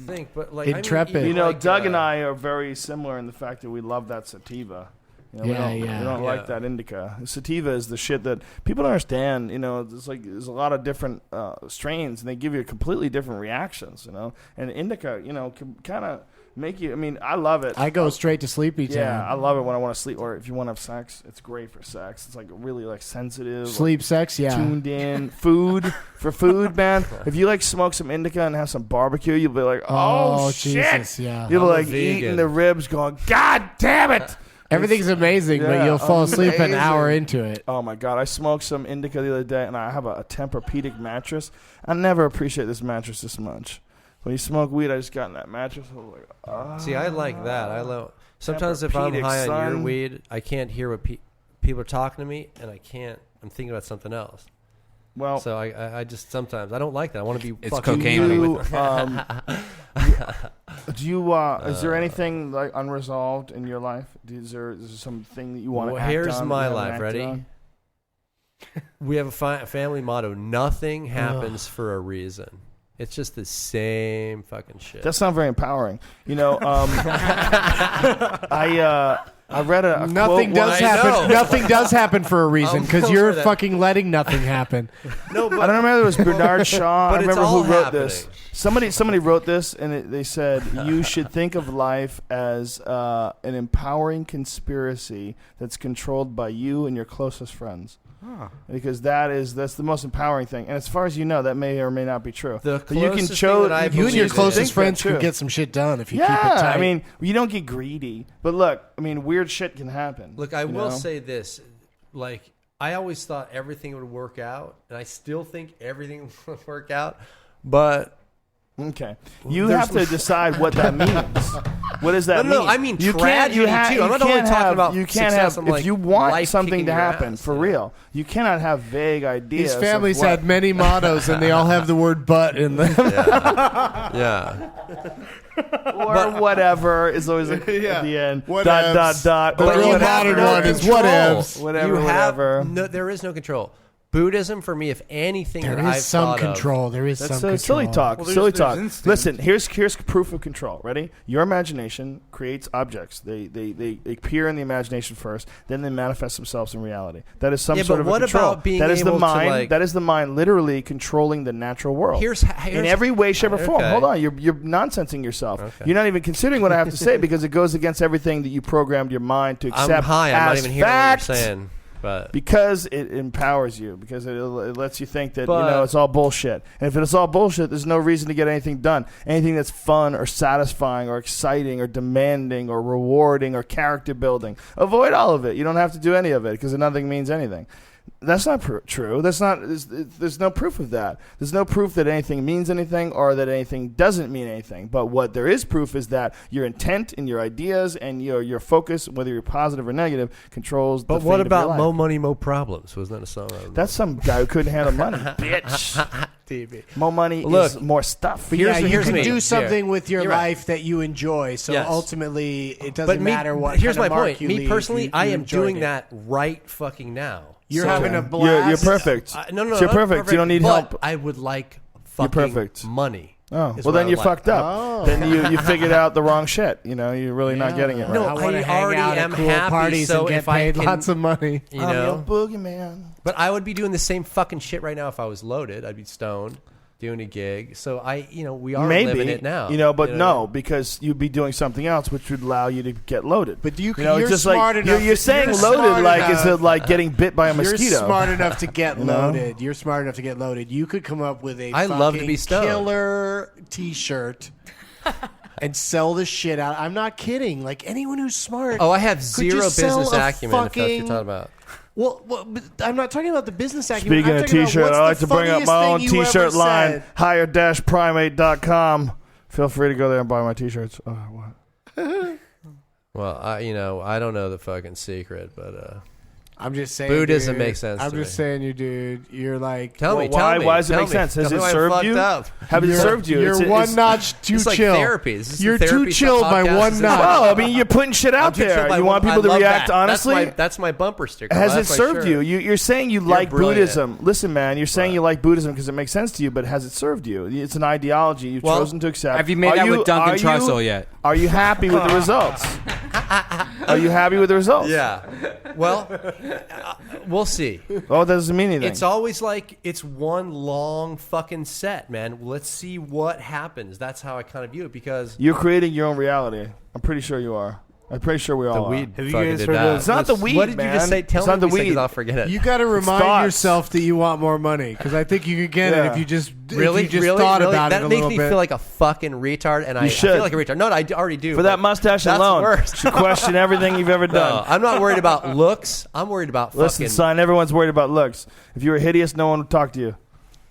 think, but like Intrepid. I mean, You know, like, Doug and I are very similar in the fact that we love that sativa. You know, we don't like that indica. Sativa is the shit that people don't understand. You know, it's like there's a lot of different strains, and they give you completely different reactions. You know, and indica, can kind of make you. I mean, I love it. I go straight to sleepy time. Yeah, I love it when I want to sleep, or if you want to have sex, it's great for sex. It's like really like sensitive, Sleep sex, yeah. tuned in. Food for food, man. If you like smoke some indica and have some barbecue, you'll be like, oh shit, Jesus, yeah. You'll be I'm a like eating vegan. the ribs, going, God damn it. Everything's amazing, but you'll fall asleep an hour into it. Oh my god! I smoked some indica the other day, and I have a Tempur-Pedic mattress. I never appreciate this mattress this much. When you smoke weed, I just got in that mattress. I was like, See, I like that. I love. Sometimes if I'm high on your weed, I can't hear what people are talking to me, and I can't. I'm thinking about something else. Well, so I just sometimes I don't like that. I want to be. It's fucking cocaine. Do you? Is there anything like unresolved in your life? Is there something that you want to act on? Here's my that you haven't life. acted Ready? on? We have a family motto: nothing happens for a reason. It's just the same fucking shit. That's not very empowering. You know, I read a nothing quote does happen. Nothing does happen for a reason because you're fucking letting nothing happen. No, but I don't remember. It was Bernard Shaw. But I it's remember all who wrote happening. this. Somebody wrote this, and they said you should think of life as an empowering conspiracy that's controlled by you and your closest friends. Because that's the most empowering thing. And as far as you know, that may or may not be true. The But you can closest thing that I You and your believe closest is- friends can true. get some shit done if you Yeah, keep it tight. I mean, you don't get greedy. But look, I mean, weird shit can happen. Look, I you will know? say this: like, I always thought everything would work out, and I still think everything would work out. But okay, you have to decide what that means. What does that mean? No, I mean tragedy too. I'm not only talking about you can't success, have I'm like if you want life something kicking to your happen ass, for real. You cannot have vague ideas. His family's of what- had many mottos, and they all have the word "but" in them. Yeah. or whatever is always at the end. What Dot ifs. dot. The Or real you have modern no one is control. what ifs. Whatever. You have whatever. no, there is no control. Buddhism, for me, if anything, There that is I've some thought control. There is That's some control. silly talk. Well, silly there's talk. instinct. Listen, here's proof of control. Ready? Your imagination creates objects. They appear in the imagination first, then they manifest themselves in reality. That is some Yeah, sort but of a what control. about being that is the able to, mind. like- That is the mind literally controlling the natural world. Here's in every way, shape, or form. Okay. Hold on, you're nonsensing yourself. Okay. You're not even considering what I have to say because it goes against everything that you programmed your mind to accept I'm high. I'm not as even hearing fact. what you're saying. But Because it empowers you, because it lets you think that But- it's all bullshit. And if it's all bullshit, there's no reason to get anything done. Anything that's fun or satisfying or exciting or demanding or rewarding or character building, avoid all of it. You don't have to do any of it because nothing means anything. That's not true. That's not. There's no proof of that. There's no proof that anything means anything or that anything doesn't mean anything. But what there is proof is that your intent and your ideas and your focus, whether you're positive or negative, controls. But the what fate of your about life. Mo Money, Mo Problems? Wasn't that a song? That's some guy who couldn't handle money, bitch. TV. More money Look, is more stuff. But Here's- yeah, you here's can me. do something Yeah. with your You're right. life that you enjoy. So Yes. ultimately, it doesn't But matter what. Here's kind my of mark point. you Me leave, personally, you I am enjoyed doing it. that right fucking now. You're So- having a blast. You're perfect. No, You're I'm perfect. You don't need but help. I would like You're fucking perfect. money. Oh, is well, what then I you're like. fucked up. Oh. Then you figured out the wrong shit. You're really not getting it right. No, I want to I hang already out am at cool happy, parties so and get if I paid can- lots of money. You I'm know, your boogeyman. but I would be doing the same fucking shit right now if I was loaded. I'd be stoned, doing a gig. So we are Maybe living it now. but You no, because you'd be doing something else, which would allow you to get loaded. But it's you're just smart like enough. you're saying you're loaded, smart like enough. is it like getting bit by a mosquito? You're smart enough to get You know? loaded. You're smart enough to get loaded. You could come up with a I love to fucking be stoned. killer T-shirt and sell the shit out. I'm not kidding. Like anyone who's smart. Oh, I have could zero just sell business a acumen. If that's what you're fucking- talking about. Well, but I'm not talking about the business acumen. Speaking I'm of talking about T-shirt, what's I like the to bring up funniest my thing own you T-shirt ever line, said. higher-primate.com. Feel free to go there and buy my T-shirts. Oh, what? Well, I don't know the fucking secret, but I'm just saying. Buddhism dude, makes sense. I'm to just me. saying, you dude. You're like. Tell me. Why does it tell make me. sense? Has Tell it me I served fucked you? up. Have it served you? You're It's- one it's- notch too It's like chill. therapy. Is this You're the too therapy chilled by podcast? one Is this notch. Well, I mean, you're putting shit out I'm too chilled there. by You one- want people I to love react that. honestly. That's my bumper sticker. Has That's it my served shirt. you? You're saying you like brilliant. Buddhism. Listen, man, you're saying you like Buddhism because it makes sense to you, but has it served you? It's an ideology you've Well, chosen to accept. Have you made that with Duncan Trussell yet? Are you happy with the results? Are you happy with the results? Yeah. Well, we'll see. Oh, that doesn't mean anything. It's always like it's one long fucking set, man. Let's see what happens. That's how I kind of view it because You're creating your own reality. I'm pretty sure you are. I'm pretty sure we all The weed. Have you fucking guys did heard that. of- It's not the weed, What did you man. just say? Tell It's me not the what you said, weed. 'cause I'll forget it. You got to remind thoughts. yourself that you want more money because I think you could get it if you just Really, if you just really, thought really? about That it a makes little me bit. feel like a fucking retard, and I should. feel like a retard. No, I already do. For but that mustache that's alone, worse. you should question everything you've ever done. No, I'm not worried about looks. I'm worried about Listen, fucking. son, everyone's worried about looks. If you were hideous, no one would talk to you.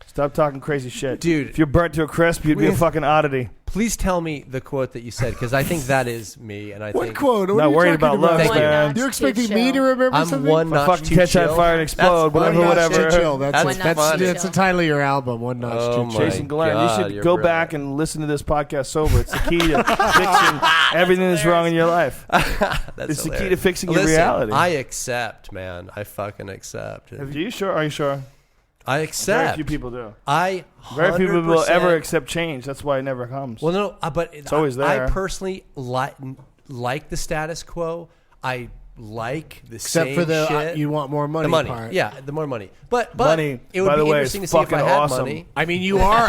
Stop talking crazy shit. Dude. If you're burnt to a crisp, you'd be a fucking oddity. Please tell me the quote that you said, because I think that is me, and I What think quote? What Not are you worried talking about looks, Thank you. man. You're expecting Too me to chill. remember I'm something? one notch fucking too catch chill. that fire and explode, whatever, One notch whatever. too chill. That's One notch too that's the chill. title of your album. One notch Oh too my chill. Jason Gillearn, God, you should you're go brilliant. back and listen to this podcast sober. It's the key to fixing everything that's wrong in your life. That's It's the key hilarious. to fixing your Listen, reality. I accept, man. I fucking accept. Are you sure? Are you sure? I accept. Very few people do. I Very few people will 100% ever accept change. That's why it never comes. Well, no, but It's always there. I personally like the status quo. I like the Except same for the shit. you want more money. The money, part. yeah, the more money. But Money, it would by be the way, interesting to is see if I fucking had awesome. money. I mean, you are.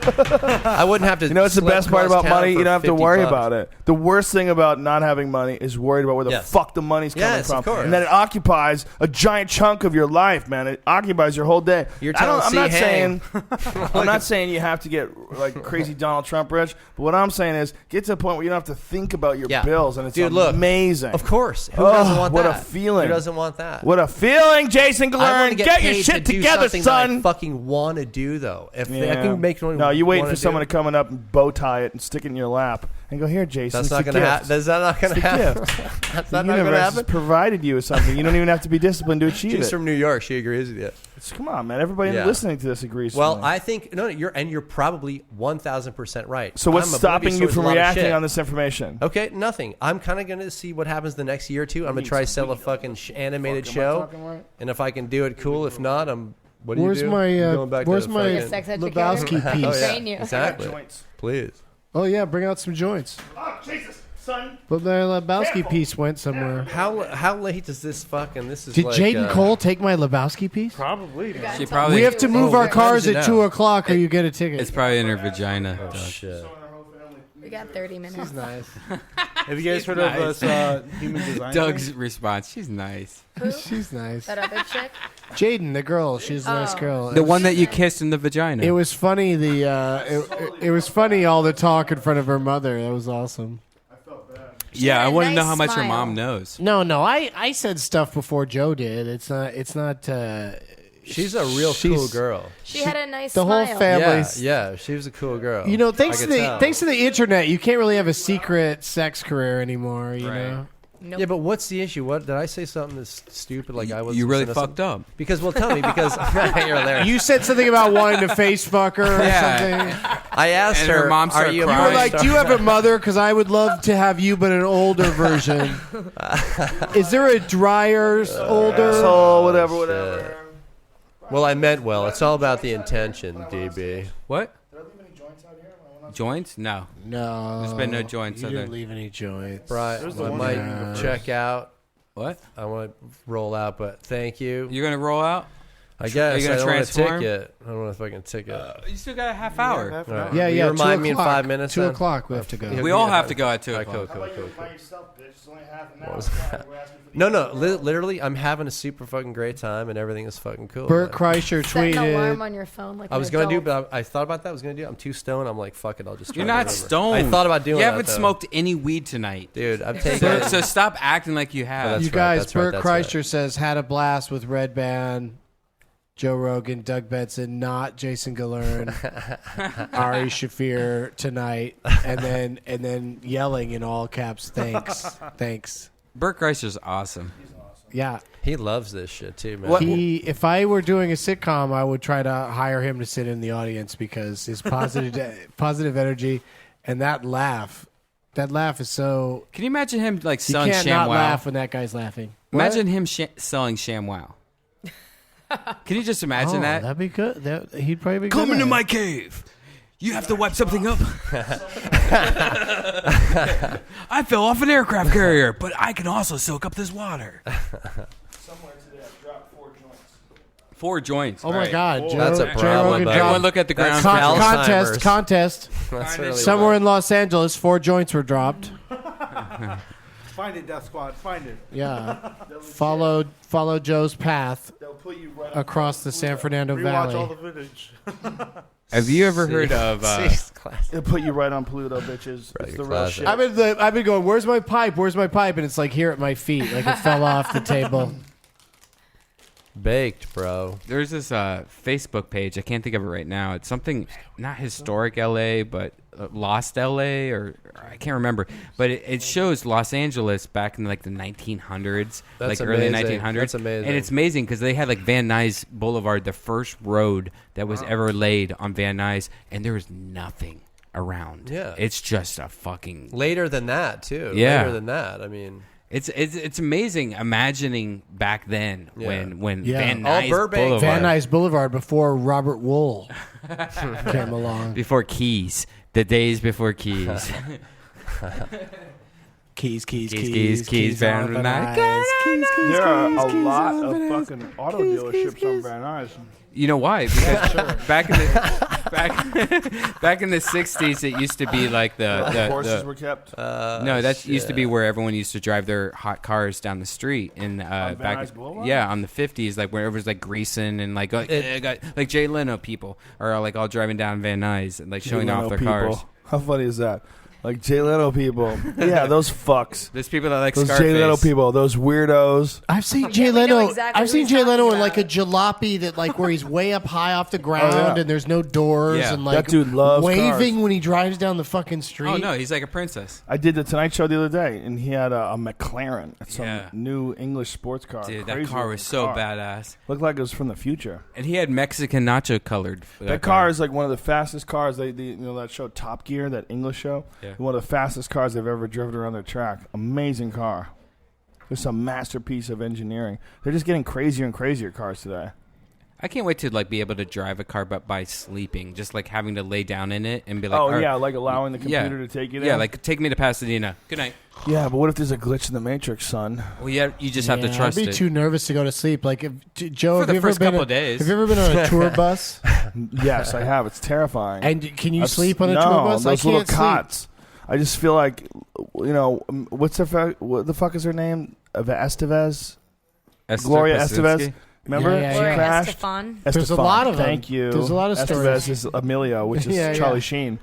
I wouldn't have to. You know what's the slip best part across about town money? You for don't have to 50 worry bucks. about it. The worst thing about not having money is worried about where the Yes. fuck the money's coming Yes, from. of course. And then it occupies a giant chunk of your life, man. It occupies your whole day. You're I don't- telling I'm not C. saying Hang. I'm not saying you have to get like crazy Donald Trump rich, but what I'm saying is get to a point where you don't have to think about your Yeah. bills, and it's Dude, look, amazing. Of course, who doesn't want what that? a feeling! Who doesn't want that? What a feeling, Jason I want Gillearn. to Get your paid shit to do together, something that I son. fucking want to do though. If I Yeah. can make one, No, you wait wanna for someone do, to come up and bow tie it and stick it in your lap and go, here, Jason. That's it's not a going to gift. happen. That's not going to It's a happen. gift. That's The not going to universe has happen. provided you with something. You don't even have to be disciplined to achieve She's it. from New York. She agrees with you. Come on, man. Everybody Yeah. listening to this agrees. Well, with me. I think no, you're probably 1,000% right. So what's I'm stopping oblivious you towards from a lot of reacting shit. on this information? Okay, nothing. I'm kind of going to see what happens the next year or two. I'm going to try to sell a fucking animated Am I show, talking right? and if I can do it, cool. If not, I'm. What do Where's you do? my, I'm going back to where's the my fucking- sex educator? Lebowski piece? Oh, yeah. Train you. Exactly. Joints. Please. Oh yeah, bring out some joints. Oh, Jesus, son. But the Lebowski piece went somewhere. How late does this fucking? This is Did like, Jaden Cole take my Lebowski piece? Probably. Man. She probably. We have to move Oh, our what cars time at is it 2 now? o'clock, or you get a ticket. It's probably in her vagina. Oh Doug. shit. We got 30 minutes. nice. Have you guys heard of this human design? Doug's response. She's nice. She's nice. That other chick? Jaden, the girl, she's a nice girl. The one that you kissed in the vagina. It was funny. It was funny all the talk in front of her mother. That was awesome. Yeah, had I a want to know nice how much her smile. mom knows. No. I said stuff before Joe did. It's not. She's a real cool girl. She had a nice The smile. whole family's. Yeah, she was a cool girl. You know, thanks I to could the tell. thanks to the internet, you can't really have a secret sex career anymore. You know. Nope. Yeah, but what's the issue? What did I say something that's stupid? Like I was. You really fucked up. Because well, tell me because you're hilarious. You said something about wanting to face fuck her or something. I asked And her mom "Are started you?" You were crying. like, "Do you have a mother? Because I would love to have you, but an older version." Is there a drier, older? So whatever. Well, I meant well. It's all about the intention, DB. What? Joints? No. No. There's been no joints. You so didn't there- leave any joints. Right. I might check out. What? I want to roll out, but thank you. You're gonna roll out? I guess. Are you I gonna don't want a transform? ticket. I don't want a fucking ticket. You still got a half hour. All right. Yeah, Will yeah. you remind 2 me in o'clock. 5 minutes. 2 then? o'clock. We have to go. Yeah, We all have to go at 2 All right, o'clock. cool. What was that? No. Literally, I'm having a super fucking great time, and everything is fucking cool. Bert man. Kreischer Set an alarm tweeted. on your phone like I an was gonna do, adult. but I thought about that. I was gonna do. I'm too stoned. I'm like, fuck it. I'll just. You're try to not remember. stoned. I thought about doing. You that, haven't though. smoked any weed tonight, dude. I'm taking. So stop acting like you have. That's You right, guys, that's right, Bert that's Kreischer says had a blast with Red Band, Joe Rogan, Doug Benson, not Jason Gillearn, Ari Shaffir tonight, and then yelling in all caps, thanks. Bert Kreischer's awesome. Yeah. He loves this shit too, man. If I were doing a sitcom, I would try to hire him to sit in the audience because his positive energy and that laugh is so. Can you imagine him like You selling can't ShamWow? not laugh when that guy's laughing. Imagine him selling ShamWow. Can you just imagine that? That'd be good. He'd probably be Come good into at my it. cave. You have to wipe something up. I fell off an aircraft carrier, but I can also soak up this water. Somewhere today I dropped 4 joints. 4 joints. Oh my Right. God, Joe, That's a Joe problem, Rogan buddy. dropped- Everyone look at the ground. Alzheimer's. Contest. That's really Somewhere in Los Angeles, 4 joints were dropped. Find it, Death Squad. Find it. Yeah. Follow Joe's path across the San Fernando Valley. Rewatch all the footage. Have you ever heard of? It'll put you right on Pluto, bitches. It's the real shit. I've been going, where's my pipe? Where's my pipe? And it's like here at my feet. Like it fell off the table. Baked, bro. There's this Facebook page. I can't think of it right now. It's something not historic LA, but Lost LA, or I can't remember. But it shows Los Angeles back in like the 1900s, That's like early amazing. 1900s. That's amazing. And it's amazing because they had like Van Nuys Boulevard, the first road that was ever laid on Van Nuys, and there was nothing around. Yeah. It's just a fucking Later than that, too. Yeah. Later than that. I mean... It's amazing imagining back then when Van Nuys Boulevard. Van Nuys Boulevard before Robert Wool came along. Before Keys. The days before Keys. Keys, Van Nuys. There are a lot of fucking auto dealerships on Van Nuys. You know why? Because back in the 60s, it used to be like the horses were kept. No, that used to be where everyone used to drive their hot cars down the street. And Van Nuys Boulevard? Yeah, on the 50s, like where it was like greasing and like Jay Leno people are like all driving down Van Nuys and like showing off their cars. How funny is that? Like Jay Leno people. Yeah, those fucks. There's people that like those Scarface. Jay Leno people, those weirdos. I've seen Jay Leno. I've seen Jay Leno in like a jalopy that like where he's way up high off the ground and there's no doors and like that dude loves waving cars. when he drives down the fucking street. Oh no, he's like a princess. I did the Tonight Show the other day, and he had a McLaren, some new English sports car. Dude, Crazy that car was so car. badass. Looked like it was from the future. And he had Mexican nacho colored. That car is like one of the fastest cars. They you know that show Top Gear, that English show. Yeah. One of the fastest cars they've ever driven around their track. Amazing car. It's a masterpiece of engineering. They're just getting crazier and crazier cars today. I can't wait to like be able to drive a car, but by sleeping, just like having to lay down in it and be like, oh yeah, like allowing the computer to take you there. Yeah, like take me to Pasadena. Good night. Yeah, but what if there's a glitch in the Matrix, son? Well, yeah, you just have to trust I'd be it. too nervous to go to sleep. Like, Joe, For the first couple of days. Have you ever been on a tour bus? Yes, I have. It's terrifying. And can you sleep on a tour bus? Those I can't little cots. I just feel like, you know, what the fuck is her name? Estevez? Gloria Estevez. Remember? Yeah. She Gloria crashed. Estefan. There's a lot of them. Thank you. There's a lot of stories. Estevez is Emilio, which is Yeah, Charlie yeah. Sheen.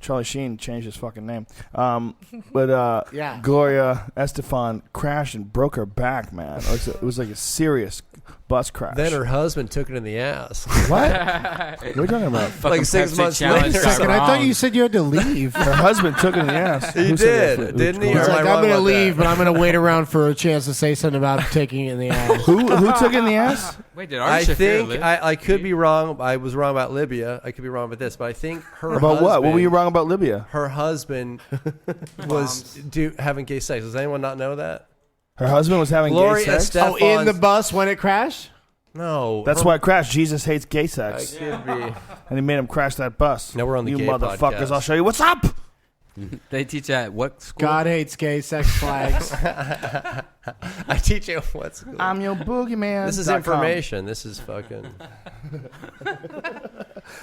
Charlie Sheen changed his fucking name. But Gloria Estefan crashed and broke her back, man. It was like a serious bus crash. Then her husband took it in the ass. What? What are you talking about? Like 6 months later. I thought you said you had to leave. Her husband took it in the ass. He Who said did, that? didn't he? He's Or am I like, wrong I'm going to about leave, that? but I'm going to wait around for a chance to say something about taking it in the ass. Who took it in the ass? Wait, did I Shaffir think live? I could be wrong. I was wrong about Libya. I could be wrong about this, but I think her About husband, what? What were you wrong about Libya? Her husband was having gay sex. Does anyone not know that? Her husband was having Gloria gay sex? Estefan's- Oh, in the bus when it crashed? No. That's why it crashed. Jesus hates gay I sex. could be. And he made him crash that bus. Now we're on the you gay motherfuckers, podcast. I'll show you what's up. They teach at what school? God hates gay sex flags. I teach you what's. I'm your boogeyman. This is information. This is fucking.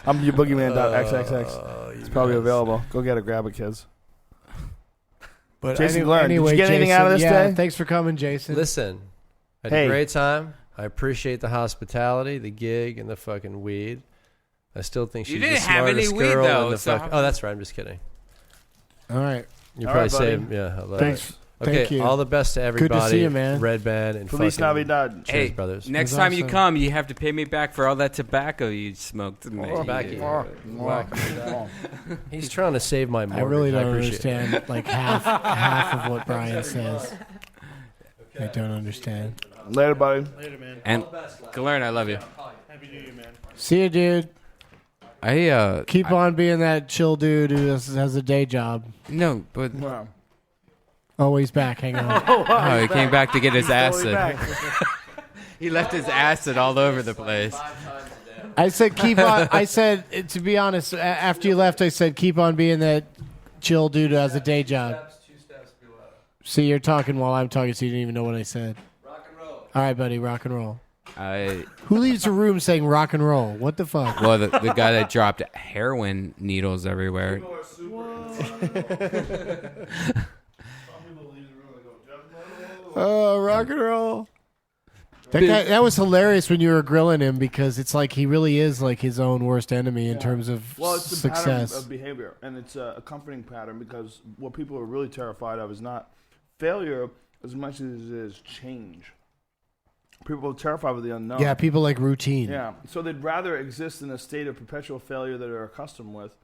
I'm your boogeyman.xxx. It's probably available. Go get it. Grab it, kids. But Jason Gillearn, did you anyway, get anything out of this yeah, day? thanks for coming, Jason. Listen, I had Hey. a great time. I appreciate the hospitality, the gig, and the fucking weed. I still think she's You didn't the have any smartest weed, girl though, in the so- fuck. Oh, that's right. I'm just kidding. All right. You All probably right, buddy. saved. Yeah. I love Thanks. it. Okay. Thank you. All the best to Good everybody. to see you, man. Red Band and Feliz fucking. Navidad. Cheers, Hey, brothers. next That's time you awesome. come, you have to pay me back for all that tobacco you smoked. He's trying to save my mortgage. I really don't appreciate it. understand like half of what Brian says. I don't understand. Later, buddy. Later, man. And Gillearn, I love you. Happy New Year, man. See you, dude. I Keep on being that chill dude who has a day job. no, but Wow. Oh, he's back. Hang on. oh, he came back to get his Totally acid. back. He left his acid all over the place. I said keep on. I said to be honest. After you left, I said keep on being that chill dude who has a day job. See, you're talking while I'm talking, so you didn't even know what I said. Rock and roll. All right, buddy. Rock and roll. Who leaves a room saying rock and roll? What the fuck? Well, the guy that dropped heroin needles everywhere. Oh, rock and roll. That was hilarious when you were grilling him because it's like he really is like his own worst enemy in terms of it's a success. pattern of behavior, and it's a comforting pattern because what people are really terrified of is not failure as much as it is change. People are terrified of the unknown. Yeah, people like routine. Yeah, so they'd rather exist in a state of perpetual failure that they're accustomed with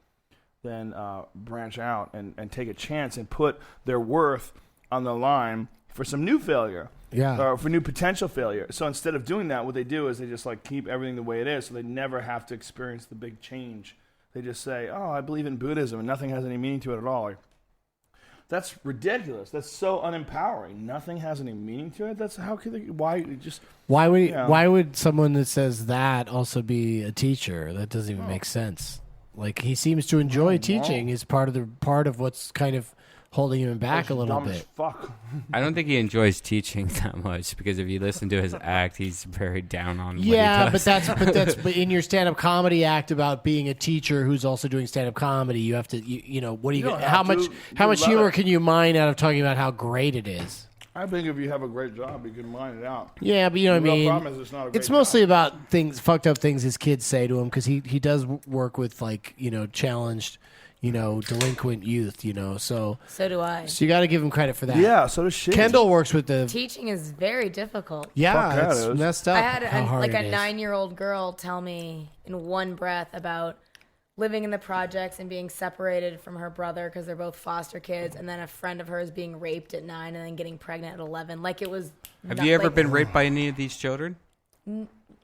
than branch out and take a chance and put their worth on the line for some new failure. Yeah. Or for new potential failure. So instead of doing that, what they do is they just like keep everything the way it is, so they never have to experience the big change. They just say, "Oh, I believe in Buddhism," and nothing has any meaning to it at all. Like, that's ridiculous. That's so unempowering. Nothing has any meaning to it. That's how could they? Why just? Why would someone that says that also be a teacher? That doesn't even make sense. Like he seems to enjoy teaching. Is part of what's kind of holding him back a little bit. Fuck. I don't think he enjoys teaching that much because if you listen to his act, he's very down on. Yeah, what he does. but in your stand-up comedy act about being a teacher who's also doing stand-up comedy, you have to how much humor can you mine out of talking about how great it is? I think if you have a great job, you can mine it out. Yeah, but you know what I mean. The real problem is it's not a great It's mostly about fucked up things his kids say to him because he does work with challenged. Delinquent youth, so do I. So you got to give him credit for that. Yeah, so does she. Kendall works with the Teaching is very difficult. Yeah, it's messed up. I had how hard a it is. 9-year-old girl tell me in one breath about living in the projects and being separated from her brother because they're both foster kids, and then a friend of hers being raped at 9 and then getting pregnant at 11. Like it was. Have you ever been raped by any of these children?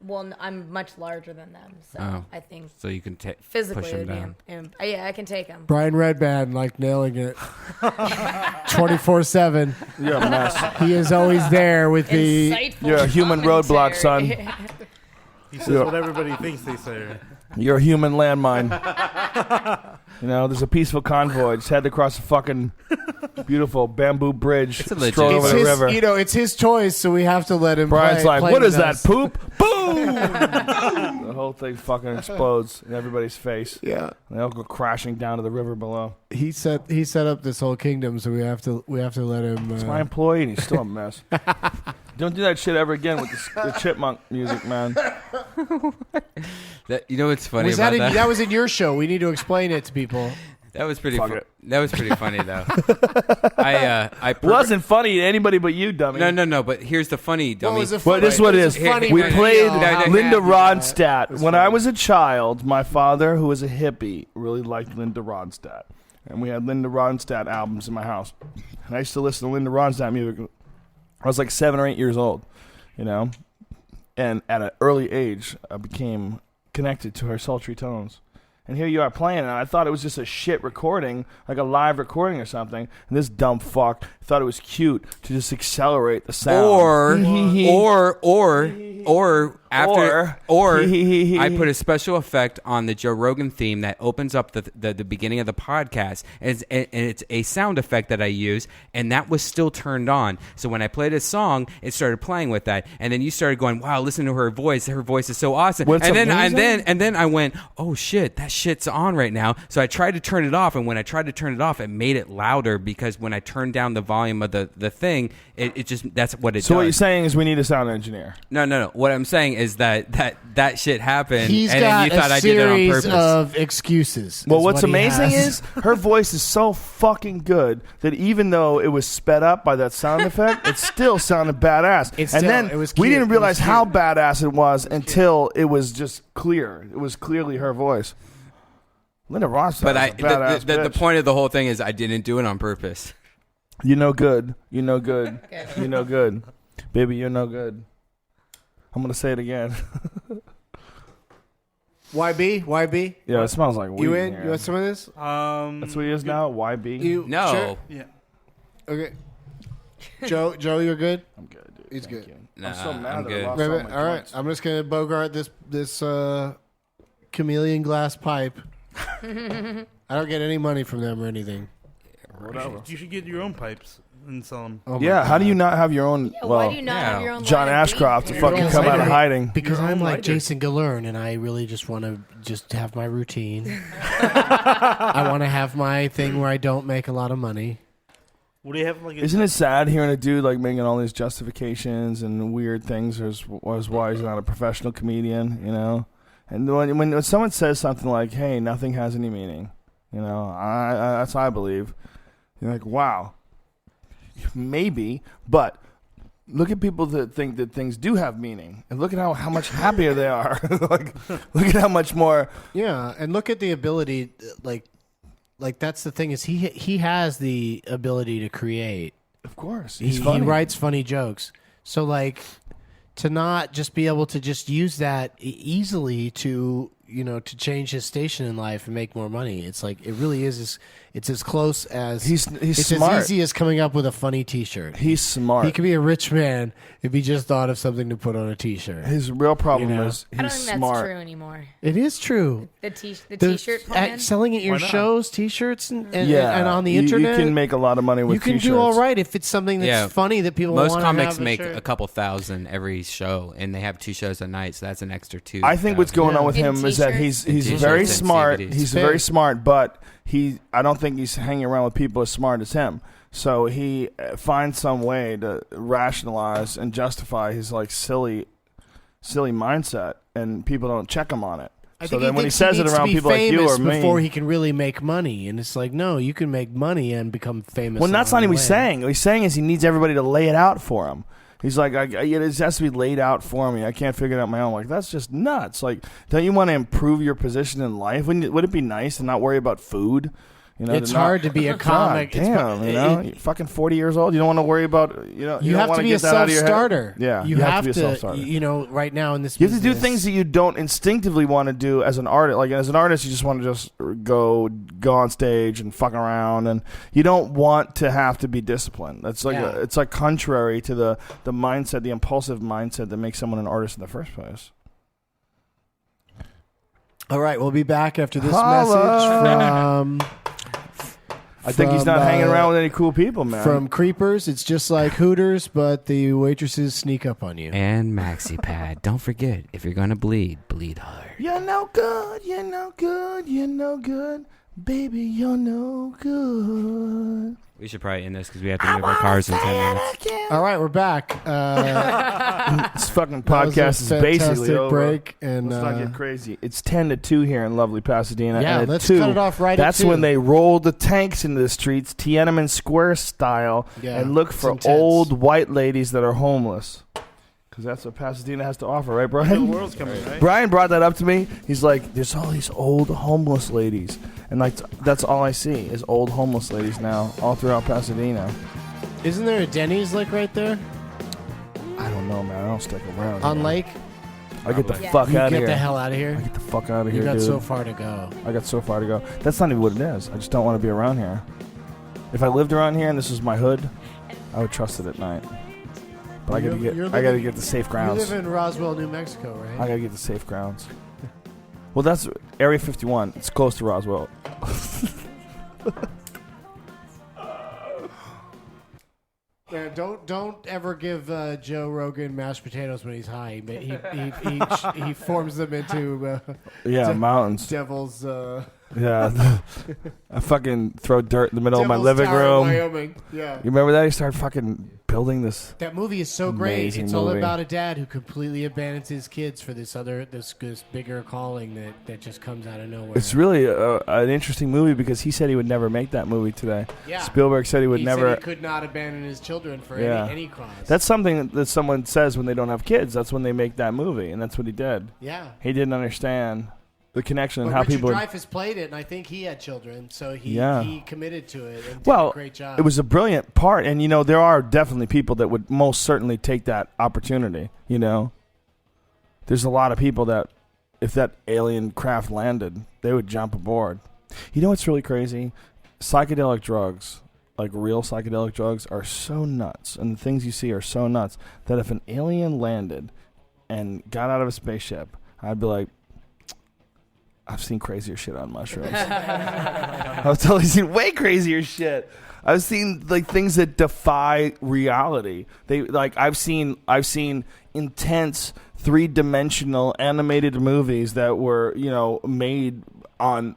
Well, I'm much larger than them, so I think so. You can physically push them down. Yeah, I can take them. Brian Redband, nailing it 24/7. You're a mess. He is always there with You're a human roadblock, son. He says what everybody thinks they say. You're a human landmine. There's a peaceful convoy. Just head across a fucking beautiful bamboo bridge. It's stroll over the river. It's his choice, so we have to let him. Brian's play what is with that? us. Poop? Boom! The whole thing fucking explodes in everybody's face. Yeah. And they all go crashing down to the river below. He set up this whole kingdom, so we have to let him. It's my employee, and he's still a mess. Don't do that shit ever again with the chipmunk music, man. What's funny Was about that? That was in your show. We need to explain it to people. That was pretty. Fuck it. That was pretty funny though. Wasn't funny to anybody but you, dummy. No. But here's the funny dummy. This is what it is. We played Linda Ronstadt. When I was a child, my father, who was a hippie, really liked Linda Ronstadt, and we had Linda Ronstadt albums in my house. And I used to listen to Linda Ronstadt music. I was like 7 or 8 years old, and at an early age, I became connected to her sultry tones. And here you are playing it, and I thought it was just a shit recording, like a live recording or something. And this dumb fuck thought it was cute to just accelerate the sound. Or I put a special effect on the Joe Rogan theme that opens up the beginning of the podcast, and it's a sound effect that I use, and that was still turned on. So when I played a song, it started playing with that, and then you started going, "Wow, listen to her voice! Her voice is so awesome!" And then I went, "Oh shit, that shit's on right now." So I tried to turn it off, and when I tried to turn it off, it made it louder because when I turned down the volume of the thing, it just that's what it does. So what you're saying is we need a sound engineer. No. What I'm saying is that shit happened, He's and got then you thought a I did it on series purpose. of excuses. Well, is what's what he amazing has. is her voice is so fucking good that even though it was sped up by that sound effect, it still sounded badass. It was we cute. didn't It realize was how cute. badass it was until it was just clear. It was clearly her voice. Linda Ronstadt But is a badass the bitch. point of the whole thing is I didn't do it on purpose. You know good. You know good. You know good. Baby, you're no good. I'm going to say it again. YB? Yeah, it smells like weed. You in? here. You want some of this? That's what he is now? YB? No. Sure? Yeah. Okay. Joe, you're good? I'm good, dude. He's Thank good. you. I'm so mad I'm that good. I lost Wait, all wait, my all right. joints. I'm just going to bogart this chameleon glass pipe. I don't get any money from them or anything. Whatever. You should get your own pipes and sell them. Oh my Yeah, how do God. you not have your own? Yeah, well, why do you not have your own John line of Ashcroft to beef? fucking come out of hiding. Because Your I'm own like lighter. Jason Gillearn, and I really just want to just have my routine. I want to have my thing where I don't make a lot of money. What do you have like? Isn't it sad hearing a dude like making all these justifications and weird things as why he's not a professional comedian, you know? And when someone says something like, "Hey, nothing has any meaning," you know, that's what I believe. You're like, wow, maybe, but look at people that think that things do have meaning, and look at how much happier they are. Like, look at how much more. Yeah, and look at the ability, like that's the thing is he has the ability to create. Of course, he writes funny jokes. So like to not just be able to just use that easily to to change his station in life and make more money. It's like it really is. It's as close as he's it's smart. as easy as coming up with a funny T-shirt. He's smart. He could be a rich man if he just thought of something to put on a T-shirt. His real problem is he's I don't think smart. that's true anymore. It is true. The T-shirt plan? Selling at your Why not? shows, T-shirts, and on the you internet. can make a lot of money with You can T-shirts. do all right if it's something that's funny that people want to have. Most comics a make shirt. a couple thousand every show, and they have 2 shows a night, so that's an extra 2. I think what's going on with him is that he's very smart. He's very smart, but I don't think he's hanging around with people as smart as him. So he finds some way to rationalize and justify his like silly mindset, and people don't check him on it. So then when he says it around people like you or me, before he can really make money, and it's like, no, you can make money and become famous. Well, that's not even what what he's saying. What he's saying is he needs everybody to lay it out for him. He's like, it has to be laid out for me. I can't figure it out my own. Like, that's just nuts. Like, don't you want to improve your position in life? Would it be nice to not worry about food? You know, it's hard to be a comic. God, damn, you're fucking 40 years old. You don't want to worry about, you You don't have want to be get a that out of your head. self-starter. Yeah, you have to be a to. self-starter. Right now in this, You have to do business- things that you don't instinctively want to do as an artist. Like as an artist, you just want to just go on stage and fuck around, and you don't want to have to be disciplined. That's like it's like contrary to the mindset, the impulsive mindset that makes someone an artist in the first place. All right, we'll be back after this message from. I think he's not hanging around with any cool people, man. From Creepers, it's just like Hooters, but the waitresses sneak up on you. And MaxiPad. Don't forget, if you're going to bleed hard. You're no good, you're no good, you're no good. Baby, you're no good. We should probably end this because we have to move our cars in 10 minutes. All right, we're back. This fucking that was podcast is a basically fantastic over. break, and let's not get crazy. It's 10-2 here in lovely Pasadena. Yeah, and at let's 2, cut it off right at That's 2. when they roll the tanks into the streets, Tiananmen Square style, Yeah, and look it's for intense. old white ladies that are homeless. Because that's what Pasadena has to offer, right, Brian? The world's coming, right? Brian brought that up to me. He's like, there's all these old homeless ladies. And like that's all I see is old homeless ladies now all throughout Pasadena. Isn't there a Denny's like right there? I don't know, man. I don't stick around. On here. Lake? I get the Yeah. fuck You out of get here. the hell out of here. I get the fuck out of You here, got dude. so far to go. I got so far to go. That's not even what it is. I just don't want to be around here. If I lived around here and this was my hood, I would trust it at night. But I gotta get the safe grounds. You live in Roswell, New Mexico, right? I gotta get the safe grounds. Well, that's Area 51. It's close to Roswell. Yeah, don't ever give Joe Rogan mashed potatoes when he's high. He forms them into mountains. Devil's. Yeah, I fucking throw dirt in the middle of my Devil's living Tower, room. Wyoming. Yeah. You remember that? He started fucking building this. That movie is so great. Amazing It's all movie. about a dad who completely abandons his kids for this bigger calling that just comes out of nowhere. It's really an interesting movie because he said he would never make that movie today. Yeah. Spielberg said he would never. Said he could not abandon his children for any cause. That's something that someone says when they don't have kids. That's when they make that movie, and that's what he did. Yeah. He didn't understand the connection and But how Richard people. Dreyfuss played it, and I think he had children, so he committed to it and did Well, a great job. it was a brilliant part, and there are definitely people that would most certainly take that opportunity. There's a lot of people that, if that alien craft landed, they would jump aboard. You know what's really crazy? Psychedelic drugs, like real psychedelic drugs, are so nuts, and the things you see are so nuts that if an alien landed and got out of a spaceship, I'd be like, I've seen crazier shit on mushrooms. I've totally seen way crazier shit. I've seen like things that defy reality. I've seen intense 3-dimensional animated movies that were made on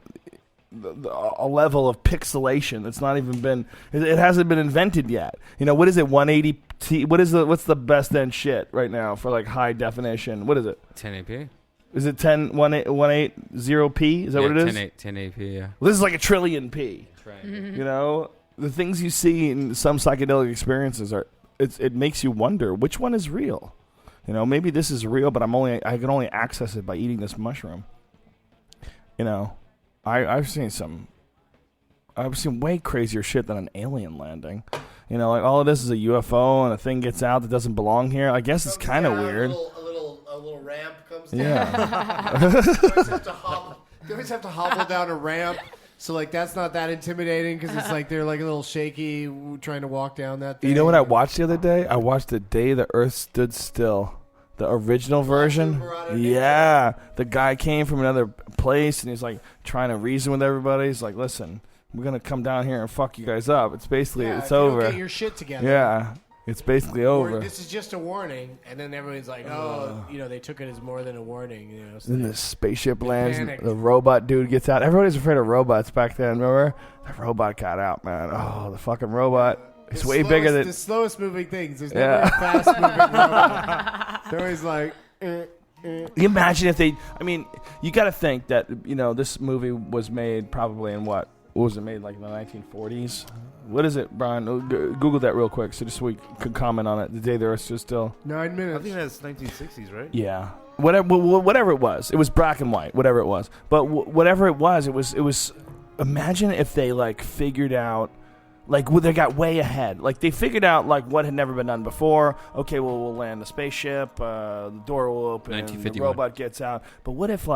a level of pixelation that's not even been. It hasn't been invented yet. What is it? 180p. What's the best end shit right now for like high definition? What is it? 1080p. Is it 180p? Is that what it is? 1080p. Yeah. Well, this is like a trillion p. Right. The things you see in some psychedelic experiences it makes you wonder which one is real. Maybe this is real, but I can only access it by eating this mushroom. I've seen way crazier shit than an alien landing. Like all of this is a UFO and a thing gets out that doesn't belong here. I guess it's kind of weird. A little ramp comes down. Yeah. They always have to hobble down a ramp. So like that's not that intimidating because it's like they're like a little shaky trying to walk down that thing. You know what I watched the other day? I watched The Day the Earth Stood Still. The original version? Yeah. The guy came from another place and he's like trying to reason with everybody. He's like, listen, we're going to come down here and fuck you guys up. It's basically, it's over. Don't get your shit together. Yeah. It's basically over. This is just a warning. And then everyone's like, they took it as more than a warning. So then the spaceship lands and the robot dude gets out. Everybody was afraid of robots back then, remember? The robot got out, man. Oh, the fucking robot. It's way bigger than... The slowest moving things. There's never a fast moving robot. They're always like... You imagine if they... I mean, you got to think that, this movie was made probably in what? What was it made, like in the 1940s? What is it, Brian? Google that real quick so we could comment on it. The Day the Earth Stood Still. 9 minutes. I think that's 1960s, right? Yeah. Whatever it was. It was black and white, whatever it was. But whatever it was... Imagine if they, like, figured out... Like, they got way ahead. Like, they figured out, like, what had never been done before. Okay, well, we'll land the spaceship. The door will open. The robot gets out. But what if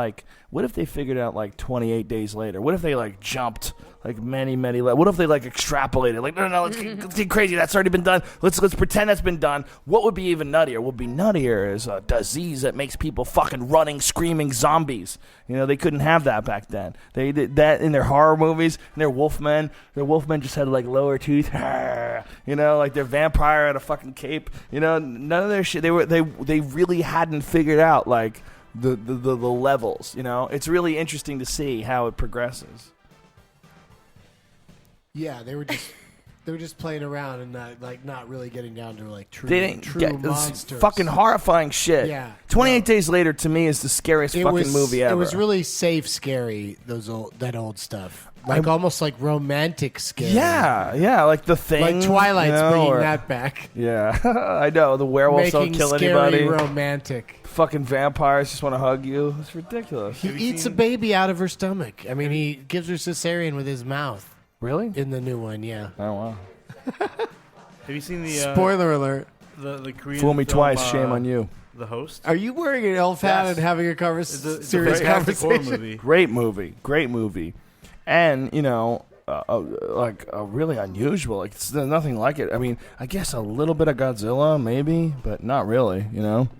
they figured out, like, 28 days later? What if they, like, jumped, like, many, what if they, like, extrapolated? Like, no, let's get crazy. That's already been done. Let's pretend that's been done. What would be even nuttier? What would be nuttier is a disease that makes people fucking running, screaming zombies. They couldn't have that back then. They did that in their horror movies, and their Wolfmen. Their Wolfmen just had, like, lower teeth. Like their vampire had a fucking cape. None of their shit. They really hadn't figured out, like, the levels. It's really interesting to see how it progresses. Yeah, they were just playing around and not really getting down to like true monsters. Fucking horrifying shit. Yeah. 28 Days Later to me is the scariest movie ever. It was really safe, scary. That old stuff. Like almost like romantic scary. Yeah, like The Thing. Like Twilight's bringing that back. Yeah, I know. The werewolves don't kill anybody. Romantic. Fucking vampires just want to hug you. It's ridiculous. He eats a baby out of her stomach. I mean, he gives her cesarean with his mouth. Really? In the new one, yeah. Oh, wow. Have you seen the... Spoiler alert. The Korean Fool me film, twice, shame on you. The Host? Are you wearing an elf hat and having a serious conversation? Movie. Great movie. And, like really unusual. Like there's nothing like it. I mean, I guess a little bit of Godzilla, maybe, but not really,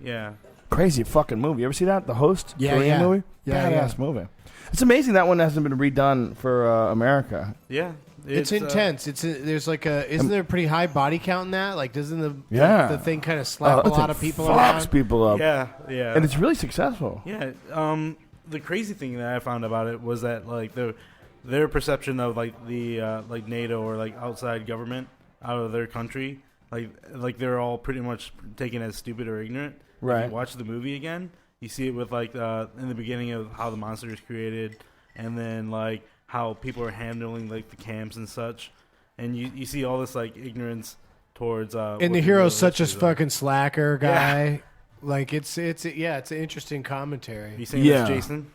Yeah. Crazy fucking movie. You ever see that? The Host? Yeah, Korean movie? Yeah, Badass movie. It's amazing that one hasn't been redone for America. Yeah. It's intense. There's like isn't there a pretty high body count in that? Like, doesn't the thing kind of slap a lot of people around? Fucks people up. Yeah. And it's really successful. Yeah. The crazy thing that I found about it was that like their perception of like the like NATO or like outside government out of their country, like they're all pretty much taken as stupid or ignorant. Right. If you watch the movie again, you see it with like in the beginning of how the monster is created, and then like how people are handling like the camps and such, and you see all this like ignorance towards. And the hero's such a fucking slacker guy. Yeah. Like it's an interesting commentary. You saying this, Jason?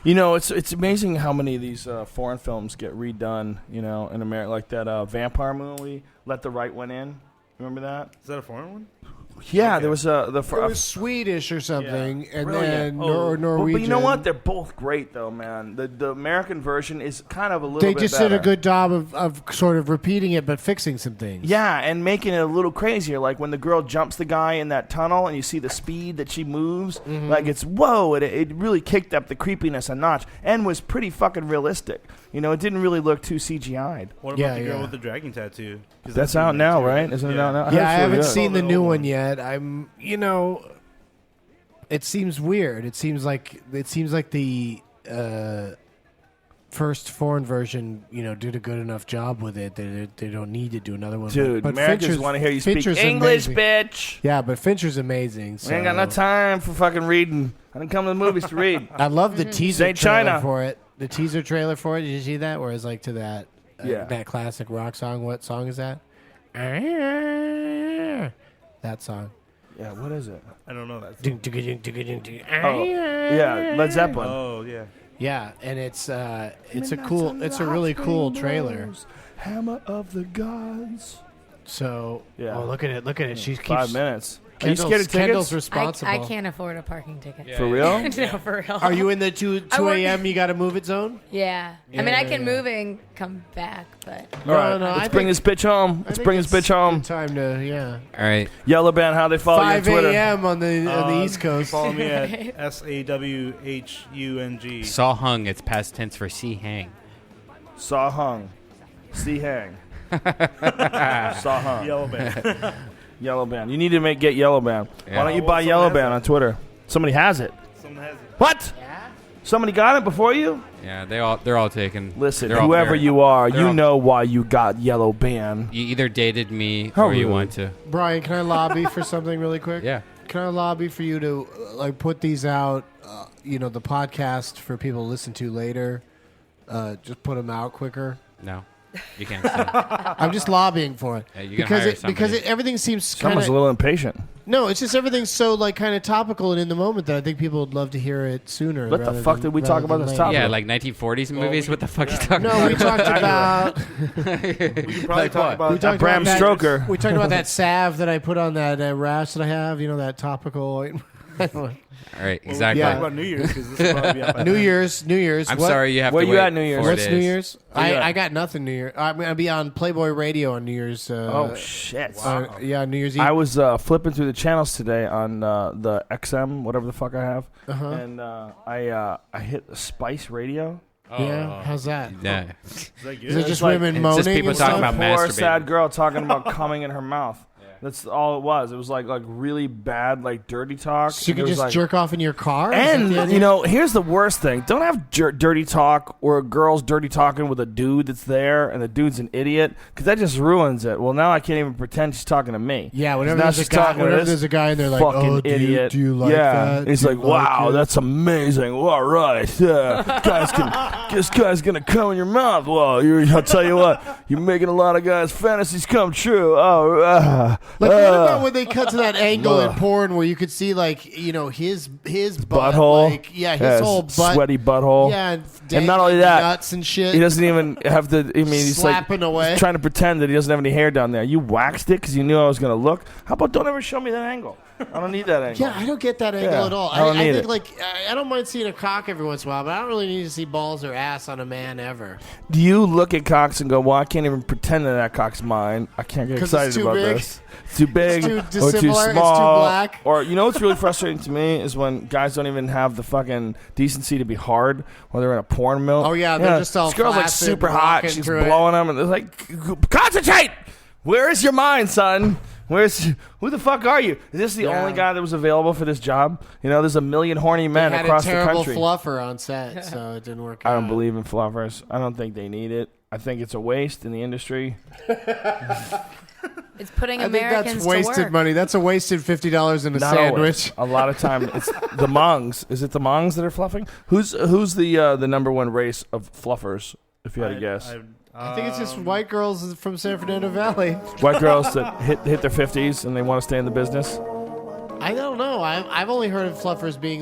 It's amazing how many of these foreign films get redone. In America, like that vampire movie, Let the Right One In. Remember that? Is that a foreign one? Yeah, there was it was Swedish or something, and brilliant. then Norwegian. But you know what? They're both great, though, man. The American version is kind of a little bit They just better. did a good job of sort of repeating it, but fixing some things. Yeah, and making it a little crazier. Like when the girl jumps the guy in that tunnel, and you see the speed that she moves. Mm-hmm. Like it's whoa! It really kicked up the creepiness a notch, and was pretty fucking realistic. It didn't really look too CGI'd. What about the girl with the dragon tattoo? That's out now, right? Isn't it out now? Yeah, I haven't seen the new one yet. I'm, it seems weird. It seems like the first foreign version, did a good enough job with it. They don't need to do another one. Dude, but Americans want to hear you speak Fincher's English, amazing. bitch. Yeah, but Fincher's amazing. So. We ain't got no time for fucking reading. I didn't come to the movies to read. I love the teaser Say trailer China. for it. The teaser trailer for it. Did you see that? Where it's like to that that classic rock song. What song is that? That song. Yeah, what is it? I don't know that. Oh, yeah, Led Zeppelin. Oh, yeah. Yeah, and it's a really cool trailer. Hammer of the gods. So, Yeah. look at it. She keeps 5 minutes. Are you scared of tickets? Kendall's responsible. I can't afford a parking ticket. For real? No, for real. Are you in the 2 a.m. you got to move it zone? Yeah. I mean, I can move and come back, but. All right, let's bring this bitch home. Let's bring this bitch home. Time to All right. Yellow Band, how they follow you on 5 Twitter? a.m. on the East Coast. Follow me at SAWHUNG. Saw hung. It's past tense for see hang. Saw hung. See hang. Saw hung. Yellow Band. Yellow Band. You need to get Yellow Band. Yeah. Why don't you buy Yellow Band on Twitter? Somebody has it. Someone has it. What? Yeah. Somebody got it before you? Yeah, they're all taken. Listen, They're all- whoever they're- you are, they're you all- know why you got Yellow Band. You either dated me How or you rude. want to. Brian, can I lobby for something really quick? Yeah. Can I lobby for you to put these out? The podcast for people to listen to later. Just put them out quicker. No, you can't. Say it. I'm just lobbying for it Yeah, you can hire somebody. everything seems kind Someone's a little impatient. No, it's just everything's so kind of topical and in the moment that I think people would love to hear it sooner. What the rather fuck than- did we rather talk about than this later. topic? Yeah, like 1940s movies. What the fuck you talking No, about? we talked about. We could probably Like talk what? about We talked Bram about that- Stoker. We talked about that salve that I put on that rash that I have. That topical. All right, exactly. Talk about New Year's because this will probably be up by New then. Year's. I'm What? sorry you have Where to you wait at New Year's? 4 What's days. New Year's? Where you I at? got nothing New Year. I'm gonna be on Playboy Radio on New Year's. Oh shit! Yeah, New Year's Eve. I was flipping through the channels today on the XM, whatever the fuck I have, and I hit the Spice Radio. Yeah, how's that? Yeah. Is that good? Is it just like- women it's moaning? just people and talking stuff? about Poor masturbating. sad girl talking about coming in her mouth. That's all it was. It was like really bad, dirty talk. So you It can was just jerk off in your car? Is that And the idea? here's the worst thing: don't have dirty talk or a girl's dirty talking with a dude that's there, and the dude's an idiot, because that just ruins it. Well, now I can't even pretend she's talking to me. Yeah, whenever Now there's a she's guy, talking to whenever this there's a guy in there like, fucking oh, idiot. do you like yeah. that? And he's Do like, you like wow, it?" that's amazing. All right, this guy's gonna come in your mouth. Well, I'll tell you what, you're making a lot of guys' fantasies come true. Like, what about when they cut to that angle in porn where you could see, his butt, butthole? his whole butt, sweaty butthole. yeah, and not only that, nuts and shit. he doesn't even have to. I mean, he's Slapping away. He's trying to pretend that he doesn't have any hair down there. You waxed it because you knew I was gonna look. How about don't ever show me that angle? I don't need that angle. Yeah, I don't get that angle Yeah, at all. I don't need think it. I don't mind seeing a cock every once in a while, but I don't really need to see balls or ass on a man ever. Do you look at cocks and go, "Well, I can't even pretend that cocks mine. I can't get 'Cause excited it's too about big? this. It's too big, It's too or too dissimilar, it's too small, black." or what's really frustrating to me is when guys don't even have the fucking decency to be hard when they're in a porn mill. Oh, yeah, they're just all this girl's flaccid, super hot. rocking She's through it. blowing them, and they're like, "Concentrate! Where is your mind, son?" Who the fuck are you? Is this the only guy that was available for this job? There's a million horny men They had across a the terrible country. fluffer on set, so it didn't work out. I don't believe in fluffers. I don't think they need it. I think it's a waste in the industry. It's putting I think Americans that's to wasted work. money. That's a wasted $50 in a Not sandwich. always. A lot of time it's the Mongs. Is it the Mongs that are fluffing? Who's the number one race of fluffers? If you had to guess, I think it's just white girls from San Fernando Valley. white girls that hit their 50s and they want to stay in the business. I don't know. I've only heard of fluffers being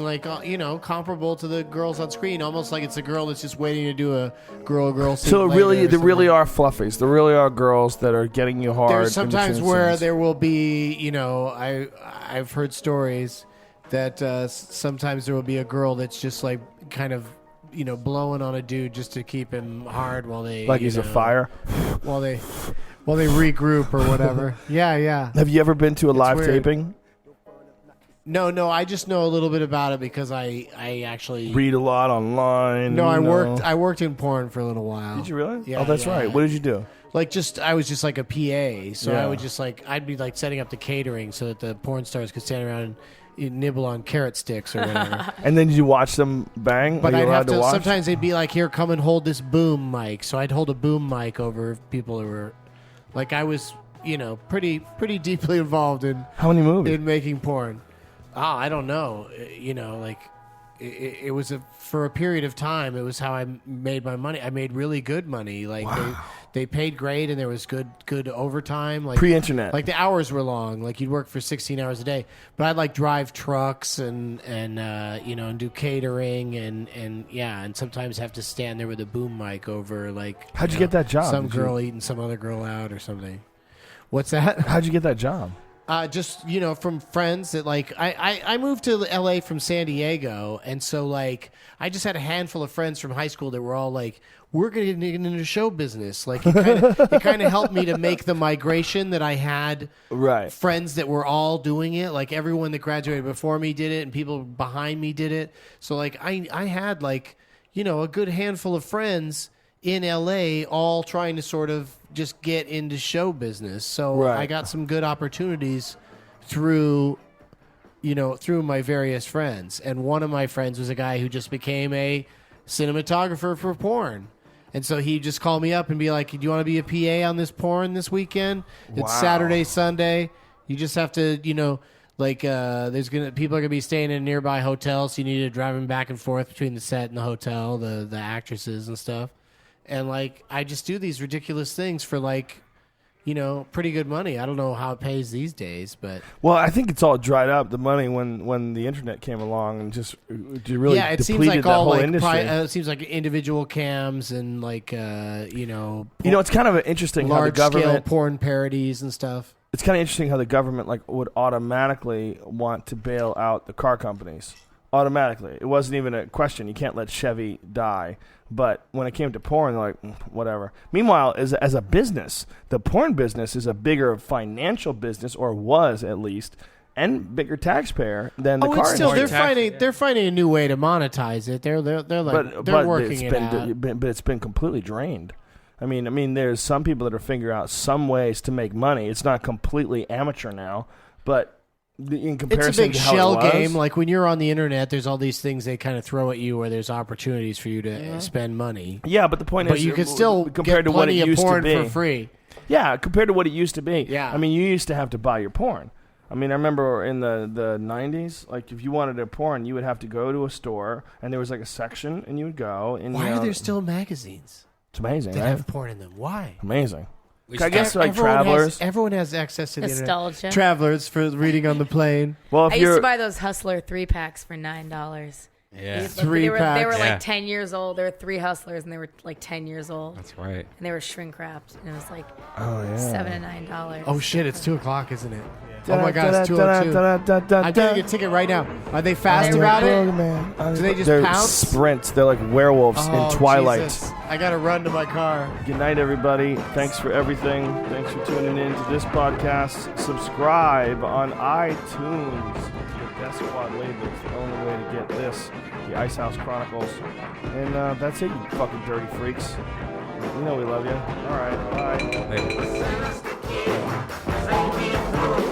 comparable to the girls on screen, almost like it's a girl that's just waiting to do a girl scene. So later or there something. really are fluffies. There really are girls that are getting you hard. There's in sometimes between where scenes. there will be, I've heard stories that sometimes there will be a girl that's just like kind of, blowing on a dude just to keep him hard while they he's a fire. while they regroup or whatever. Yeah. Have you ever been to a live weird. taping? No, I just know a little bit about it because I actually Read a lot online. No, I worked in porn for a little while. Did you really? Yeah. Oh, that's yeah. right. What did you do? I was just like a PA, so Yeah. I would just I'd be like setting up the catering so that the porn stars could stand around you nibble on carrot sticks or whatever. And then did you watch them bang? But Are you I'd allowed have to. watch? Sometimes they'd be like, "Here, come and hold this boom mic." So I'd hold a boom mic over people who were, like, I was, pretty deeply involved in how many movies in making porn. I don't know. It was for a period of time. It was how I made my money. I made really good money. Like they paid great, and there was good overtime. Like pre-internet, like the hours were long. Like you'd work for 16 hours a day. But I'd like drive trucks and do catering and sometimes have to stand there with a boom mic over like. How'd you get that job? Some girl eating some other girl out or something. What's that? How'd you get that job? Just from friends that like I moved to LA from San Diego, and so like I just had a handful of friends from high school that were all like, we're gonna get into show business. Like it kind of helped me to make the migration that I had. Right. Friends that were all doing it, like everyone that graduated before me did it, and people behind me did it. So like I had like a good handful of friends in LA all trying to sort of just get into show business. So I got some good opportunities through my various friends. And one of my friends was a guy who just became a cinematographer for porn. And so he'd just call me up and be like, do you want to be a PA on this porn this weekend? It's Saturday, Sunday. You just have to, people are gonna be staying in nearby hotels, so you need to drive them back and forth between the set and the hotel, the actresses and stuff. And like I just do these ridiculous things for pretty good money. I don't know how it pays these days, but I think it's all dried up. The money when the internet came along and just really it depleted seems like that all whole like industry. it seems like individual cams and it's kind of interesting how the large scale government porn parodies and stuff. It's kind of interesting how the government would automatically want to bail out the car companies. Automatically, it wasn't even a question. You can't let Chevy die. But when it came to porn, they're like, whatever. Meanwhile, as a business, the porn business is a bigger financial business, or was at least, and bigger taxpayer than the car industry. They're finding a new way to monetize it. They're working it out. But it's been completely drained. I mean, there's some people that are figuring out some ways to make money. It's not completely amateur now, but in comparison it's a big to how shell it was, game. Like when you're on the internet, there's all these things they kind of throw at you where there's opportunities for you to spend money. Yeah, but the point is, you can still compared get to what it plenty of used porn to be for free. Yeah, compared to what it used to be. Yeah. I mean, you used to have to buy your porn. I mean, I remember in the 90s, like if you wanted a porn, you would have to go to a store, and there was like a section, and you would go. And why are there still magazines? It's amazing. That right? have porn in them. Why? Amazing. I guess like Travelers. Everyone has access to the Nostalgia. internet. Travelers for reading on the plane. Well, I used to buy those Hustler 3-packs for $9. Yeah. They were like 10 years old. There were 3 Hustlers, and they were like 10 years old. That's right. And they were shrink wrapped, and it was like $7 and $9. Oh shit! It's 2:00, isn't it? Oh my god, it's 2:02. I'm getting a ticket right now. Are they fast about it? Do they just They're pounce? sprints. They're like werewolves in Twilight. Jesus. I gotta run to my car. Good night, everybody. Thanks for everything. Thanks for tuning in to this podcast. Subscribe on iTunes. The Death Squad label is the only way to get this. The Ice House Chronicles. And that's it, you fucking dirty freaks. You know we love you. All right, bye. Later.